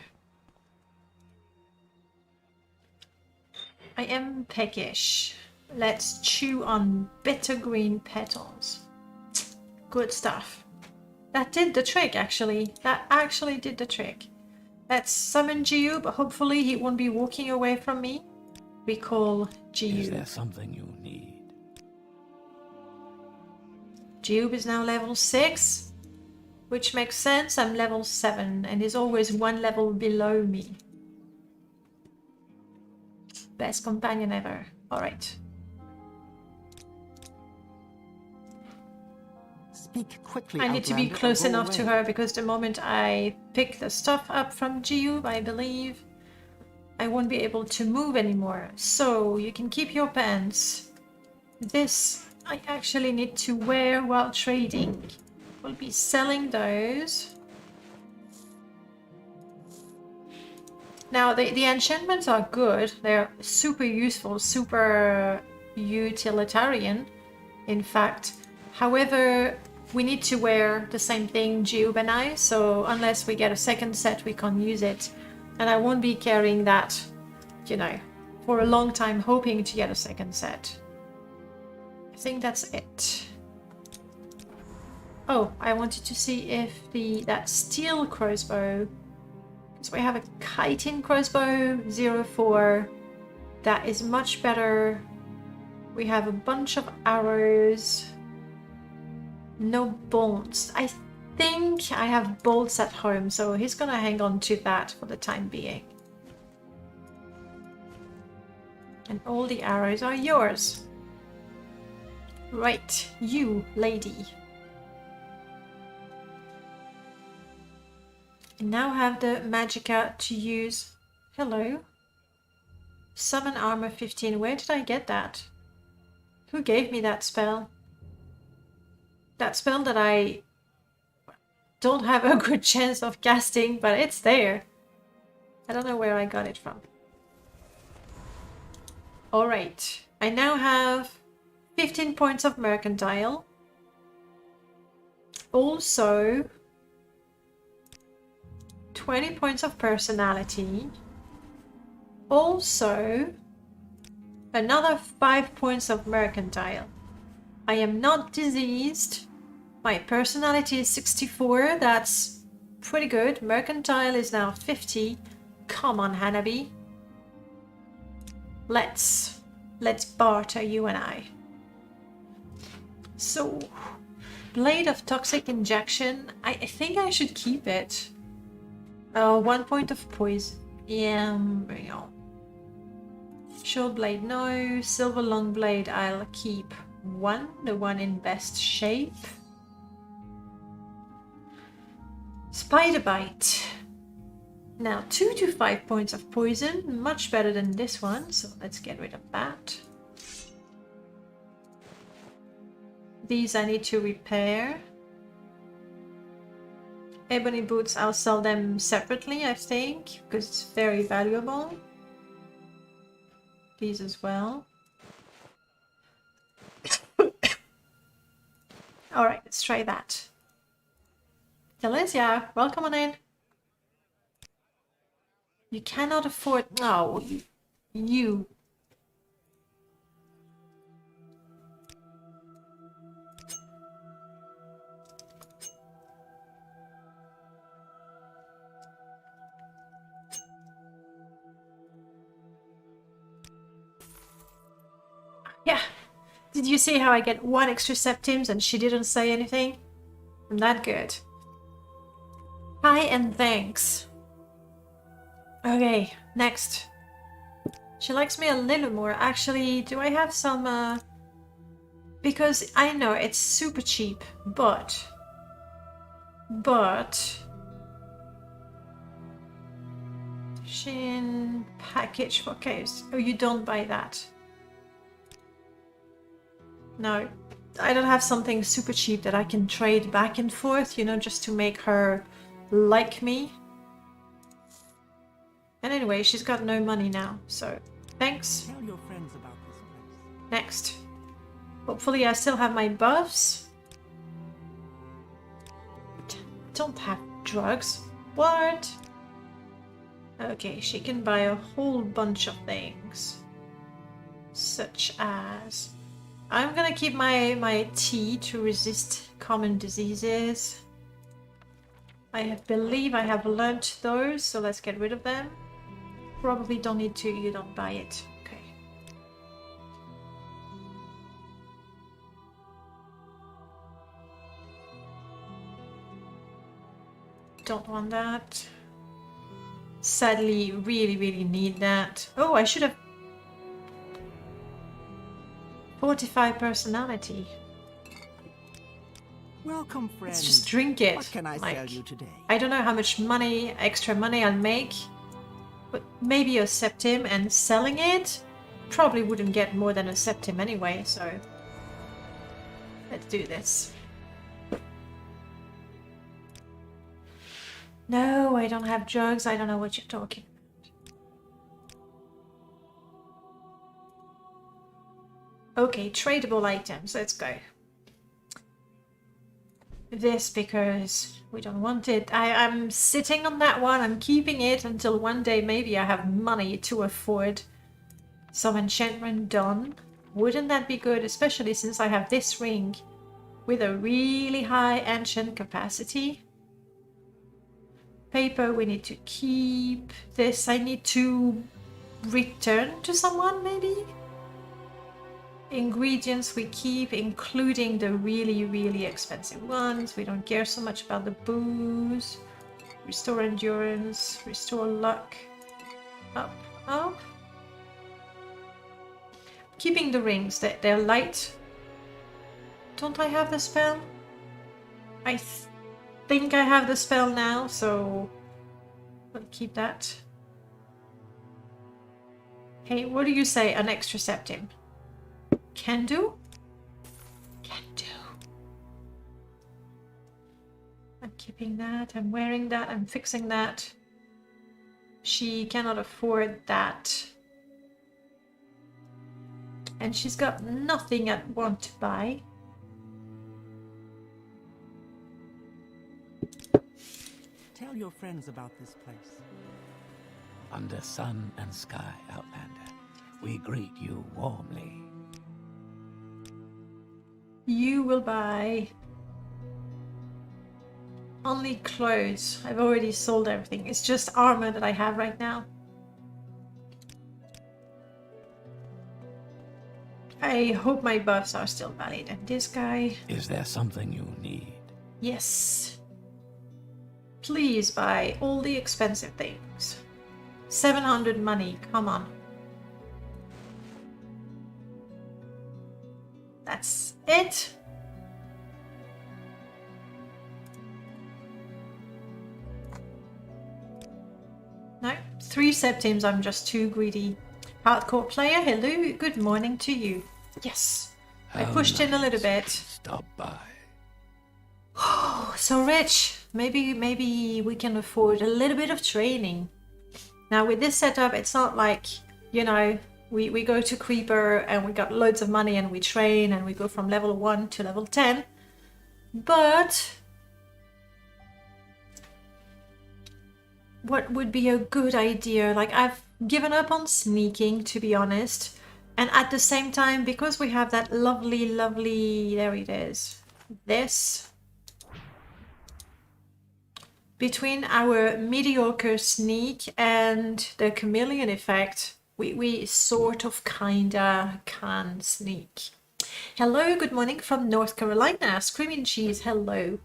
I am peckish. Let's chew on bitter green petals. Good stuff. That did the trick, actually. That actually did the trick. Let's summon Jiub. Hopefully he won't be walking away from me. We call Jiub. Is there something you need? Jiub is now level 6, which makes sense. I'm level 7 and is always 1 level below me. Best companion ever. Alright. Speak quickly, I need to be Outlander, or close go enough to away. her because the moment I pick the stuff up from Jiub, I believe, I won't be able to move anymore. So you can keep your pants. This I actually need to wear while trading. We'll be selling those. Now the enchantments are good. They're super useful, super utilitarian, in fact. However, we need to wear the same thing, Jiub and I, so unless we get a second set, we can't use it. And I won't be carrying that, you know, for a long time, hoping to get a second set. I think that's it. Oh, I wanted to see if that steel crossbow, because we have a chitin crossbow, 04, that is much better. We have a bunch of arrows. No bolts. I think I have bolts at home, so he's gonna hang on to that for the time being. And all the arrows are yours. Right, you, lady. I now have the magicka to use. Hello. Summon armor 15. Where did I get that? Who gave me that spell? That spell that I don't have a good chance of casting, but it's there. I don't know where I got it from. Alright, I now have 15 points of mercantile. Also, 20 points of personality. Also, another 5 points of mercantile. I am not diseased. My personality is 64. That's pretty good. Mercantile is now 50. Come on, Hanabi. Let's barter, you and I. So, Blade of Toxic Injection. I think I should keep it. 1 point of poison. Yeah, bring on. Short Blade, no. Silver Long Blade, I'll keep 1. The one in best shape. Spider Bite. Now 2 to 5 points of poison. Much better than this one, so let's get rid of that. These I need to repair. Ebony boots, I'll sell them separately, I think, because it's very valuable. These as well. Alright, let's try that. Delizia, welcome on in. You cannot afford... No, you... Yeah. Did you see how I get 1 extra septims and she didn't say anything? I'm that good. Hi and thanks. Okay, next. She likes me a little more. Actually, do I have some, because I know it's super cheap, but... Shin package for caves. Oh, you don't buy that. No, I don't have something super cheap that I can trade back and forth, you know, just to make her like me. And anyway, she's got no money now, so thanks. Tell your friends about this place. Next. Hopefully I still have my buffs. Don't have drugs. What? Okay, she can buy a whole bunch of things. Such as... I'm gonna keep my tea to resist common diseases. I believe I have learnt those, so let's get rid of them. Probably don't need to, you don't buy it. Okay. Don't want that. Sadly, really need that. Oh, I should have... Fortify personality. Welcome, friends. Let's just drink it. What can I sell you today? I don't know how much money, extra money I'll make, but maybe a septim, and selling it probably wouldn't get more than a septim anyway, so let's do this. No, I don't have drugs. I don't know what you're talking about. Okay, tradable items. Let's go. This because we don't want it. I'm sitting on that one. I'm keeping it until one day maybe I have money to afford some enchantment done. Wouldn't that be good? Especially since I have this ring with a really high enchant capacity. Paper we need to keep. This I need to return to someone maybe? Ingredients we keep, including the really expensive ones. We don't care so much about the booze. Restore endurance, restore luck. Up. Keeping the rings, they're light. Don't I have the spell? I think I have the spell now, so I'll keep that. Hey, what do you say? An extra septim. Can do? Can do. I'm keeping that, I'm wearing that, I'm fixing that. She cannot afford that. And she's got nothing I'd want to buy. Tell your friends about this place. Under sun and sky, Outlander, we greet you warmly. You will buy only clothes. I've already sold everything. It's just armor that I have right now. I hope my buffs are still valid. And this guy... Is there something you need? Yes. Please buy all the expensive things. 700 money, come on. That's it. No, 3 septims, I'm just too greedy. Hardcore player, hello, good morning to you. Yes, I pushed in a little bit. Stop by. Oh, so rich. Maybe we can afford a little bit of training. Now with this setup, it's not like, you know, we go to Creeper and we got loads of money and we train and we go from level 1 to level 10. But what would be a good idea? Like, I've given up on sneaking, to be honest. And at the same time, because we have that lovely, there it is. This. Between our mediocre sneak and the chameleon effect, we sort of kinda can sneak. Hello, good morning from North Carolina. Screaming Cheese, hello.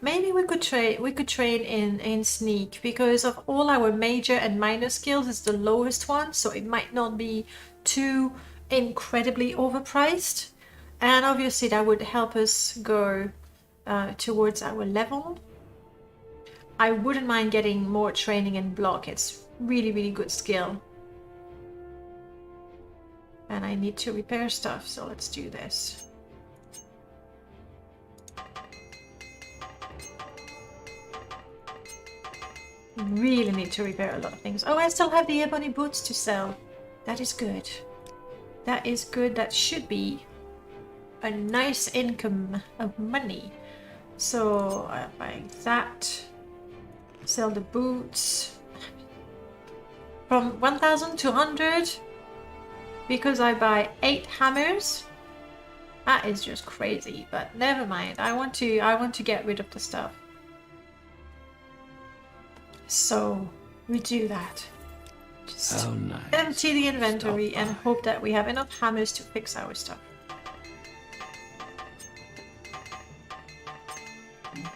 Maybe we could train in sneak, because of all our major and minor skills it's the lowest one, so it might not be too incredibly overpriced, and obviously that would help us go towards our level. I wouldn't mind getting more training in block. It's really good skill. And I need to repair stuff, so let's do this. Really need to repair a lot of things. Oh, I still have the ebony boots to sell. That is good. That is good. That should be a nice income of money. So I buy that. Sell the boots. From 1,200 because I buy 8 hammers. That is just crazy, but never mind. I want to get rid of the stuff. So we do that. Just nice. empty the inventory and hope that we have enough hammers to fix our stuff.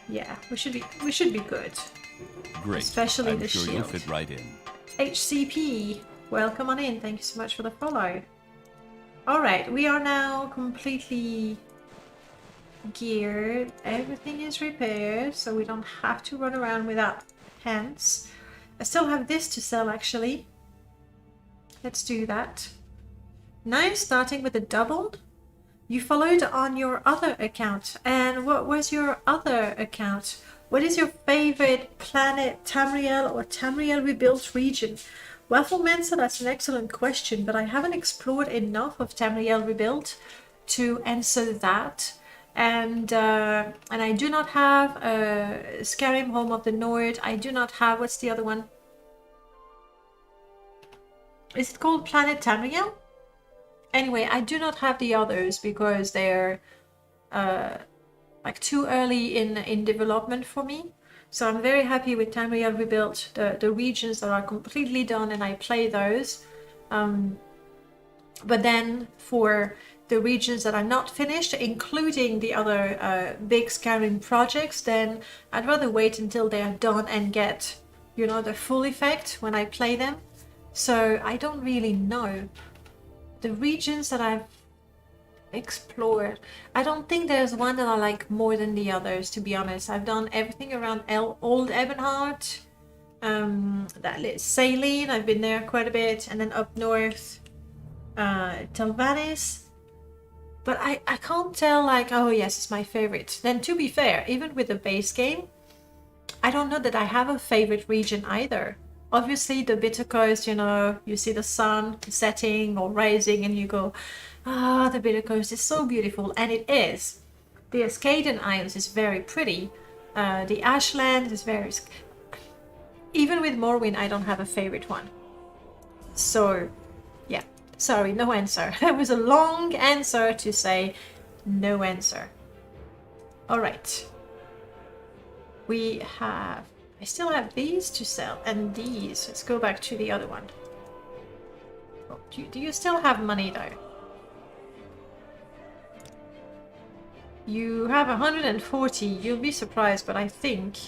Yeah, we should be good. Great. Especially I'm the sure shield. you'll fit right in. HCP, welcome on in. Thank you so much for the follow. Alright, we are now completely geared. Everything is repaired, so we don't have to run around without hands. I still have this to sell, actually. Let's do that. Now starting with a double. You followed on your other account. And what was your other account? What is your favorite planet, Tamriel or Tamriel rebuilt region? Wafflemancer, that's an excellent question, but I haven't explored enough of Tamriel rebuilt to answer that. And I do not have Skyrim Home of the North. I do not have, what's the other one? Is it called Planet Tamriel? Anyway, I do not have the others because they're like too early in development for me. So I'm very happy with Tamriel rebuilt, the regions that are completely done, and I play those. But then for the regions that are not finished, including the other big Skyrim projects, then I'd rather wait until they are done and get, you know, the full effect when I play them. So I don't really know. The regions that I've explored, I don't think there's one that I like more than the others, to be honest. I've done everything around Old Ebonheart, Saline, I've been there quite a bit, and then up north, Telvanis. But I can't tell, like, oh yes, it's my favorite. Then to be fair, even with the base game, I don't know that I have a favorite region either. Obviously, the Bitter Coast, you know, you see the sun setting or rising and you go, ah, the Bitter Coast is so beautiful. And it is. The Ascadian Isles is very pretty. The Ashland is very... Even with Morrowind, I don't have a favorite one. So, yeah. Sorry, no answer. It was a long answer to say no answer. Alright. We have... I still have these to sell, and these. Let's go back to the other one. Oh, do you still have money, though? You have 140. You'll be surprised, but I think...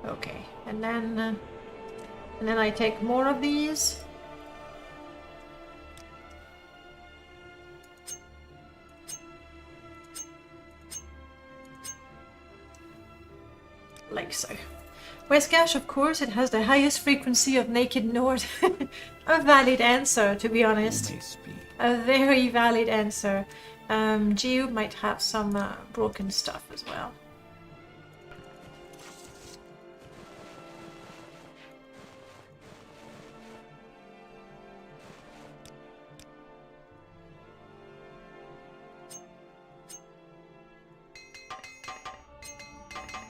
Okay, and then I take more of these. Like so. Westgash, of course, it has the highest frequency of naked Nord. A valid answer, to be honest. A very valid answer. Jiub might have some broken stuff as well.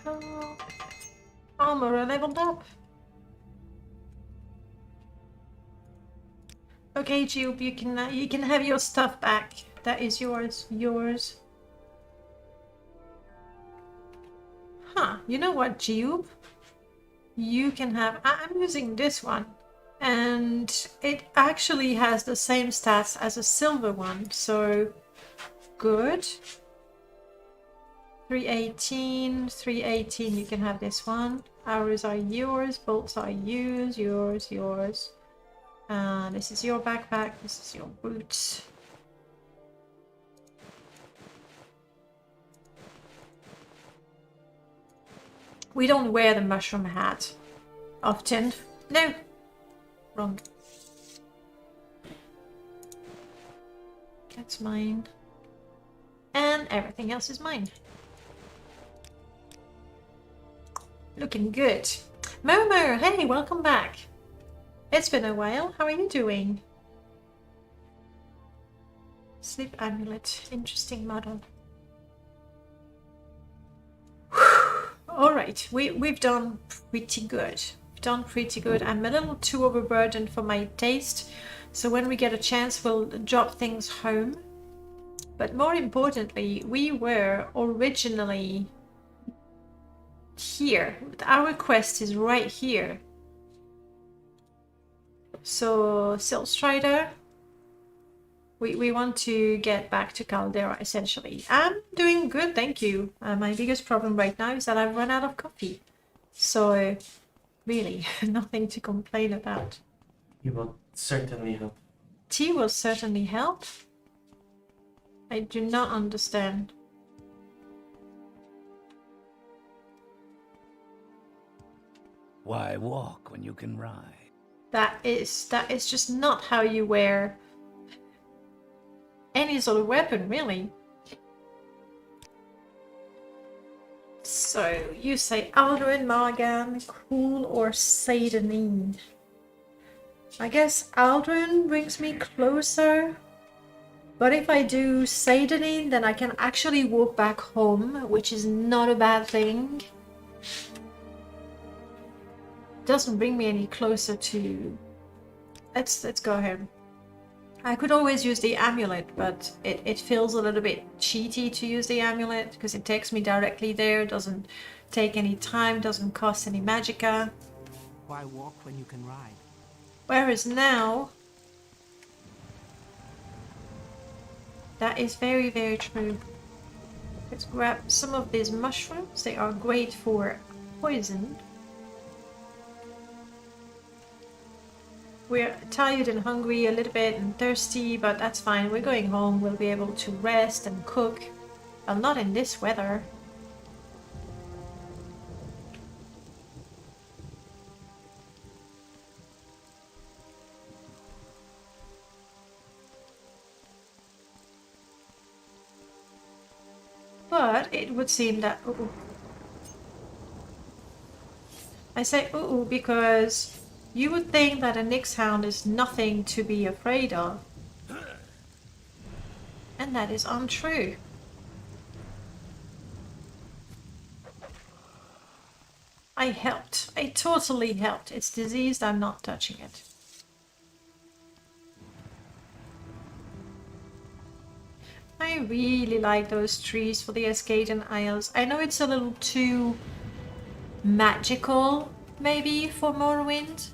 Oh, Armor leveled up. Okay, Jiub, you can have your stuff back. That is yours. Huh? You know what, Jiub? you can have... I'm using this one. And it actually has the same stats as a silver one. So, good. 318, 318, you can have this one. Arrows are yours, bolts are yours. This is your backpack, this is your boots. We don't wear the mushroom hat often. No, wrong. That's mine. And everything else is mine. Looking good. Momo, hey, welcome back. It's been a while. How are you doing? Sleep amulet. Interesting model. Alright, we've done pretty good. We've done pretty good. I'm a little too overburdened for my taste. So when we get a chance, we'll drop things home. But more importantly, we were originally here. Our quest is right here. So, Sill Strider, we want to get back to Caldera, essentially. I'm doing good, thank you. My biggest problem right now is that I've run out of coffee. So, really, nothing to complain about. You will certainly help. Tea will certainly help. I do not understand. Why walk when you can ride? That is just not how you wear any sort of weapon, really. So, you say Alduin, Margan, Cool, or Sadanin? I guess Alduin brings me closer. But if I do Sadanin, then I can actually walk back home, which is not a bad thing. Doesn't bring me any closer to... Let's go ahead. I could always use the amulet, but it feels a little bit cheaty to use the amulet because it takes me directly there, doesn't take any time, doesn't cost any magicka. Why walk when you can ride? Whereas now, that is very, very true. Let's grab some of these mushrooms. They are great for poison. We're tired and hungry a little bit and thirsty, but that's fine. We're going home. We'll be able to rest and cook. Well, not in this weather. But it would seem that... Ooh. I say ooh because you would think that a Nyx Hound is nothing to be afraid of. And that is untrue. I helped. I totally helped. It's diseased, I'm not touching it. I really like those trees for the Escaden Isles. I know it's a little too magical, maybe, for Morrowind,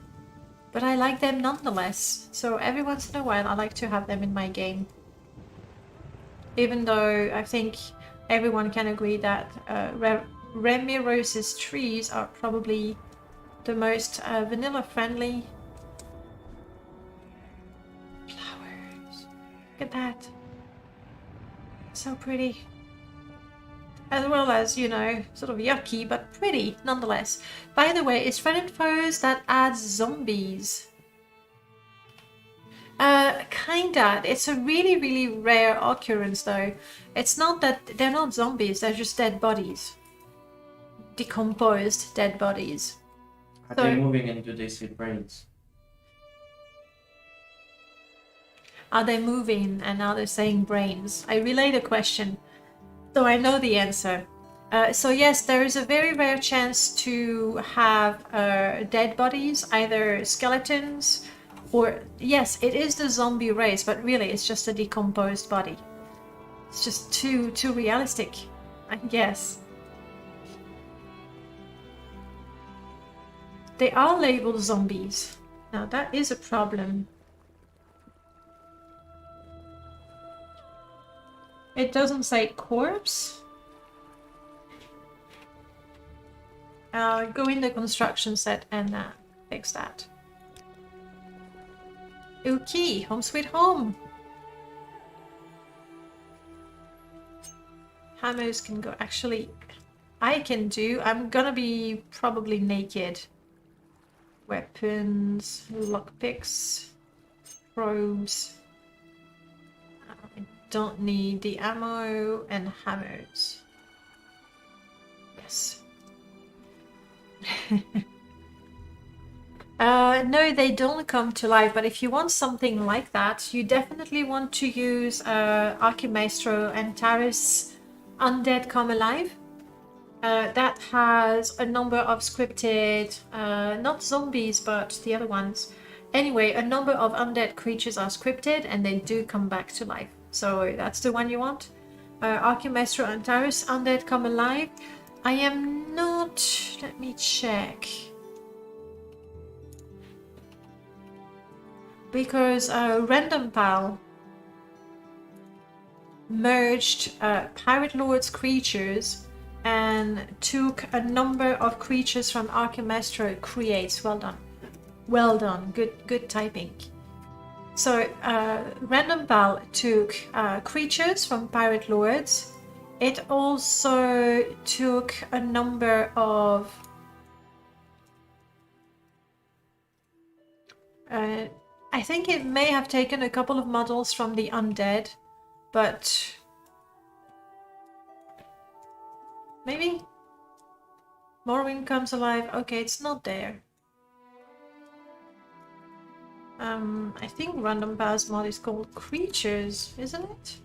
but I like them nonetheless. So every once in a while I like to have them in my game. Even though I think everyone can agree that Remirose's trees are probably the most vanilla friendly. Flowers. Look at that. So pretty. As well as, you know, sort of yucky, but pretty nonetheless. By the way, it's Friend and Foes that adds zombies. Kinda. It's a really, really rare occurrence though. It's not that they're not zombies, they're just dead bodies. Decomposed dead bodies. Are they moving and do they see brains? Are they moving and are they saying brains? I relay the question, though I know the answer. So yes, there is a very rare chance to have dead bodies, either skeletons or... Yes, it is the zombie race, but really it's just a decomposed body. It's just too realistic, I guess. They are labeled zombies. Now that is a problem. It doesn't say corpse. I'll go in the construction set and fix that. Okay, home sweet home. Hammers can go. Actually, I'm gonna be probably naked. Weapons, lockpicks, probes. I don't need the ammo and hammers. Yes. No, they don't come to life, but if you want something like that, you definitely want to use Archimaestro and Taris Undead Come Alive. That has a number of scripted, not zombies, but the other ones. Anyway, a number of undead creatures are scripted and they do come back to life. So that's the one you want. Archimaestro and Taris Undead Come Alive. I am not... Let me check. Because Random Pal merged Pirate Lord's creatures and took a number of creatures from Archimaestro Creates. Well done. Well done. Good typing. So Random Pal took creatures from Pirate Lords. It also took a number of I think it may have taken a couple of models from the Undead, but maybe Morrowind Comes Alive. Okay, it's not there. I think Random Pal's mod is called Creatures, isn't it?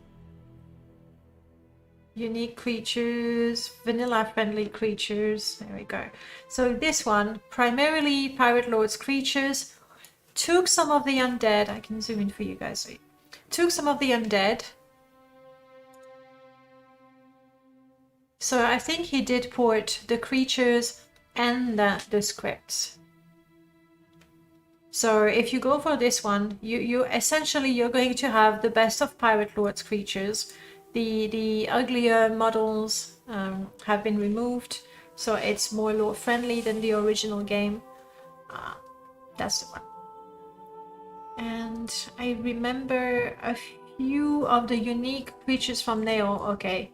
Unique creatures, vanilla friendly creatures. There we go. So this one, primarily Pirate Lord's creatures, took some of the undead. I can zoom in for you guys. Took some of the undead. So I think he did port the creatures and the scripts. So if you go for this one, you essentially you're going to have the best of Pirate Lord's creatures. The uglier models have been removed, so it's more lore friendly than the original game. That's the one. And I remember a few of the unique creatures from Neo. Okay.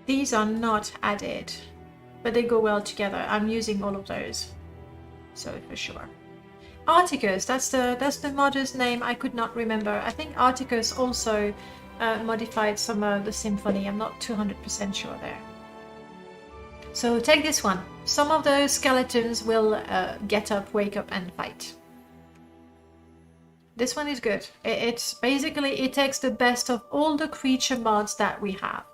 These are not added, but they go well together. I'm using all of those, so for sure. Articus, that's the modder's name. I could not remember. I think Articus also modified some of the symphony. I'm not 200% sure there. So take this one. Some of those skeletons will get up, wake up, and fight. This one is good. It's basically, it takes the best of all the creature mods that we have.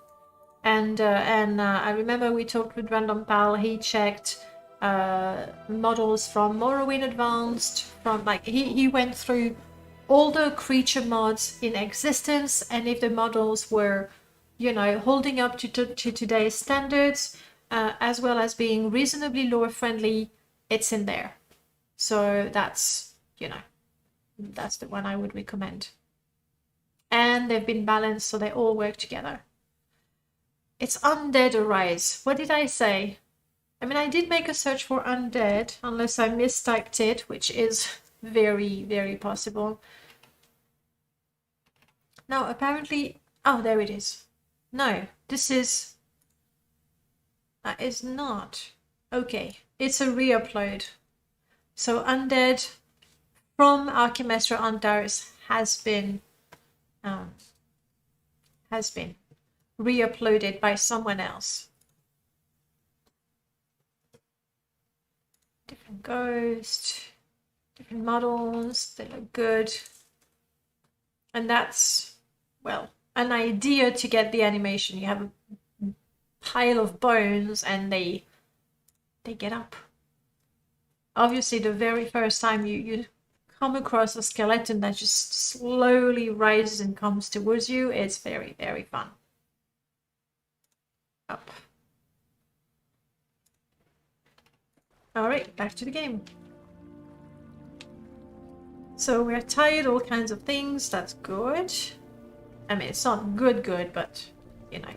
And I remember we talked with Random Pal. He checked models from Morrowind Advanced. From like he went through all the creature mods in existence, and if the models were, you know, holding up to today's standards, as well as being reasonably lore friendly, it's in there. So that's, you know, that's the one I would recommend. And they've been balanced, so they all work together. It's Undead Arise. What did I say? I mean, I did make a search for Undead, unless I mistyped it, which is very, very possible. No, apparently... Oh, there it is. No, this is... That is not. Okay, it's a re-upload. So Undead from Archimaestro Antares has been re-uploaded by someone else. Different ghost, different models, they look good. And that's, well, an idea to get the animation. You have a pile of bones and they get up. Obviously, the very first time you come across a skeleton that just slowly rises and comes towards you, it's very, very fun. Up. Alright, back to the game. So we're tired, all kinds of things. That's good. I mean, it's not good, but, you know.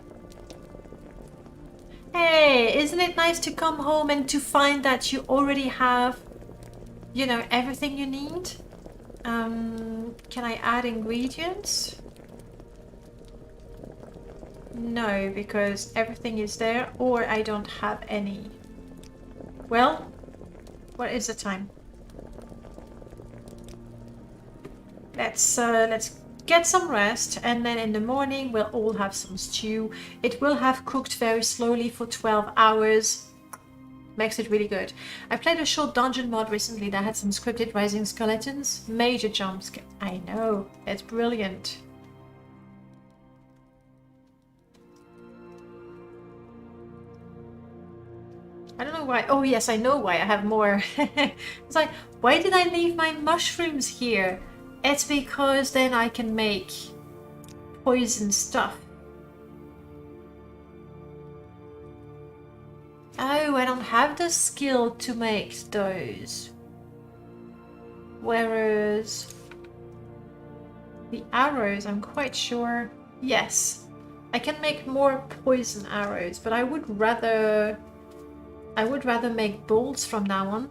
Hey, isn't it nice to come home and to find that you already have, you know, everything you need? Can I add ingredients? No, because everything is there, or I don't have any. Well, what is the time? Let's get some rest, and then in the morning we'll all have some stew. It will have cooked very slowly for 12 hours. Makes it really good. I played a short dungeon mod recently that had some scripted rising skeletons. Major jumps. I know, it's brilliant. I don't know why. Oh yes, I know why I have more. It's like, why did I leave my mushrooms here? It's because then I can make poison stuff. Oh, I don't have the skill to make those. Whereas the arrows, I'm quite sure. Yes, I can make more poison arrows, but I would rather make bolts from now on.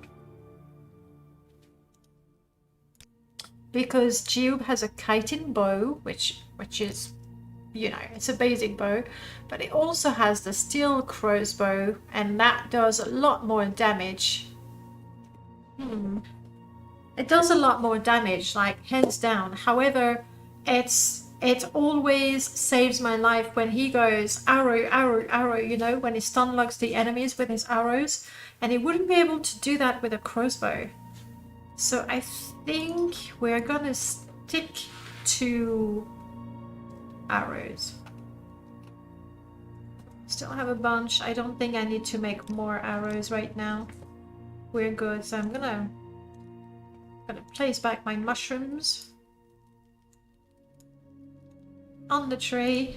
Because Jiub has a chitin bow, which is, you know, it's a basic bow, but it also has the steel crossbow, and that does a lot more damage. It does a lot more damage, like hands down. However, it always saves my life when he goes arrow, arrow, arrow, you know, when he stun locks the enemies with his arrows, and he wouldn't be able to do that with a crossbow. So I think we're gonna stick to arrows. Still have a bunch. I don't think I need to make more arrows right now. We're good, so I'm gonna place back my mushrooms on the tray.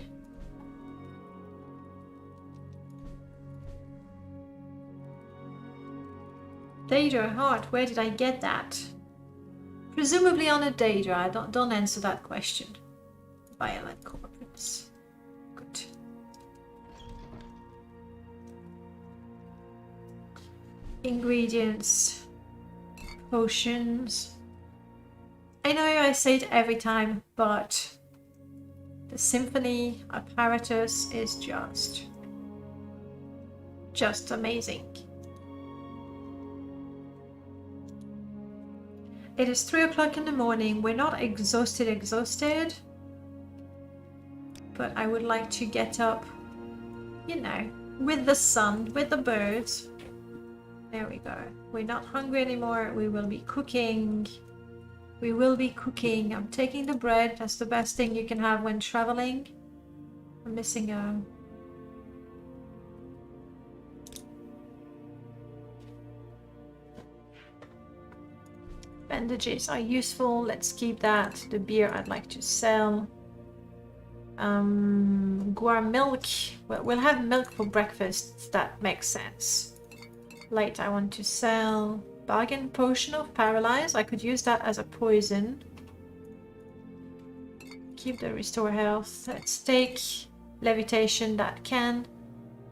Daedra heart, where did I get that? Presumably on a Daedra. Don't answer that question. Violent corpus. Good. Ingredients. Potions. I know I say it every time, but the symphony apparatus is just amazing. It is 3 o'clock in the morning. We're not exhausted, but I would like to get up, you know, with the sun, with the birds. There we go. We're not hungry anymore. We will be cooking. We will be cooking. I'm taking the bread. That's the best thing you can have when traveling. I'm missing a... Bandages are useful. Let's keep that. The beer I'd like to sell. Guar milk. Well, we'll have milk for breakfast. That makes sense. Light I want to sell. Bargain potion of paralyze. I could use that as a poison. Keep the restore health. Let's take levitation. That can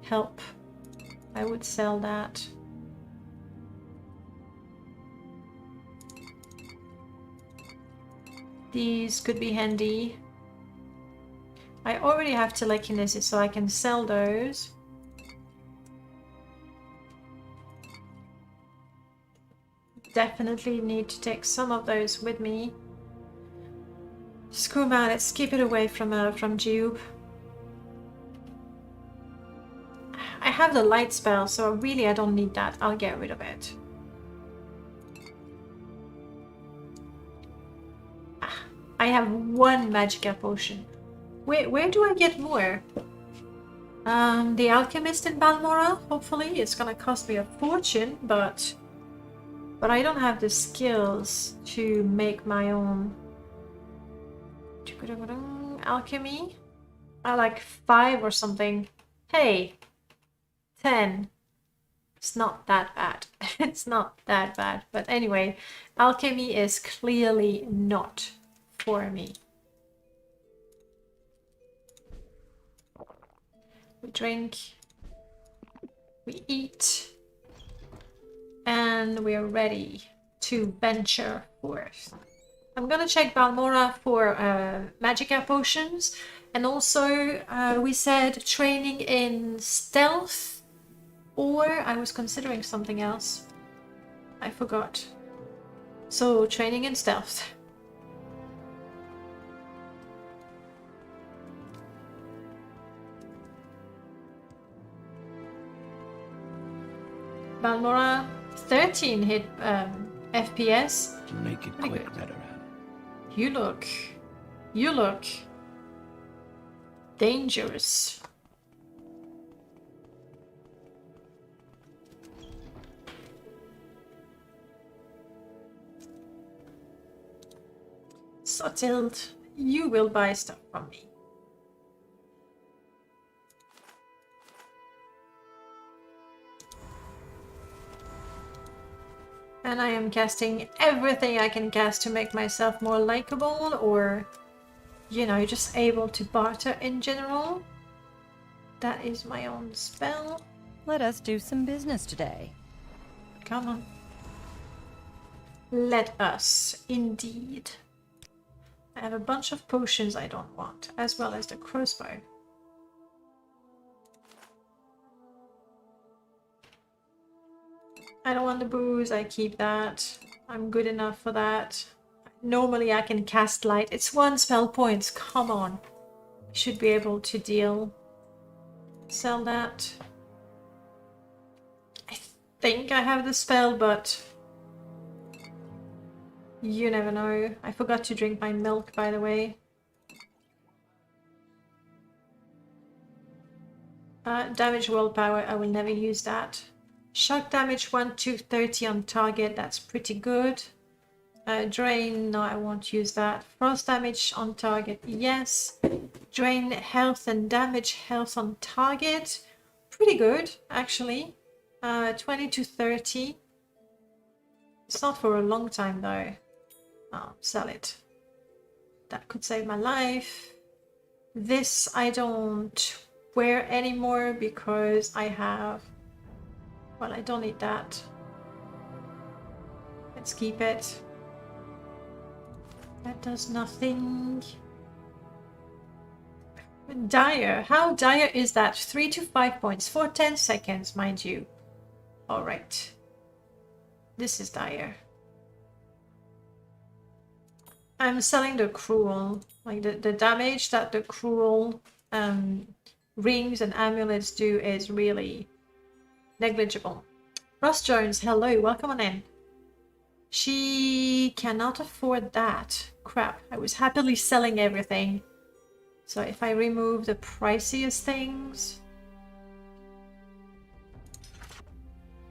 help. I would sell that. These could be handy. I already have telekinesis, so I can sell those. Definitely need to take some of those with me. Screw man, let's keep it away from Jiub. I have the light spell, so really I don't need that. I'll get rid of it. I have 1 magicka potion. Where do I get more? The alchemist in Balmora, hopefully. It's gonna cost me a fortune, but I don't have the skills to make my own. Alchemy? I like 5 or something. Hey, 10. It's not that bad. It's not that bad. But anyway, alchemy is clearly not for me. We drink, we eat, and we're ready to venture forth. I'm gonna check Balmora for magicka potions, and also we said training in stealth, or I was considering something else. I forgot. So training in stealth. Balmora 13 hit FPS. Make it quick, veteran. You look dangerous. Subtled, you will buy stuff from me. And I am casting everything I can cast to make myself more likable, or, you know, just able to barter in general. That is my own spell. Let us do some business today. Come on. Let us, indeed. I have a bunch of potions I don't want, as well as the crossbow. I don't want the booze, I keep that. I'm good enough for that. Normally I can cast light. It's 1 spell points, come on. Should be able to deal. Sell that. I think I have the spell, but you never know. I forgot to drink my milk, by the way. Damage willpower, I will never use that. Shock damage 1 to 30 on target, that's pretty good. Drain, no, I won't use that. Frost damage on target, yes. Drain health and damage health on target, pretty good, actually. 20 to 30. It's not for a long time, though. Oh, sell it. That could save my life. This I don't wear anymore because I have... Well, I don't need that. Let's keep it. That does nothing. Dire. How dire is that? 3 to 5 points for 10 seconds, mind you. Alright. This is dire. I'm selling the cruel. Like the damage that the cruel rings and amulets do is really negligible. Ross Jones, hello, welcome on in. She cannot afford that. Crap, I was happily selling everything. So if I remove the priciest things...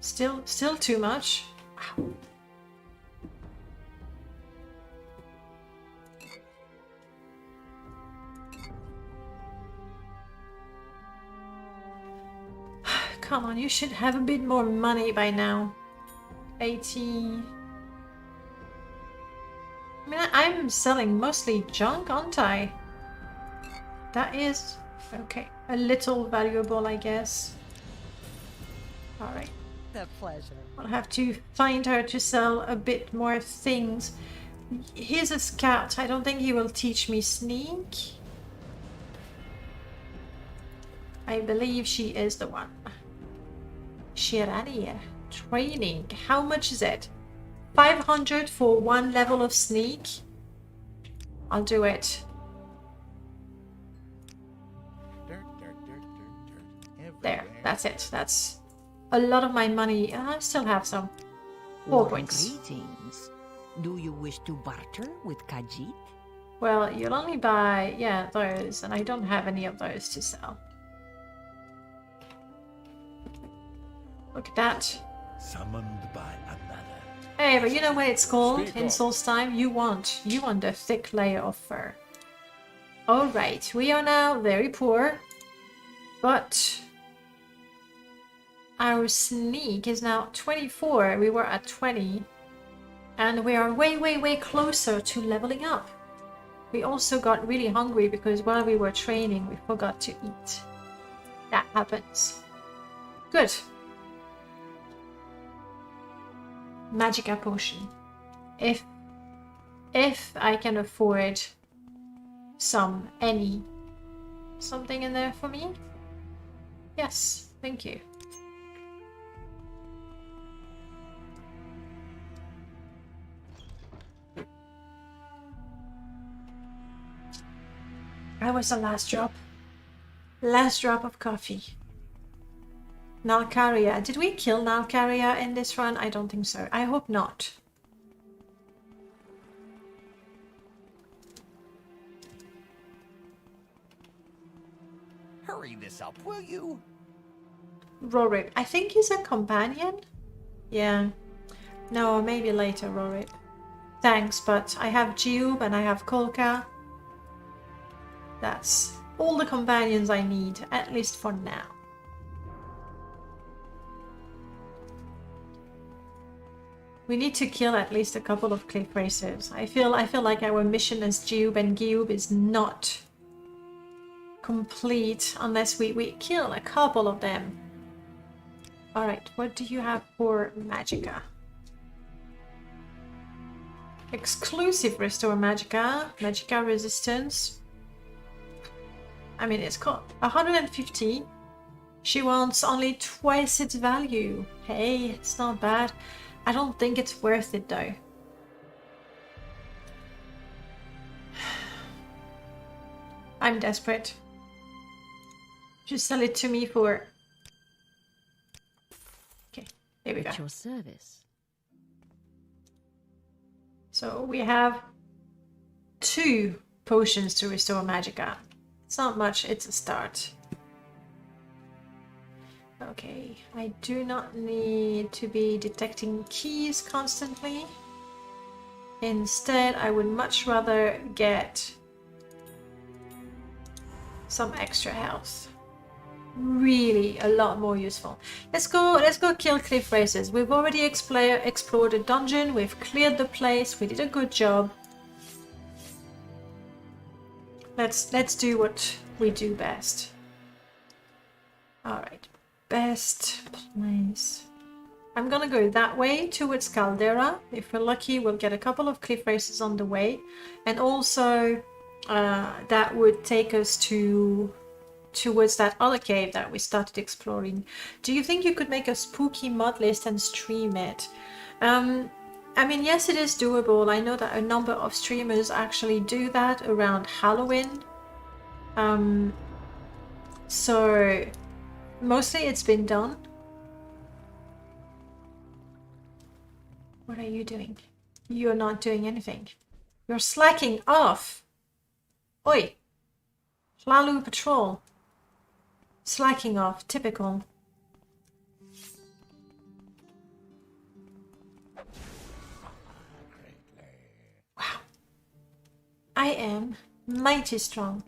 Still too much. Ow. Come on, you should have a bit more money by now. 80... I mean, I'm selling mostly junk, aren't I? That is... okay. A little valuable, I guess. Alright. The pleasure. I'll have to find her to sell a bit more things. He's a scout. I don't think he will teach me sneak. I believe she is the one. Shirani. Training. How much is it? 500 for 1 level of sneak? I'll do it. There, that's it. That's a lot of my money. I still have some. 4 points. Greetings. Do you wish to barter with Khajiit? Well, you'll only buy, yeah, those, and I don't have any of those to sell. Look at that. Summoned by another. Hey, but you know what it's called Speak in up. Soul's time? You want a thick layer of fur. Alright, we are now very poor, but our sneak is now 24. We were at 20. And we are way, way, way closer to leveling up. We also got really hungry because while we were training, we forgot to eat. That happens. Good. Magicka potion. If I can afford something in there for me. Yes, thank you. That was the last drop. Last drop of coffee. Nalcaria. Did we kill Nalcaria in this run? I don't think so. I hope not. Hurry this up, will you? Rorip. I think he's a companion? Yeah. No, maybe later, Rorip. Thanks, but I have Jiub and I have Kolka. That's all the companions I need, at least for now. We need to kill at least a couple of cliff racers. I feel like our mission as Jiub and Jiub is not complete unless we kill a couple of them. Alright, what do you have for Magicka? Exclusive restore Magicka. Magicka resistance. I mean, it's got 150. She wants only twice its value. Hey, it's not bad. I don't think it's worth it though. I'm desperate. Just sell it to me for... Okay, here we go. At your service. So we have 2 potions to restore Magicka. It's not much, it's a start. Okay, I do not need to be detecting keys constantly. Instead, I would much rather get some extra health. Really a lot more useful. Let's go kill cliff racers. We've already explored the dungeon, we've cleared the place, we did a good job. Let's do what we do best. Alright. Best place. I'm gonna go that way towards Caldera. If we're lucky, we'll get a couple of cliff races on the way. And also that would take us towards that other cave that we started exploring. Do you think you could make a spooky mod list and stream it? I mean, yes, it is doable. I know that a number of streamers actually do that around Halloween. So mostly it's been done. What are you doing? You're not doing anything. You're slacking off. Oi! Hlalu Patrol. Slacking off. Typical. Wow. I am mighty strong.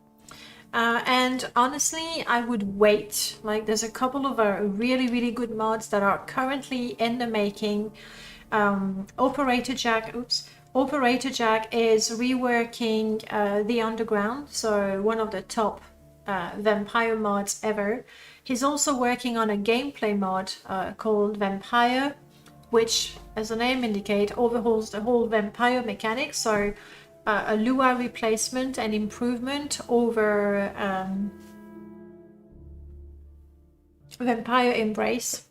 And honestly, I would wait. Like, there's a couple of really, really good mods that are currently in the making. Operator Jack is reworking the Underground, so one of the top vampire mods ever. He's also working on a gameplay mod called Vampire, which, as the name indicates, overhauls the whole vampire mechanic. So a Lua replacement and improvement over Vampire Embrace.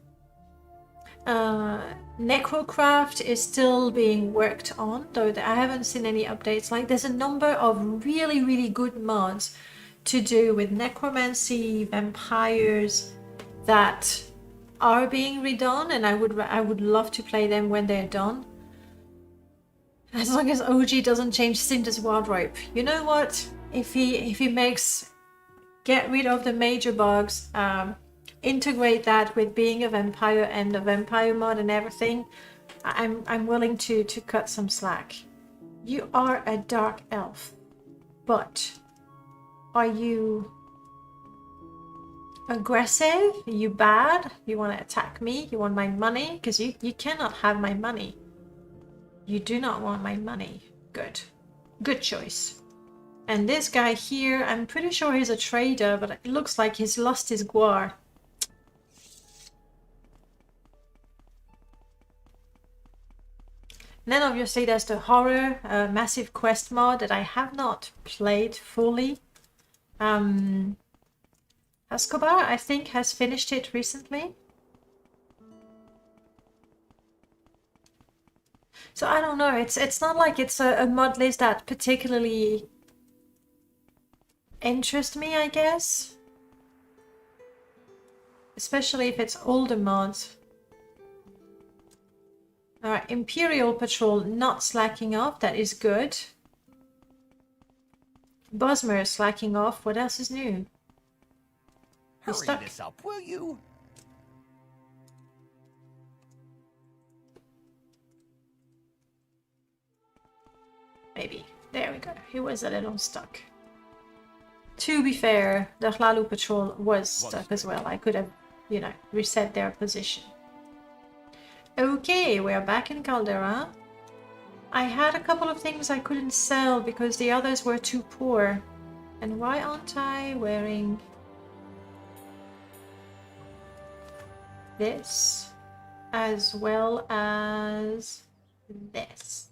Necrocraft is still being worked on, though I haven't seen any updates. Like, there's a number of really, really good mods to do with necromancy, vampires that are being redone, and I would love to play them when they're done. As long as OG doesn't change Cinder's wardrobe. You know what? If he makes, get rid of the major bugs, integrate that with being a vampire and the vampire mod and everything, I'm willing to cut some slack. You are a dark elf, but are you Aggressive? You bad? You want to attack me? You want my money? Because you cannot have my money. You do not want my money. Good. Good choice. And this guy here, I'm pretty sure he's a trader, but it looks like he's lost his guar. And then obviously there's the horror massive quest mod that I have not played fully. Escobar, I think, has finished it recently. So I don't know, it's not like it's a mod list that particularly interests me, I guess. Especially if it's older mods. Alright, Imperial Patrol not slacking off, that is good. Bosmer slacking off, what else is new? He's Hurry stuck. this up, will you? Maybe. There we go. He was a little stuck. To be fair, the Hlalu Patrol was stuck as well. I could have, you know, reset their position. Okay, we are back in Caldera. I had a couple of things I couldn't sell because the others were too poor. And why aren't I wearing this as well as this?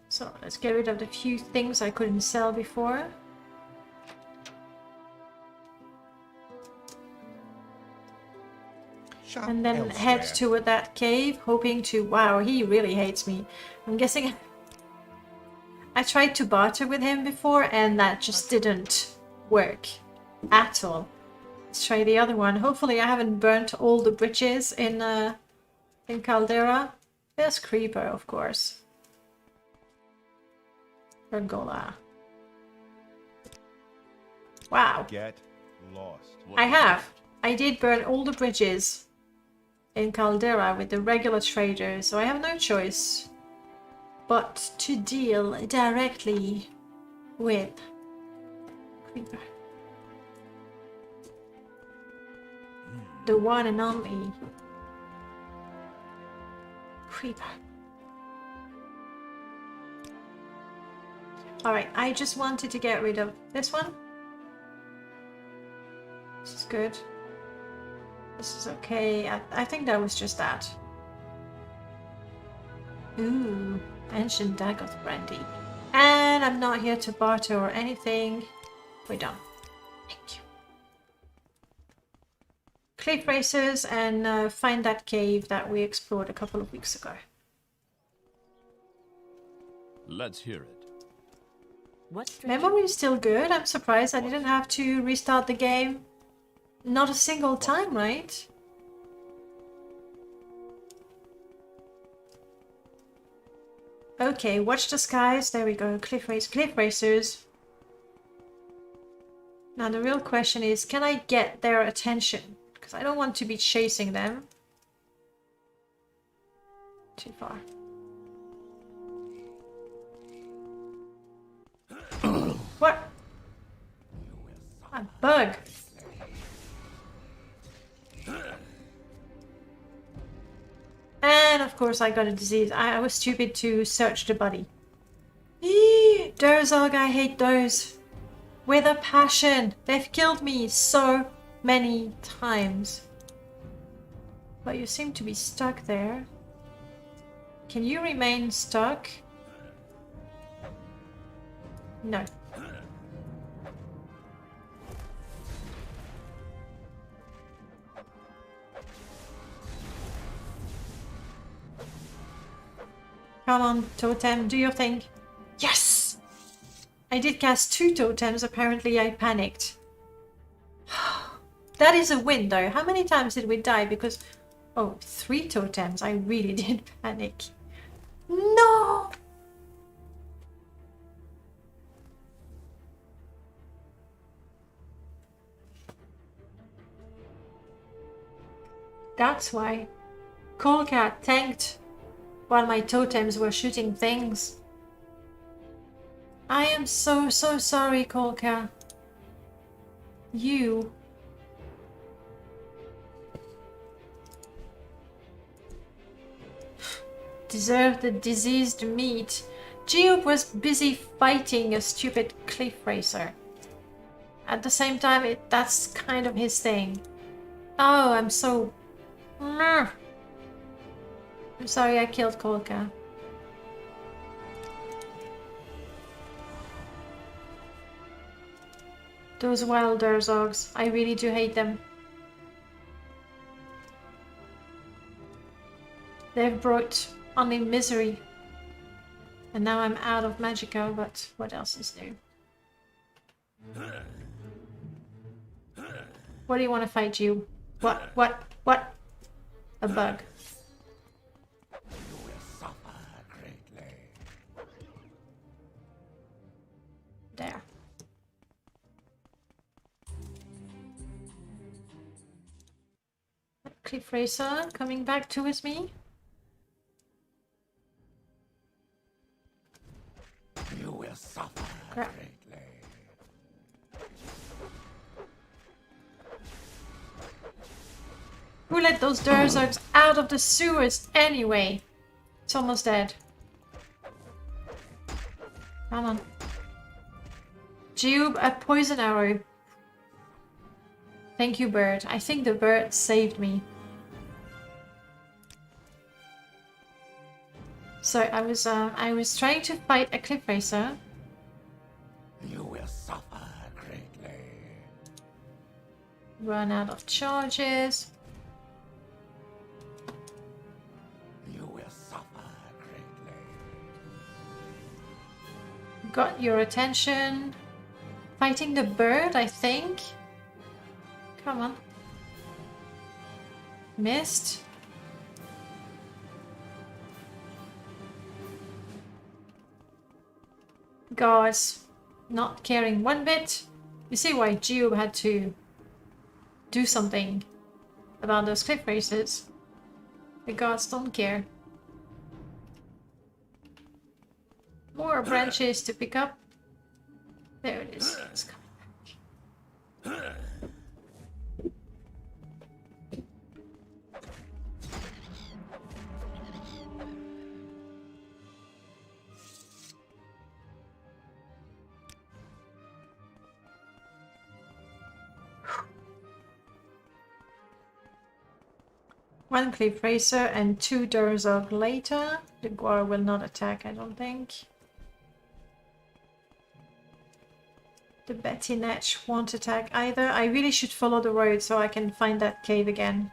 So let's get rid of the few things I couldn't sell before. Shop And then head elsewhere. toward that cave, hoping to... Wow, he really hates me. I'm guessing... I tried to barter with him before, and that just didn't work at all. Let's try the other one. Hopefully I haven't burnt all the bridges in Caldera. There's Creeper, of course. Pergola. Wow. Get lost. I have. I did burn all the bridges in Caldera with the regular traders, so I have no choice but to deal directly with Creeper. The one and only Creeper. Alright, I just wanted to get rid of this one. This is good. This is okay. I think that was just that. Ooh, ancient Dagoth brandy. And I'm not here to barter or anything. We're done. Thank you. Cliff racers and find that cave that we explored a couple of weeks ago. Let's hear it. What's Memory is still good. I'm surprised I didn't have to restart the game. Not a single time, right? Okay, watch the skies. There we go. Cliff racers. Now the real question is, can I get their attention? Because I don't want to be chasing them. Too far. What? A bug. And of course I got a disease. I was stupid to search the body. Eee, Durzog, I hate those. With a passion. They've killed me so many times. But you seem to be stuck there. Can you remain stuck? No. Come on, totem, do your thing. Yes! I did cast 2 totems, apparently I panicked. That is a win though. How many times did we die? Because... Oh, 3 totems. I really did panic. No! That's why. Coolcat tanked while my totems were shooting things. I am so sorry, Coolcat. You. Deserve the diseased meat. Jiub was busy fighting a stupid cliff racer. At the same time, that's kind of his thing. Oh, I'm so... I'm sorry I killed Kolka. Those wild Durzogs, I really do hate them. They've brought only misery. And now I'm out of Magicka, but what else is new? What do you want to fight, you? What? A bug. There. Cliff Racer coming back towards me. You will suffer Crap. greatly. Who let those Durzogs out of the sewers anyway? It's almost dead. Come on. Jiub, a poison arrow. Thank you, bird. I think the bird saved me. So I was trying to fight a cliff racer. You will suffer greatly. Run out of charges. You will suffer greatly. Got your attention. Fighting the bird, I think. Come on. Missed. Guards not caring one bit. You see why Jiub had to do something about those cliff races. The guards don't care. More branches to pick up. There it is. It's coming back. One cliff racer and 2 Durzog later. The Guar will not attack, I don't think. The Betty Netch won't attack either. I really should follow the road so I can find that cave again.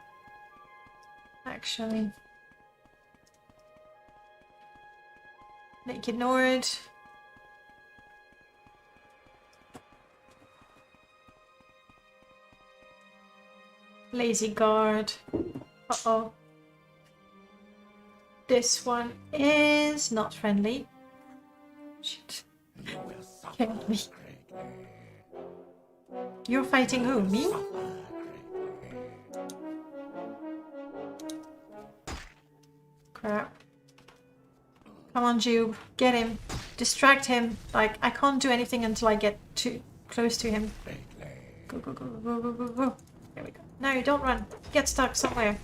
Actually. Naked Nord. Lazy Guard. Uh-oh. This one is not friendly. Shit. Killed me. You're fighting who? Me? Crap. Come on, Jiub. Get him. Distract him. Like, I can't do anything until I get too close to him. Go, go, go, go, go, go, go. There we go. No, don't run. Get stuck somewhere.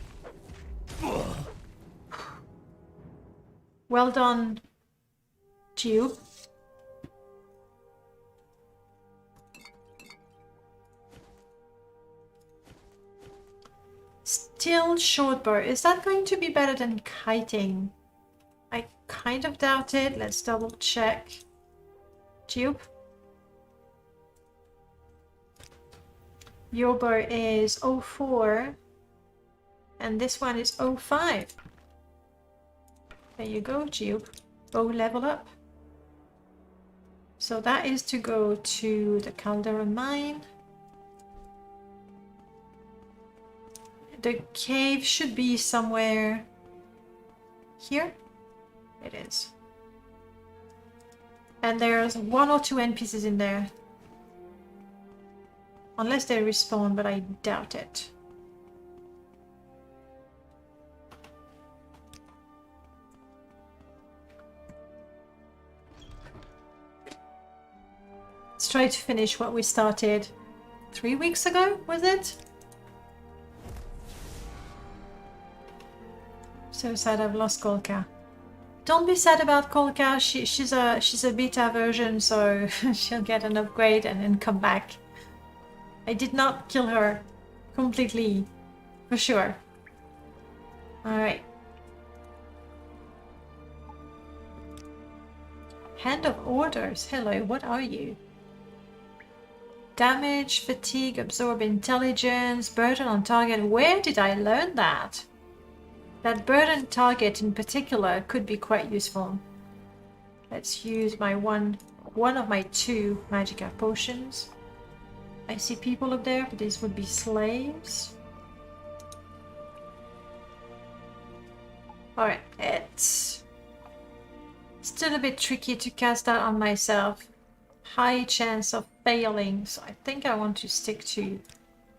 Well done, Jiub. Still short bow. Is that going to be better than kiting? I kind of doubt it. Let's double check. Jiub. Your bow is 04 and this one is 05. There you go, Jiub. Bow level up. So that is to go to the Caldera mine. The cave should be somewhere here. It is. And there's 1 or 2 NPCs in there. Unless they respawn, but I doubt it. Let's try to finish what we started. 3 weeks ago, was it? So sad I've lost Kolka. Don't be sad about Kolka. She's a beta version, so she'll get an upgrade and then come back. I did not kill her completely, for sure. Alright. Hand of Orders. Hello, what are you? Damage, fatigue, absorb intelligence, burden on target. Where did I learn that? That burden target in particular could be quite useful. Let's use my one of my 2 magicka potions. I see people up there, but these would be slaves. Alright, it's still a bit tricky to cast that on myself. High chance of failing, so I think I want to stick to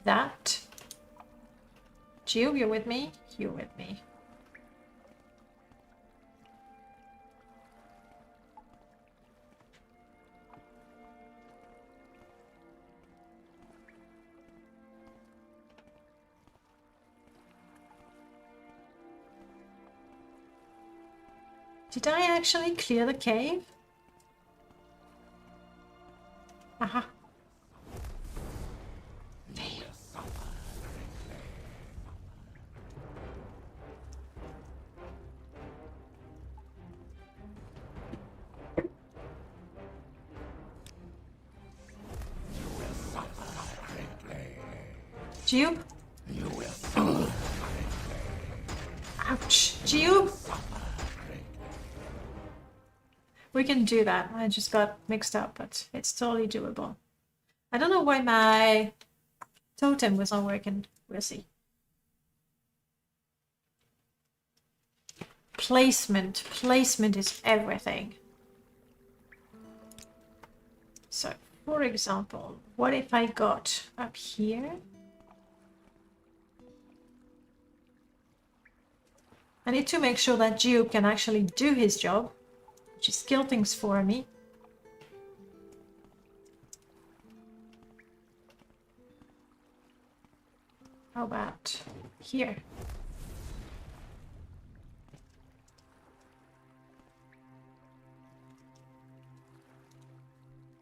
that. Jiub, you're with me? You're with me. Did I actually clear the cave? Aha. Jiub? Ouch. Jiub? We can do that. I just got mixed up, but it's totally doable. I don't know why my totem was not working. We'll see. Placement. Placement is everything. So, for example, what if I got up here? I need to make sure that Jiub can actually do his job. Just kill things for me. How about here?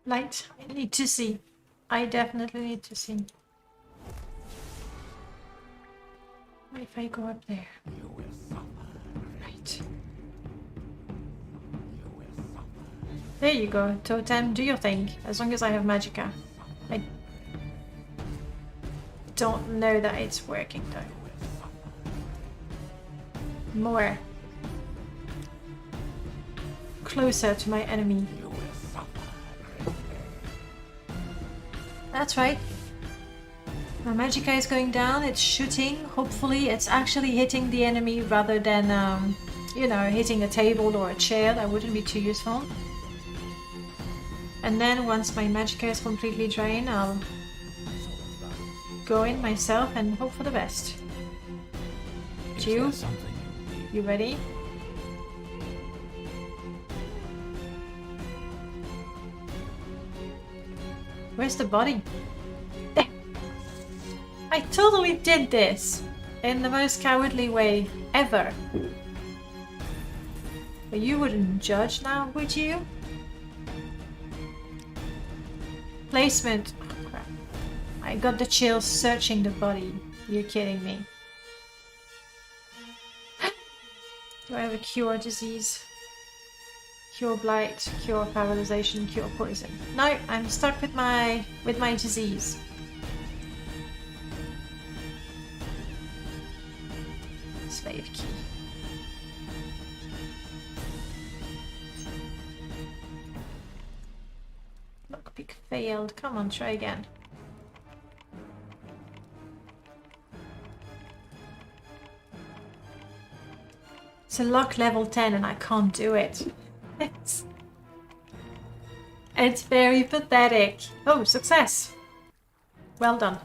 Light. I need to see. I definitely need to see. What if I go up there? Right. There you go, totem, do your thing, as long as I have magicka. I don't know that it's working though. More. Closer to my enemy. That's right. My magicka is going down, it's shooting. Hopefully it's actually hitting the enemy rather than, you know, hitting a table or a chair. That wouldn't be too useful. And then once my magicka is completely drained, I'll go in myself and hope for the best. Jiub, you ready? Where's the body? There. I totally did this in the most cowardly way ever. But you wouldn't judge now, would you? Placement. Oh, crap. I got the chills searching the body. You're kidding me. Do I have a cure disease? Cure blight, cure paralyzation, cure poison. No, I'm stuck with my disease. Slave key. Lockpick failed. Come on, try again. It's a lock level 10 and I can't do it. It's very pathetic. Oh, success! Well done.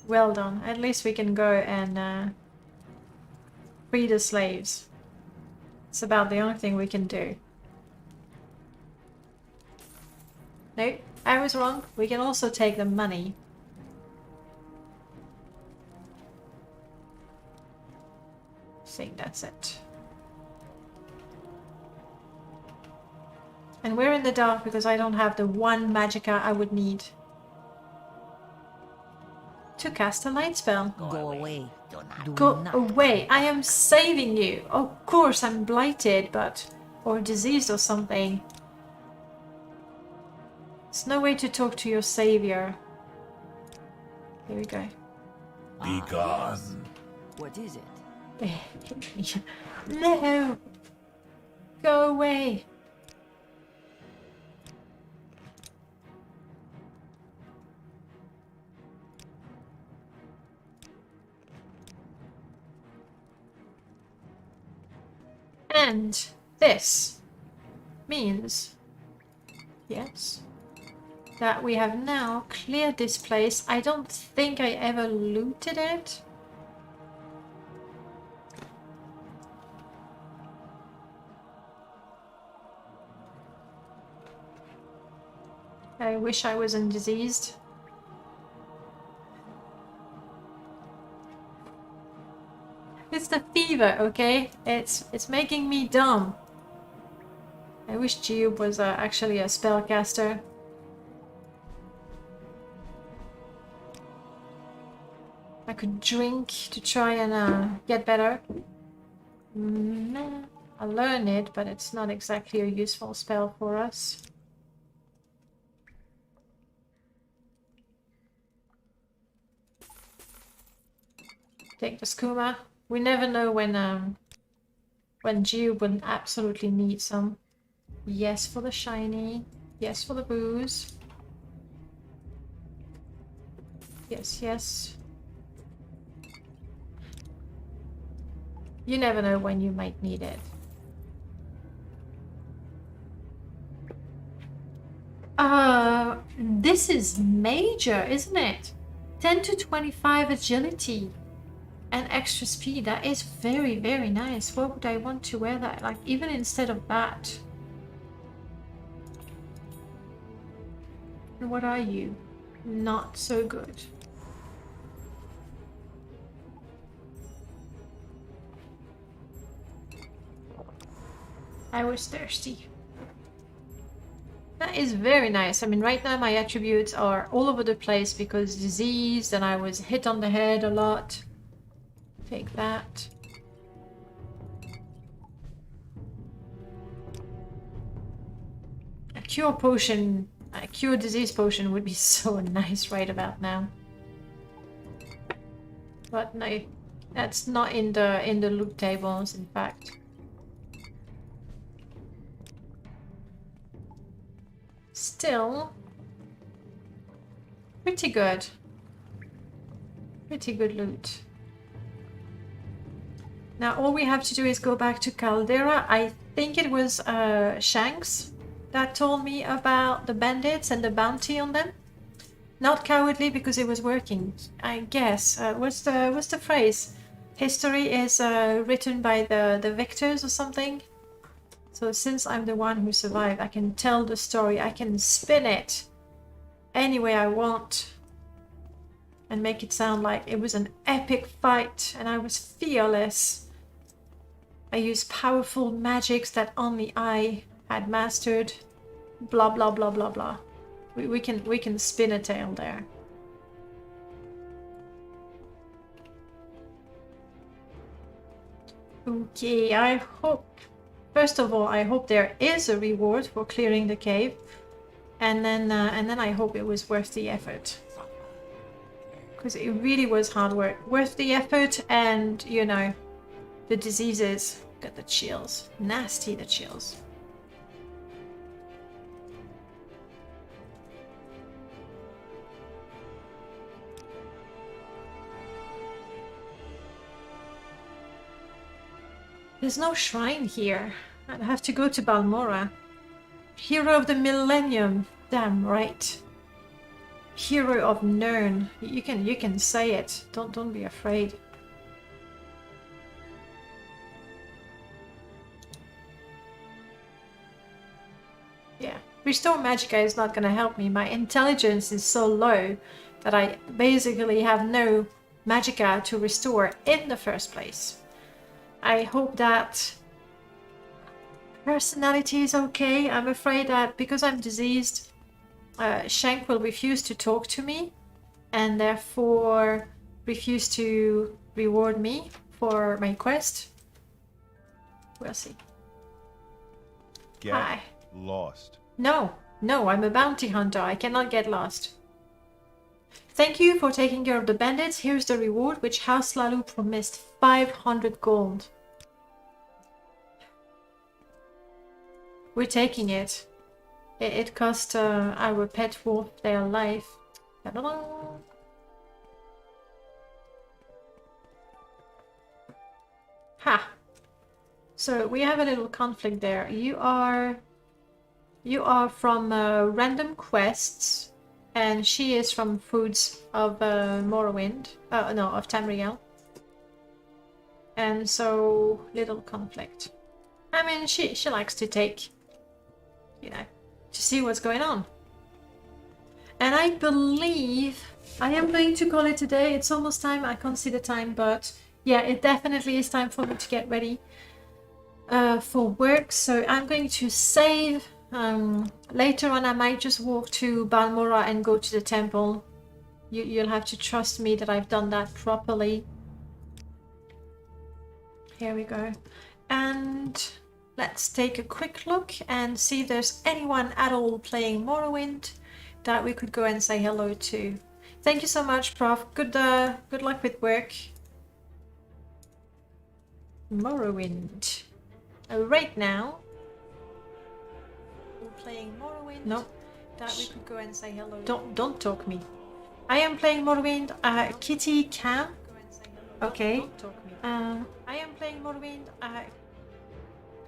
Well done. At least we can go and free the slaves. It's about the only thing we can do. No, I was wrong. We can also take the money. I think that's it. And we're in the dark because I don't have the one magicka I would need to cast a light spell. Go away. Do Go not away. I am saving you. Of course I'm blighted, but... or diseased or something. There's no way to talk to your savior. Here we go. Be gone. What is it? No! Go away! And this means, yes, that we have now cleared this place. I don't think I ever looted it. I wish I wasn't diseased. It's the fever, okay? It's making me dumb. I wish Jiub was actually a spellcaster. I could drink to try and get better. I learn it, but it's not exactly a useful spell for us. Take the skooma. We never know when Jiub would absolutely need some. Yes for the shiny. Yes for the booze. Yes, yes. You never know when you might need it. This is major, isn't it? 10 to 25 agility. And extra speed. That is very, very nice. What would I want to wear that? Like, even instead of that. And what are you? Not so good. I was thirsty. That is very nice. I mean, right now my attributes are all over the place because diseased and I was hit on the head a lot. Take that. A cure potion, a cure disease potion would be so nice right about now. But no, that's not in the loot tables, in fact. Still pretty good. Pretty good loot. Now all we have to do is go back to Caldera. I think it was Shanks that told me about the bandits and the bounty on them. Not cowardly because it was working, I guess. What's the phrase? History is written by the victors or something. So since I'm the one who survived, I can tell the story. I can spin it any way I want. And make it sound like it was an epic fight and I was fearless. I used powerful magics that only I had mastered. Blah blah blah blah blah. We can spin a tale there. Okay, I hope. First of all, I hope there is a reward for clearing the cave, and then I hope it was worth the effort. Because it really was hard work. Worth the effort, and you know, the diseases. Got the chills. Nasty, the chills. There's no shrine here. I'd have to go to Balmora. Hero of the Millennium. Damn right. Hero of Nirn. You can say it. Don't be afraid. Yeah. Restore Magica is not going to help me. My intelligence is so low that I basically have no Magica to restore in the first place. I hope that personality is okay. I'm afraid that because I'm diseased, Shank will refuse to talk to me and therefore refuse to reward me for my quest. We'll see. Get Hi. lost. No, I'm a bounty hunter. I cannot get lost. Thank you for taking care of the bandits. Here's the reward, which House Lalu promised 500 gold. We're taking it. It cost our pet wolf their life. Ta-da-da. Ha! So we have a little conflict there. You are from Random Quests, and she is from Foods of Morrowind. No, of Tamriel. And so, little conflict. I mean, she likes to take, you know, to see what's going on. And I believe I am going to call it a day. It's almost time. I can't see the time, but yeah, it definitely is time for me to get ready for work. So I'm going to save. Later on, I might just walk to Balmora and go to the temple. You'll have to trust me that I've done that properly. Here we go. And let's take a quick look and see if there's anyone at all playing Morrowind that we could go and say hello to. Thank you so much, Prof. Good luck with work. Morrowind. Right now, we're playing Morrowind. No, that we could go and say hello. Don't talk me. I am playing Morrowind. Kitty Cam. Okay. Don't talk me. I am playing Morrowind.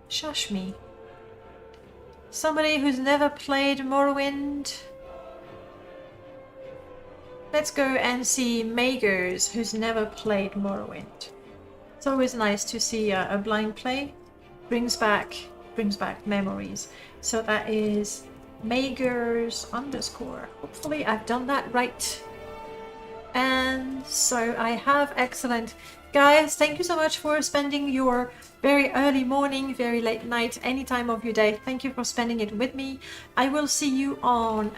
Shush me. Somebody who's never played Morrowind. Let's go and see Magers, who's never played Morrowind. It's always nice to see a blind play. Brings back memories. So that is Magers _ Hopefully I've done that right. And so I have. Excellent. Guys, thank you so much for spending your very early morning, very late night, any time of your day. Thank you for spending it with me. I will see you on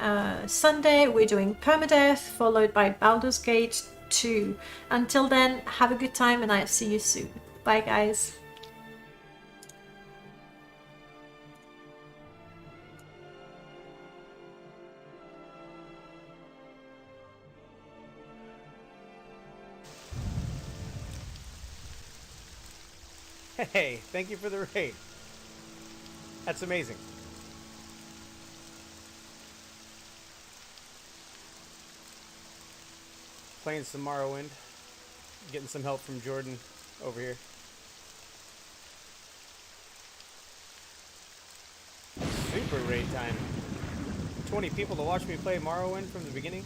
Sunday. We're doing Permadeath, followed by Baldur's Gate 2. Until then, have a good time and I'll see you soon. Bye, guys. Hey, thank you for the raid. That's amazing. Playing some Morrowind. Getting some help from Jordan over here. Super raid time. 20 people to watch me play Morrowind from the beginning.